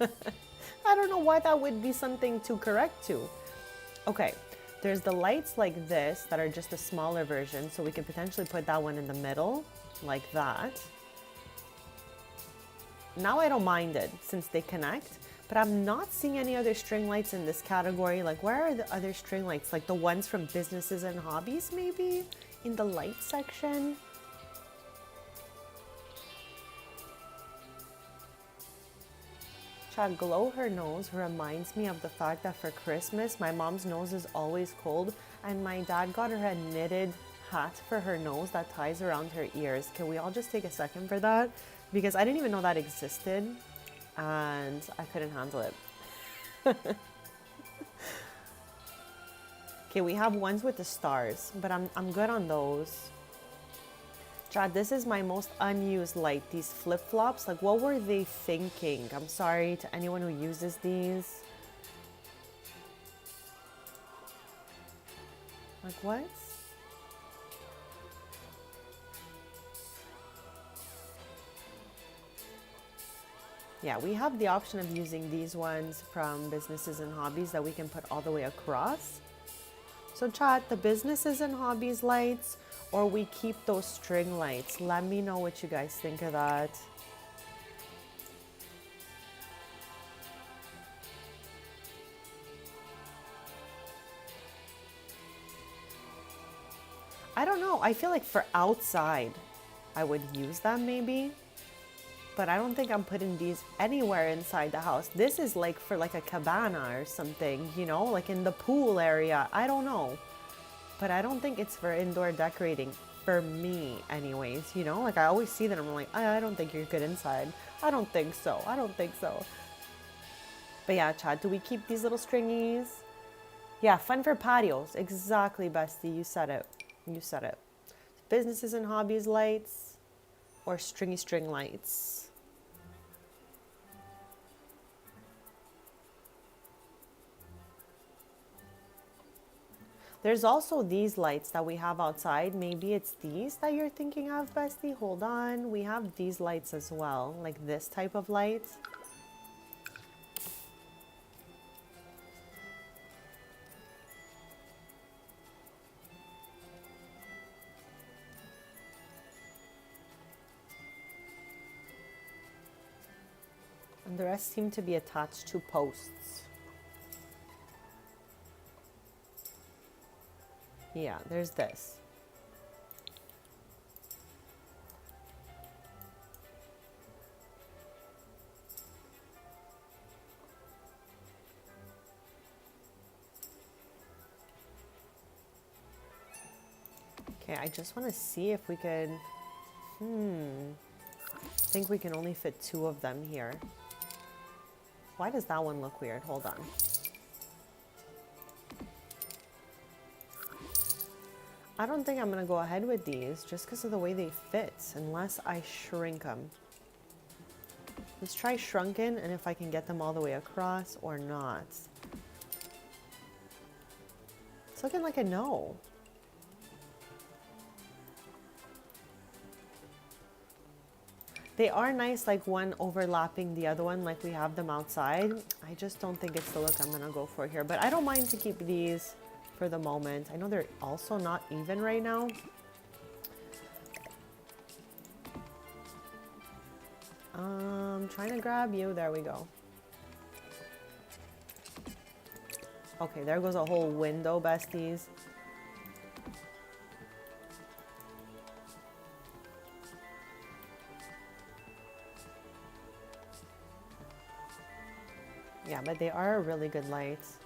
I don't know why that would be something to correct to. Okay, there's the lights like this that are just a smaller version, so we could potentially put that one in the middle, like that. Now I don't mind it since they connect, but I'm not seeing any other string lights in this category. Like, where are the other string lights? Like the ones from businesses and hobbies, maybe in the light section. Chad, glow her nose reminds me of the fact that for Christmas, my mom's nose is always cold, and my dad got her a knitted hat for her nose that ties around her ears. Can we all just take a second for that? Because I didn't even know that existed, and I couldn't handle it. Okay, we have ones with the stars, but I'm good on those. Chad, this is my most unused light. These flip-flops, like what were they thinking? I'm sorry to anyone who uses these. Like what? Yeah, we have the option of using these ones from Businesses and Hobbies that we can put all the way across. So chat, the Businesses and Hobbies lights, or we keep those string lights. Let me know what you guys think of that. I don't know. I feel like for outside, I would use them maybe. But I don't think I'm putting these anywhere inside the house. This is like for like a cabana or something, you know, like in the pool area. I don't know. But I don't think it's for indoor decorating for me anyways, you know? Like I always see that I'm like, I don't think you're good inside. I don't think so. I don't think so. But yeah, Chad, do we keep these little stringies? Yeah, fun for patios. Exactly, bestie. You said it. You said it. Businesses and Hobbies lights or stringy string lights. There's also these lights that we have outside. Maybe it's these that you're thinking of, bestie. Hold on. We have these lights as well, like this type of light. And the rest seem to be attached to posts. Yeah, there's this. Okay, I just want to see if we could... I think we can only fit 2 of them here. Why does that one look weird? Hold on. I don't think I'm going to go ahead with these just because of the way they fit, unless I shrink them. Let's try shrunken and if I can get them all the way across or not. It's looking like a no. They are nice, like one overlapping the other one, like we have them outside. I just don't think it's the look I'm gonna go for here, but I don't mind to keep these for the moment. I know they're also not even right now. Trying to grab you. There we go. Okay, there goes a whole window, besties. Yeah, but they are really good lights.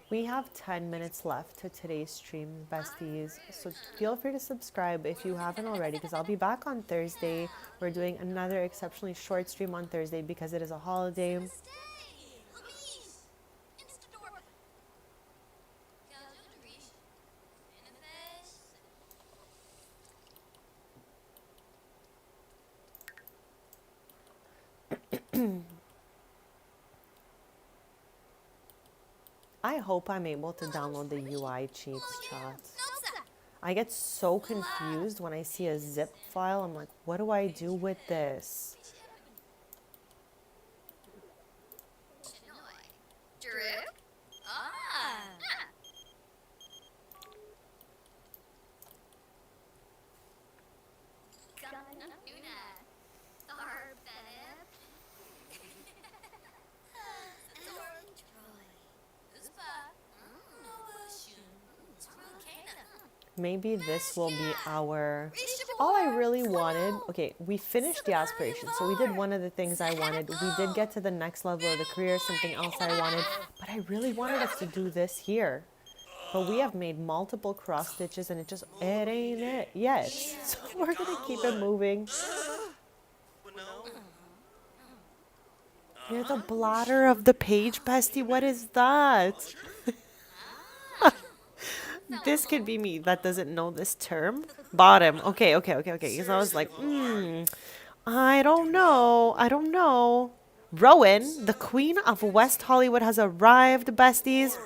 We have 10 minutes left to today's stream, besties. So feel free to subscribe if you haven't already, because I'll be back on Thursday. We're doing another exceptionally short stream on Thursday because it is a holiday. I hope I'm able to download the UI cheats, chat. I get so confused when I see a zip file. I'm like, what do I do with this? Maybe this will be our... All I really wanted... Okay, we finished the aspiration. So we did one of the things I wanted. We did get to the next level of the career, something else I wanted. But I really wanted us to do this here. But we have made multiple cross stitches and it ain't it yet. So we're going to keep it moving. You're the blotter of the page, bestie. What is that? This could be me that doesn't know this term. Bottom. Okay, okay, okay, okay. Because I was like, I don't know. I don't know. Rowan, the queen of West Hollywood, has arrived, besties.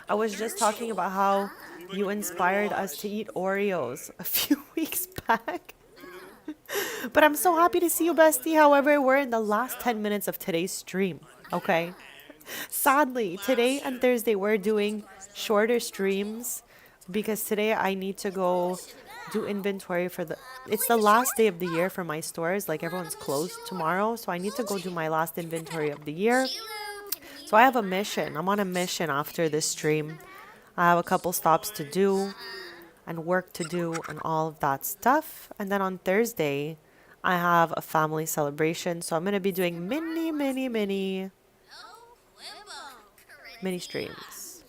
I was just talking about how you inspired us to eat Oreos a few weeks back. But I'm so happy to see you, bestie. However, we're in the last 10 minutes of today's stream, okay? Sadly, today and Thursday, we're doing shorter streams because today I need to go do inventory for the. It's the last day of the year for my stores. Like everyone's closed tomorrow. So I need to go do my last inventory of the year. So I have a mission. I'm on a mission after this stream. I have a couple stops to do and work to do and all of that stuff. And then on Thursday, I have a family celebration. So I'm going to be doing mini streams.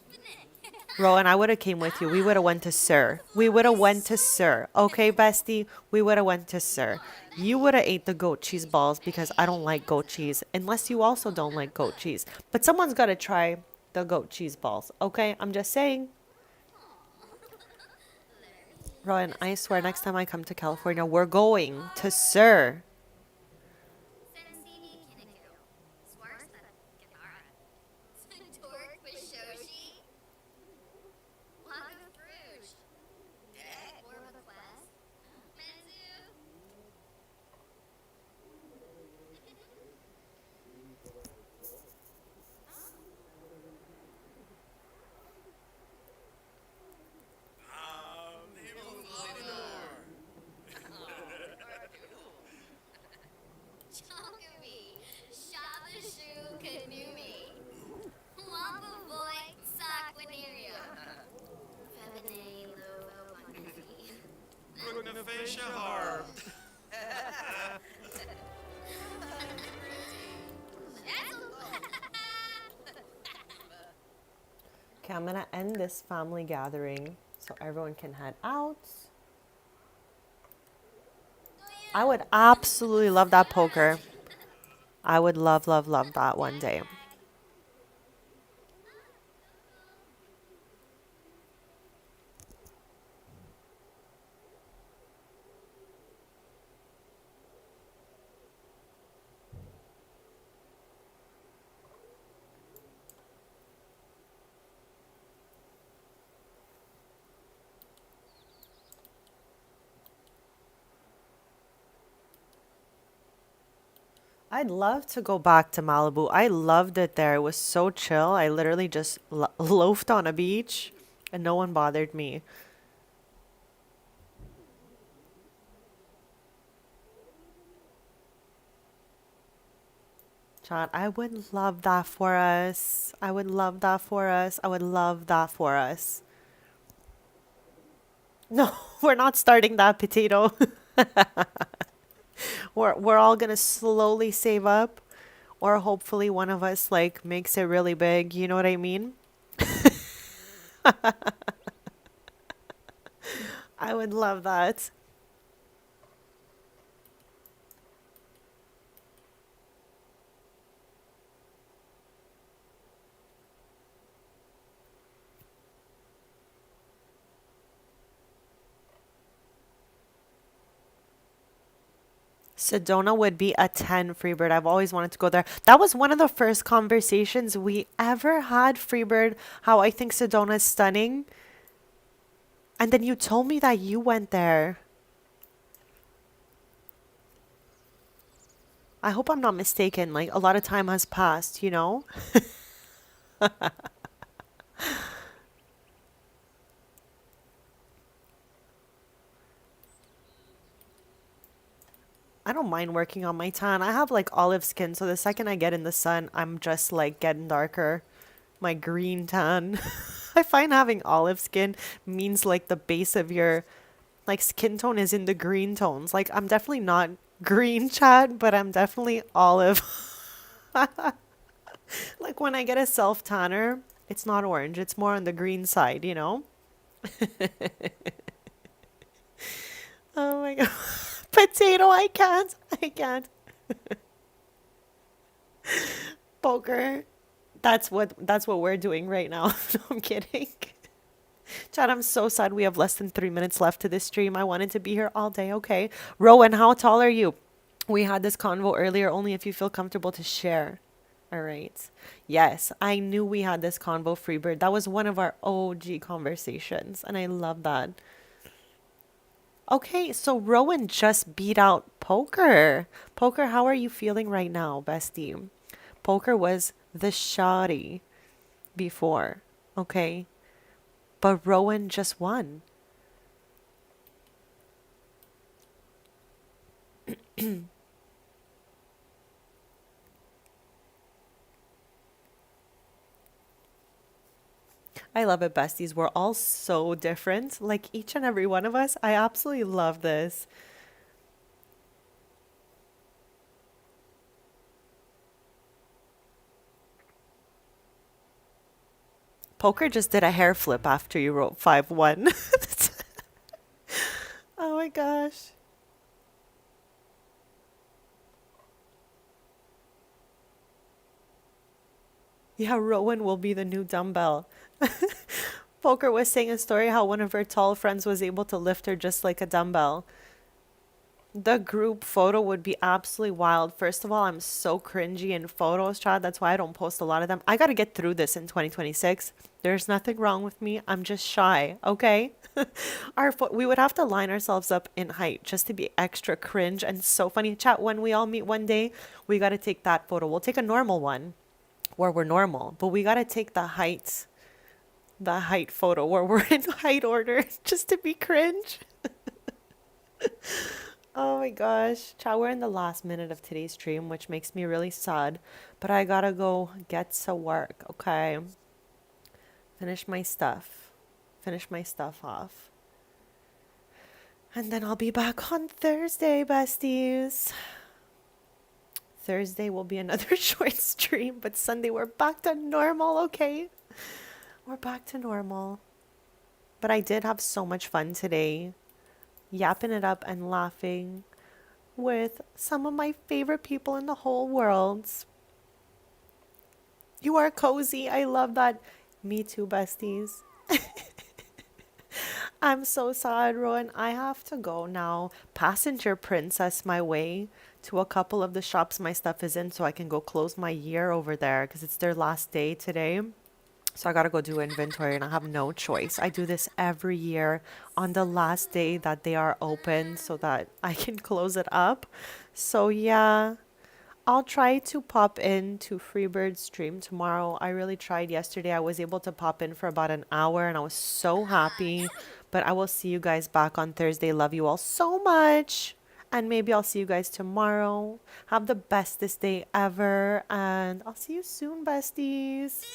Rowan, I would have came with you. We would have went to Sir. We would have went to Sir. Okay, bestie? We would have went to Sir. You would have ate the goat cheese balls because I don't like goat cheese. Unless you also don't like goat cheese. But someone's got to try the goat cheese balls. Okay? I'm just saying. Rowan, I swear next time I come to California, we're going to Sir. Okay, I'm going to end this family gathering so everyone can head out. I would absolutely love that poker. I would love, love, love that one day. I'd love to go back to Malibu. I loved it there. It was so chill. I literally just loafed on a beach and no one bothered me. Chat, I would love that for us. I would love that for us. I would love that for us. No, we're not starting that potato. We're all gonna slowly save up, or hopefully one of us like makes it really big. You know what I mean? I would love that. Sedona would be a 10, Freebird. I've always wanted to go there. That was one of the first conversations we ever had, Freebird, how I think Sedona is stunning. And then you told me that you went there. I hope I'm not mistaken. Like, a lot of time has passed, you know? I don't mind working on my tan. I have like olive skin, so the second I get in the sun, I'm just like getting darker. My green tan. I find having olive skin means like the base of your like skin tone is in the green tones. Like I'm definitely not green, Chad, but I'm definitely olive. Like when I get a self tanner, it's not orange, it's more on the green side, you know? Oh my god. Potato, I can't. I can't. Poker. That's what we're doing right now. No, I'm kidding. Chad, I'm so sad we have less than 3 minutes left to this stream. I wanted to be here all day. Okay. Rowan, how tall are you? We had this convo earlier, only if you feel comfortable to share. All right. Yes, I knew we had this convo, Freebird. That was one of our OG conversations, and I love that. Okay, so Rowan just beat out Poker. Poker, how are you feeling right now, bestie? Poker was the shoddy before, okay? But Rowan just won. I love it, besties. We're all so different, like each and every one of us. I absolutely love this. Poker just did a hair flip after you wrote 5-1. Oh my gosh. Yeah, Rowan will be the new dumbbell. Poker was saying a story how one of her tall friends was able to lift her just like a dumbbell. The group photo would be absolutely wild. First of all, I'm so cringy in photos, Chad. That's why I don't post a lot of them. I got to get through this in 2026. There's nothing wrong with me. I'm just shy, okay? We would have to line ourselves up in height just to be extra cringe and so funny. Chat, when we all meet one day, we got to take that photo. We'll take a normal one where we're normal, but we got to take the height photo where we're in height order just to be cringe. Oh my gosh. Chat, we're in the last minute of today's stream, which makes me really sad. But I gotta go get to work, okay? Finish my stuff. Finish my stuff off. And then I'll be back on Thursday, besties. Thursday will be another short stream, but Sunday we're back to normal, okay? We're back to normal. But I did have so much fun today, yapping it up and laughing with some of my favorite people in the whole world. You are cozy. I love that. Me too, besties. I'm so sad, Rowan. I have to go now. Passenger princess my way to a couple of the shops my stuff is in so I can go close my year over there because it's their last day today. So I gotta go do inventory and I have no choice. I do this every year on the last day that they are open so that I can close it up. So yeah, I'll try to pop in to Freebird's stream tomorrow. I really tried yesterday. I was able to pop in for about an hour and I was so happy. But I will see you guys back on Thursday. Love you all so much. And maybe I'll see you guys tomorrow. Have the bestest day ever. And I'll see you soon, besties.